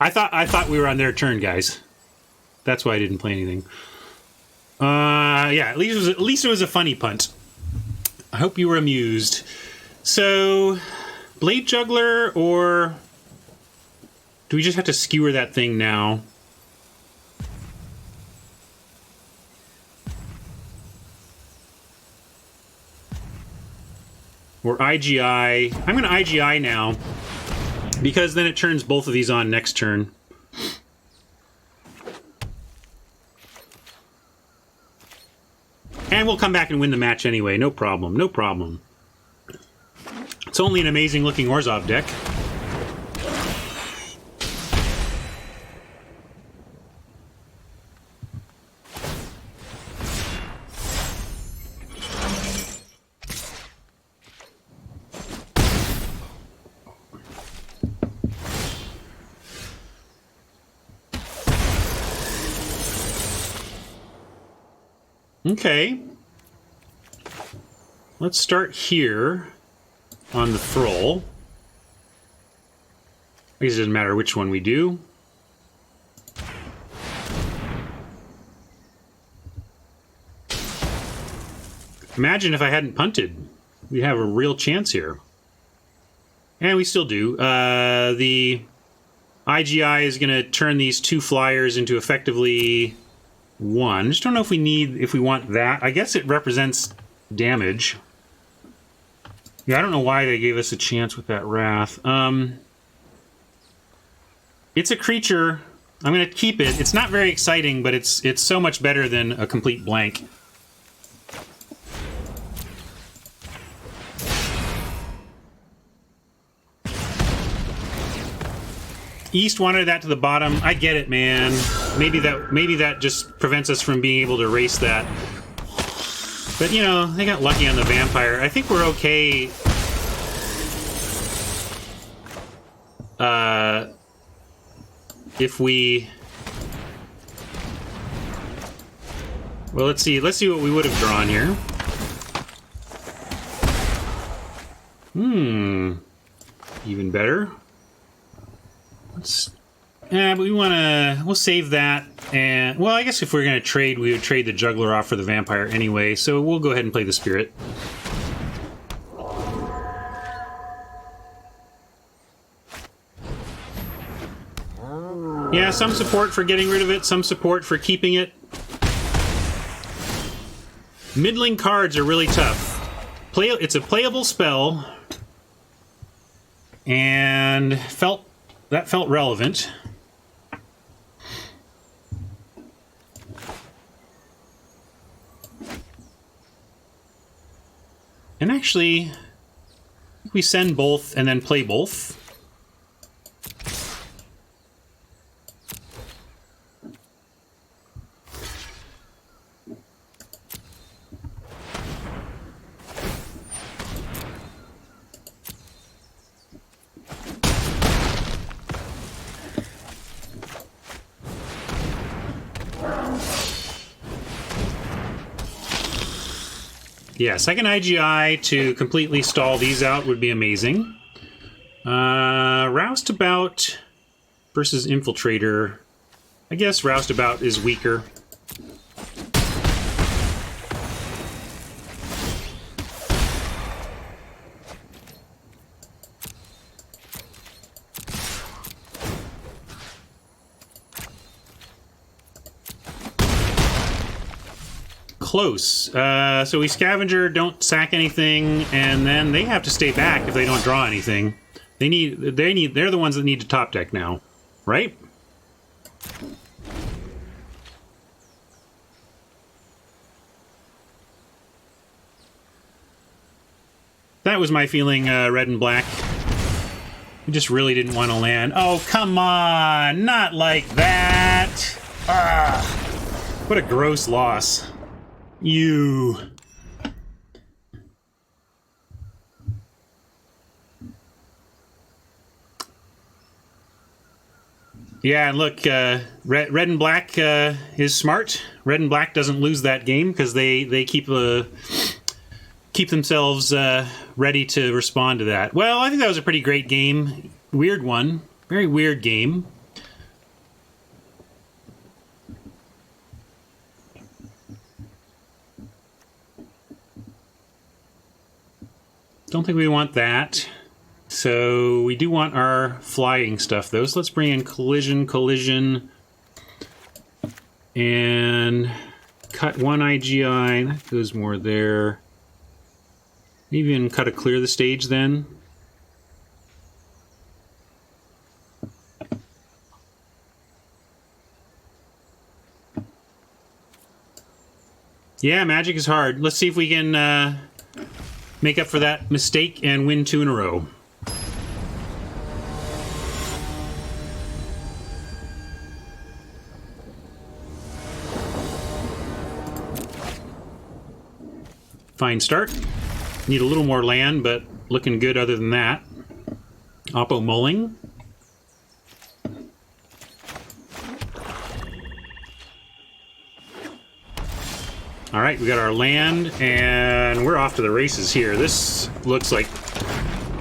I thought we were on their turn, guys. That's why I didn't play anything. Yeah, at least it was a funny punt. I hope you were amused. So, Blade Juggler, or do we just have to skewer that thing now? Or IGI. I'm going to IGI now, because then it turns both of these on next turn. And we'll come back and win the match anyway. No problem. No problem. It's only an amazing-looking Orzhov deck. Okay. Let's start here on the Thrall. I guess it doesn't matter which one we do. Imagine if I hadn't punted. We'd have a real chance here. And we still do. The IGI is going to turn these 2 flyers into effectively 1. Just don't know if we want that. I guess it represents damage. Yeah, I don't know why they gave us a chance with that Wrath. It's a creature. I'm going to keep it. It's not very exciting, but it's so much better than a complete blank. East wanted that to the bottom. I get it, man. Maybe that just prevents us from being able to erase that. But, you know, they got lucky on the vampire. I think we're okay. If we... Well, let's see what we would have drawn here. Even better. But we'll save that, and, well, I guess if we're going to trade, we would trade the Juggler off for the Vampire anyway, so we'll go ahead and play the Spirit. Yeah, some support for getting rid of it, some support for keeping it. Middling cards are really tough. It's a playable spell, and that felt relevant. And actually, we send both and then play both. Yeah, second IGI to completely stall these out would be amazing. Roustabout versus Infiltrator. I guess Roustabout is weaker. Close. So we Scavenger, don't sack anything, and then they have to stay back if they don't draw anything. They're the ones that need to top deck now, right? That was my feeling, red and black. We just really didn't want to land. Oh, come on! Not like that! Ah! What a gross loss. You. Yeah, and look, red and black is smart. Red and black doesn't lose that game because they keep themselves ready to respond to that. Well, I think that was a pretty great game. Weird one. Very weird game. Don't think we want that. So we do want our flying stuff, though. So let's bring in collision, and cut one IGI. That goes more there. Maybe even cut a clear the stage then. Yeah, Magic is hard. Let's see if we can make up for that mistake and win 2 in a row. Fine start. Need a little more land, but looking good other than that. Oppo mulling. All right, we got our land, and we're off to the races here. This looks like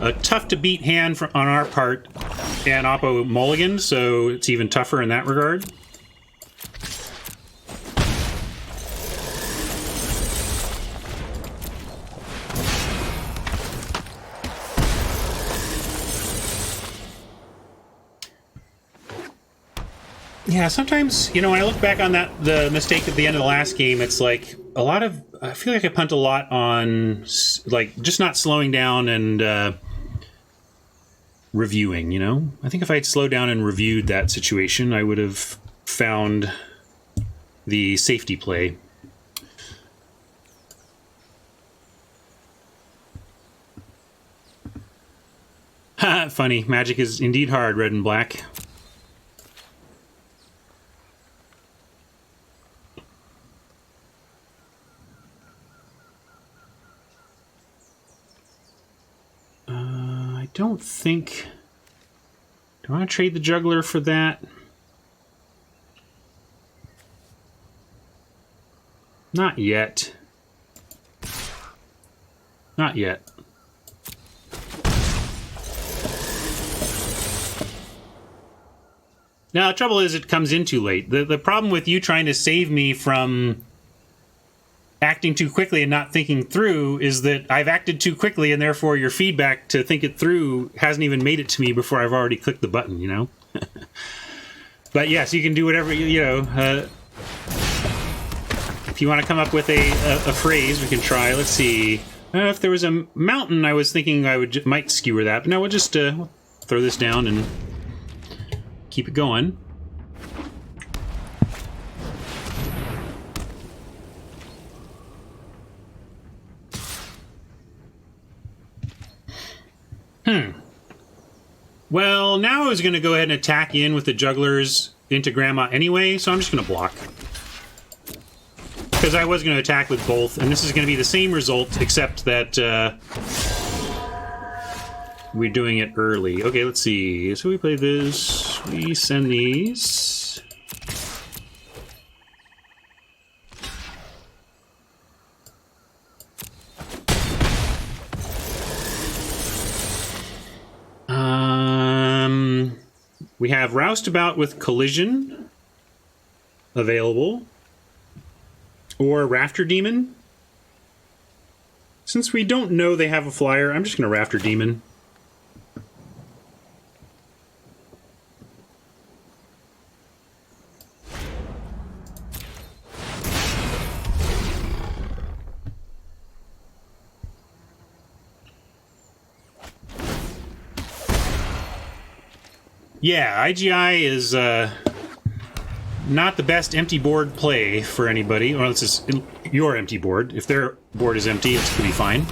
a tough-to-beat hand on our part, and Oppo mulliganed, so it's even tougher in that regard. Yeah, sometimes, you know, when I look back on the mistake at the end of the last game, it's like a lot of, I feel like I punt a lot on, like, just not slowing down and reviewing, you know? I think if I had slowed down and reviewed that situation, I would have found the safety play. Ha, funny. Magic is indeed hard, red and black. I don't think... Do I want to trade the juggler for that? Not yet. Not yet. Now, the trouble is it comes in too late. The problem with you trying to save me from acting too quickly and not thinking through is that I've acted too quickly, and therefore your feedback to think it through hasn't even made it to me before I've already clicked the button, you know? But yes, you can do whatever, you know. If you want to come up with a phrase, we can try. Let's see. If there was a mountain, I was thinking I might skewer that. But no, we'll just throw this down and keep it going. Well, now I was going to go ahead and attack in with the jugglers into Grandma anyway, so I'm just going to block. Because I was going to attack with both, and this is going to be the same result, except that we're doing it early. Okay, let's see. So we play this. We send these. We have Roustabout with Collision available. Or Rafter Demon. Since we don't know they have a flyer, I'm just going to Rafter Demon. Yeah, IGI is not the best empty board play for anybody. Well, this is your empty board. If their board is empty, it's going to be fine.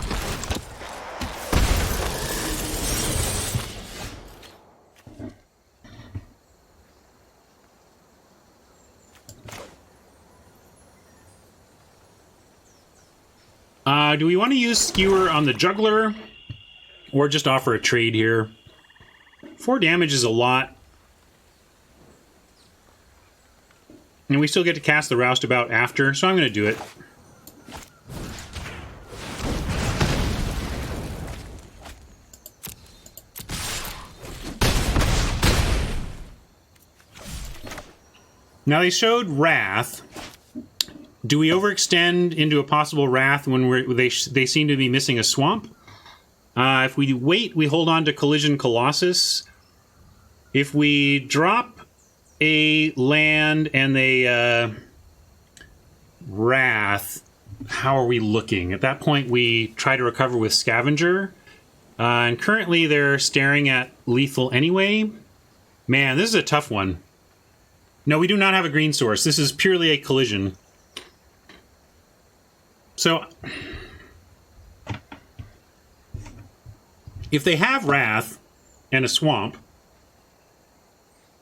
Do we want to use Skewer on the Juggler? Or just offer a trade here? 4 damage is a lot. And we still get to cast the Roustabout after, so I'm going to do it. Now they showed Wrath. Do we overextend into a possible Wrath when they seem to be missing a swamp? If we wait, we hold on to Collision Colossus. If we drop a land and they Wrath, how are we looking? At that point, we try to recover with Scavenger. And currently, they're staring at lethal anyway. Man, this is a tough one. No, we do not have a green source. This is purely a collision. So, if they have Wrath and a swamp,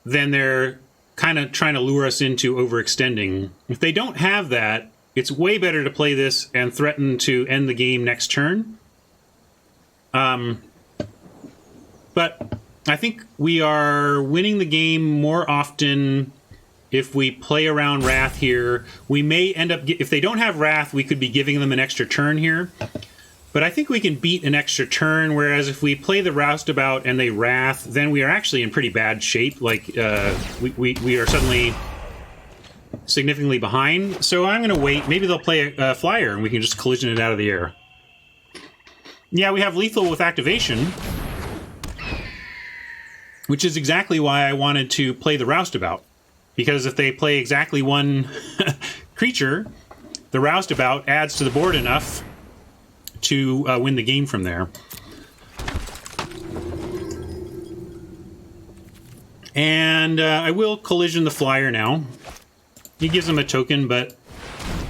then they're kind of trying to lure us into overextending. If they don't have that, it's way better to play this and threaten to end the game next turn. But I think we are winning the game more often if we play around Wrath here, we may end up... If they don't have Wrath, we could be giving them an extra turn here. But I think we can beat an extra turn, whereas if we play the Roustabout and they Wrath, then we are actually in pretty bad shape. Like, we are suddenly significantly behind. So I'm going to wait. Maybe they'll play a Flyer, and we can just collision it out of the air. Yeah, we have lethal with activation, which is exactly why I wanted to play the Roustabout. Because if they play exactly one creature, the Roustabout adds to the board enough to win the game from there. And I will collision the Flyer now. He gives them a token, but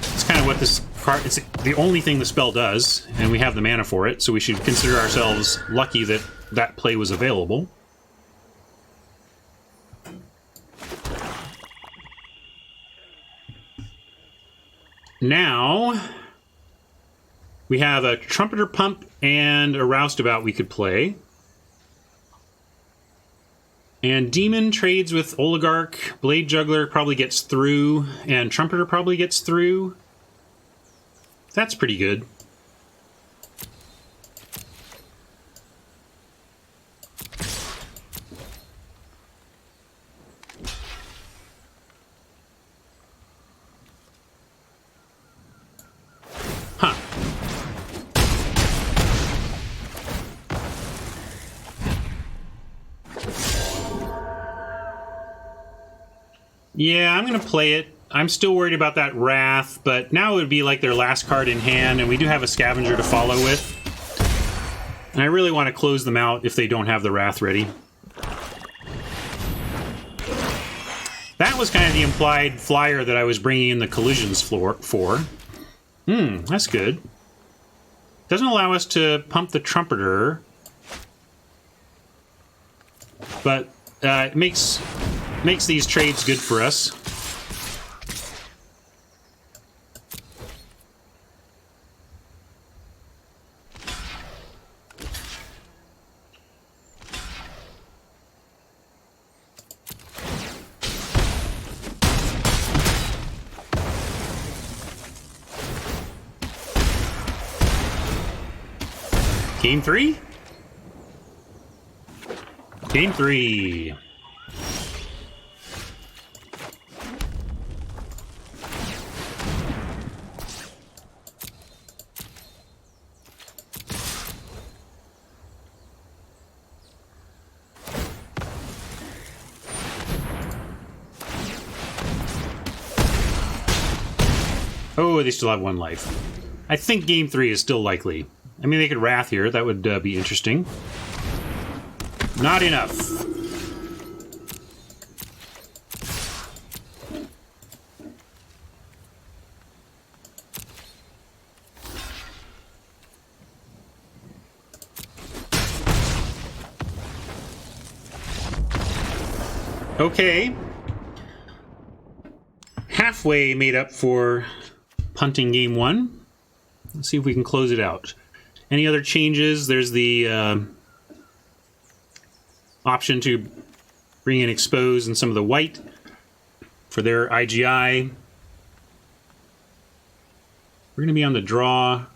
it's kind of what this card... It's the only thing the spell does, and we have the mana for it, so we should consider ourselves lucky that that play was available. Now... we have a Trumpeter Pump and a Roustabout we could play. And Demon trades with Oligarch. Blade Juggler probably gets through. And Trumpeter probably gets through. That's pretty good. Huh. Yeah, I'm going to play it. I'm still worried about that Wrath, but now it would be like their last card in hand, and we do have a Scavenger to follow with. And I really want to close them out if they don't have the Wrath ready. That was kind of the implied Flyer that I was bringing in the collisions for. That's good. Doesn't allow us to pump the Trumpeter, but it makes these trades good for us. Game 3? Game 3. Oh, they still have one life. I think Game 3 is still likely. I mean, they could Wrath here. That would be interesting. Not enough. Okay. Halfway made up for punting game 1. Let's see if we can close it out. Any other changes? There's the option to bring in Expose and some of the white for their IGI. We're going to be on the draw.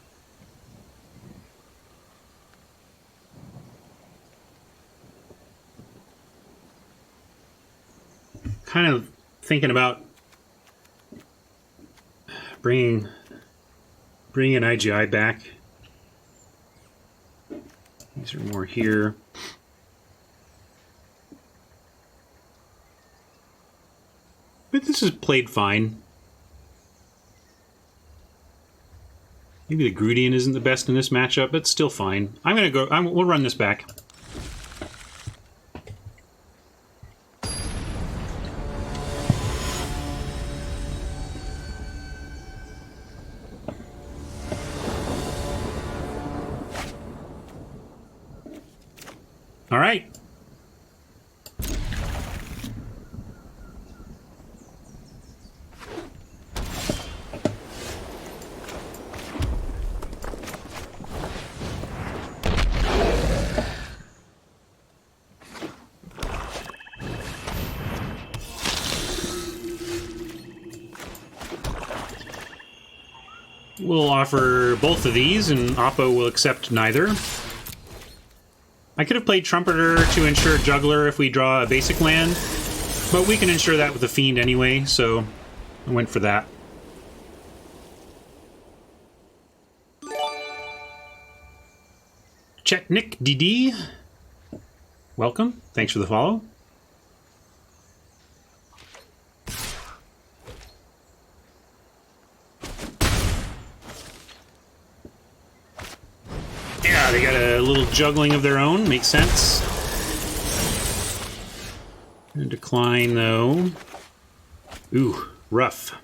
Kind of thinking about bringing an IGI back. These are more here. But this is played fine. Maybe the Grudian isn't the best in this matchup, but still fine. I'm gonna go. We'll run this back. All right. We'll offer both of these, and Oppo will accept neither. I could have played Trumpeter to ensure Juggler if we draw a basic land, but we can ensure that with the Fiend anyway, so I went for that. Check Nick DD. Welcome. Thanks for the follow. Yeah, they got a little juggling of their own. Makes sense. Decline, though. Ooh, rough.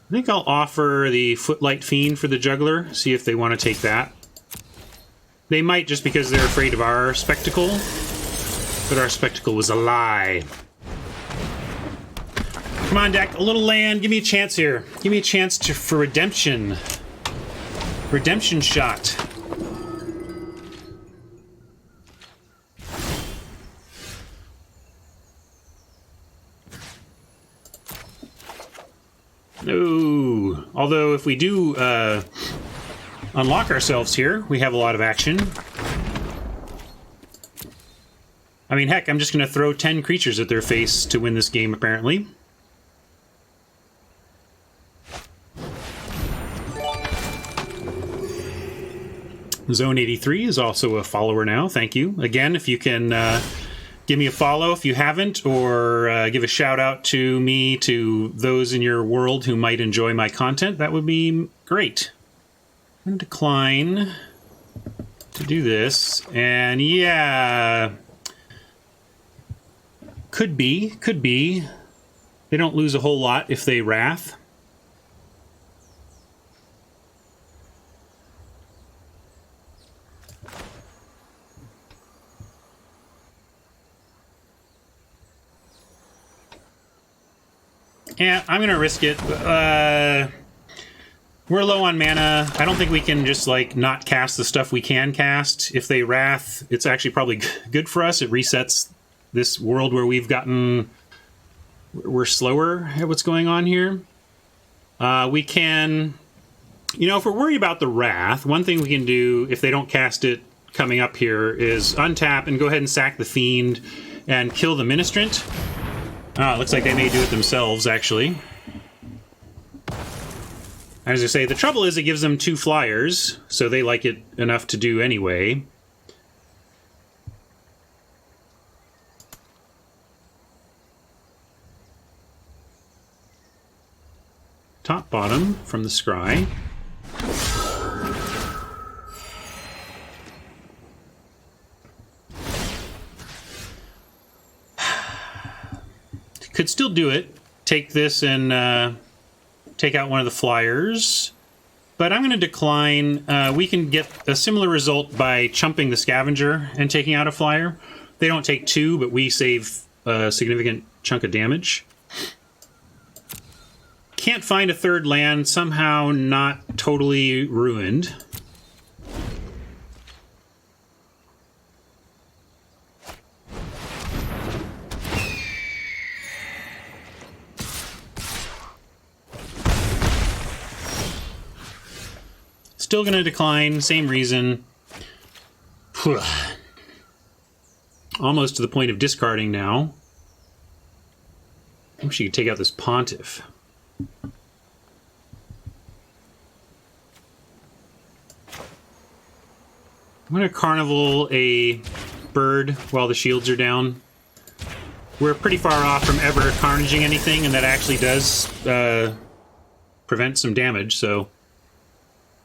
I think I'll offer the Footlight Fiend for the Juggler, see if they want to take that. They might just because they're afraid of our Spectacle, but our Spectacle was a lie. Come on, deck, a little land, give me a chance here. Give me a chance for redemption. Redemption shot. No. Although, if we do unlock ourselves here, we have a lot of action. I mean, heck, I'm just going to throw 10 creatures at their face to win this game, apparently. Zone 83 is also a follower now. Thank you. Again, if you can give me a follow if you haven't, or give a shout out to me, to those in your world who might enjoy my content, that would be great. I'm going to decline to do this. And yeah, could be. They don't lose a whole lot if they Wrath. Yeah, I'm going to risk it. We're low on mana. I don't think we can just, like, not cast the stuff we can cast. If they Wrath, it's actually probably good for us. It resets this world where we've gotten... We're slower at what's going on here. We can... You know, if we're worried about the Wrath, one thing we can do, if they don't cast it coming up here, is untap and go ahead and sack the Fiend and kill the Ministrant. Ah, it looks like they may do it themselves, actually. As I say, the trouble is it gives them 2 flyers, so they like it enough to do anyway. Top bottom from the scry. Could still do it. Take this and take out one of the flyers. But I'm going to decline. We can get a similar result by chumping the Scavenger and taking out a flyer. They don't take 2, but we save a significant chunk of damage. Can't find a third land. Somehow not totally ruined. Still going to decline, same reason. Almost to the point of discarding now. I wish you could take out this Pontiff. I'm going to Carnival a bird while the shields are down. We're pretty far off from ever carnaging anything, and that actually does prevent some damage, so...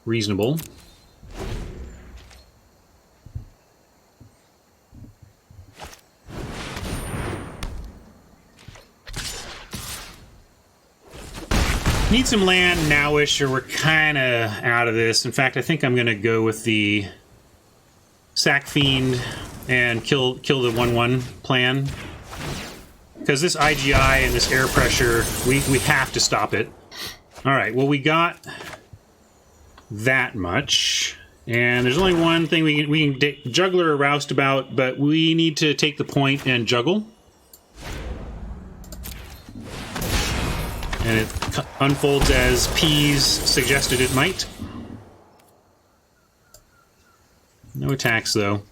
reasonable. Need some land nowish, or we're kind of out of this. In fact, I think I'm going to go with the Sack Fiend and kill the 1/1 plan. Because this IGI and this air pressure, we have to stop it. Alright, well, we got that much. And there's only one thing we can Juggler or Roustabout, but we need to take the point and juggle. And it unfolds as P's suggested it might. No attacks, though.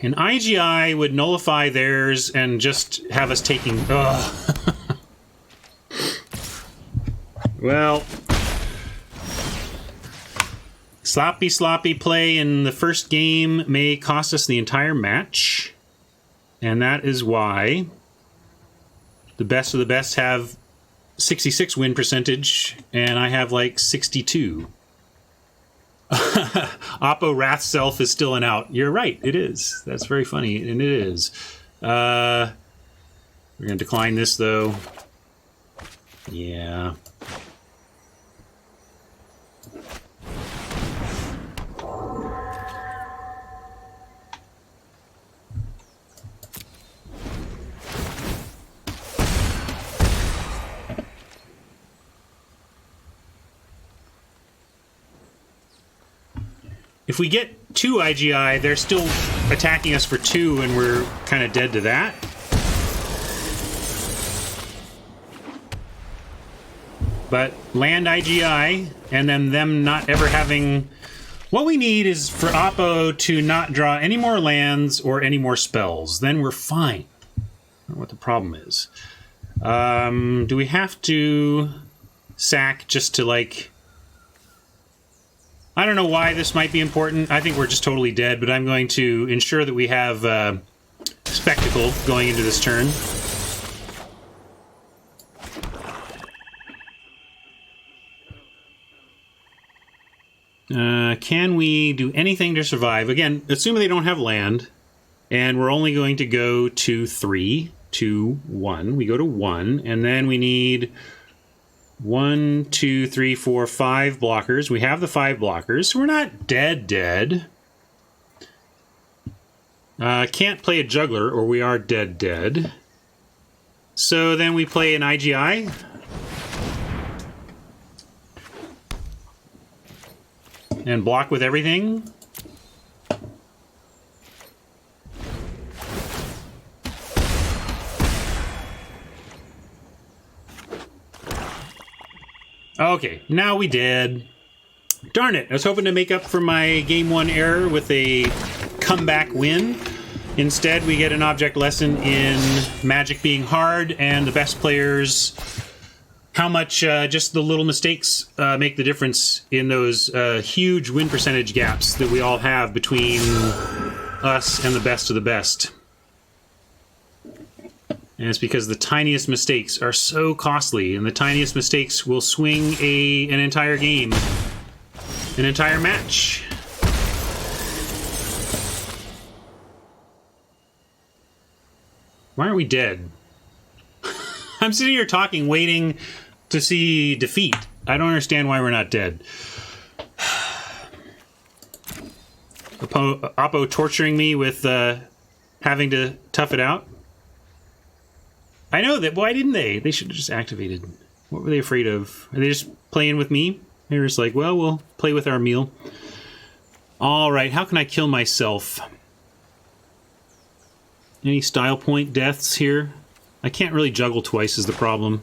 An IGI would nullify theirs and just have us taking... Ugh. Well... Sloppy play in the first game may cost us the entire match. And that is why the best of the best have 66 win percentage, and I have like 62. Oppo Wrath Self is still an out. You're right, it is. That's very funny, and it is. We're going to decline this, though. Yeah. If we get 2 IGI, they're still attacking us for 2, and we're kind of dead to that. But land IGI, and then them not ever having... What we need is for Oppo to not draw any more lands or any more spells. Then we're fine. I don't know what the problem is. Do we have to sack just to, like... I don't know why this might be important. I think we're just totally dead, but I'm going to ensure that we have Spectacle going into this turn. Can we do anything to survive? Again, assuming they don't have land, and we're only going to go to 3, 2, 1. We go to 1, and then we need... 1, 2, 3, 4, 5 blockers. We have the 5 blockers, so we're not dead. Can't play a juggler, or we are dead. So then we play an IGI. And block with everything. Okay, now we did. Darn it, I was hoping to make up for my Game 1 error with a comeback win. Instead, we get an object lesson in Magic being hard, and the best players, how much just the little mistakes make the difference in those huge win percentage gaps that we all have between us and the best of the best. And it's because the tiniest mistakes are so costly, and the tiniest mistakes will swing an entire game, an entire match. Why aren't we dead? I'm sitting here talking, waiting to see defeat. I don't understand why we're not dead. Oppo torturing me with having to tough it out. I know that. Why didn't they? They should have just activated. What were they afraid of? Are they just playing with me? They were just like, well, we'll play with our meal. All right, how can I kill myself? Any style point deaths here? I can't really juggle twice is the problem.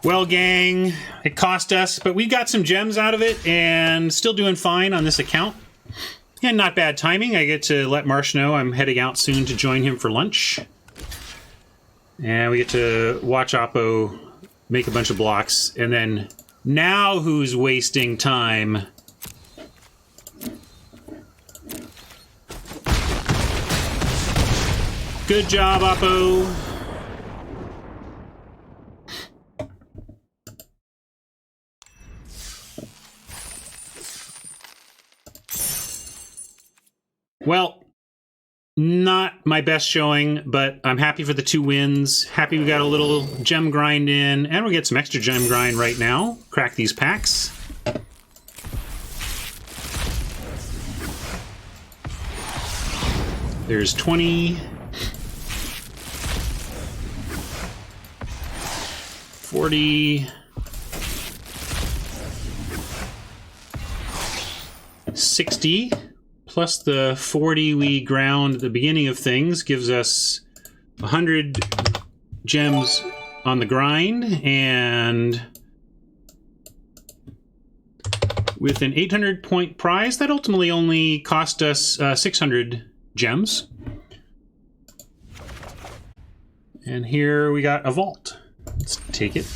Well, gang, it cost us, but we got some gems out of it and still doing fine on this account. And not bad timing. I get to let Marsh know I'm heading out soon to join him for lunch. And we get to watch Oppo make a bunch of blocks. And then, now who's wasting time? Good job, Oppo. Well, not my best showing, but I'm happy for the 2 wins. Happy we got a little gem grind in, and we'll get some extra gem grind right now. Crack these packs. There's 20. 40... 60 plus the 40 we ground at the beginning of things gives us 100 gems on the grind, and with an 800 point prize that ultimately only cost us 600 gems. And here we got a vault. Let's take it.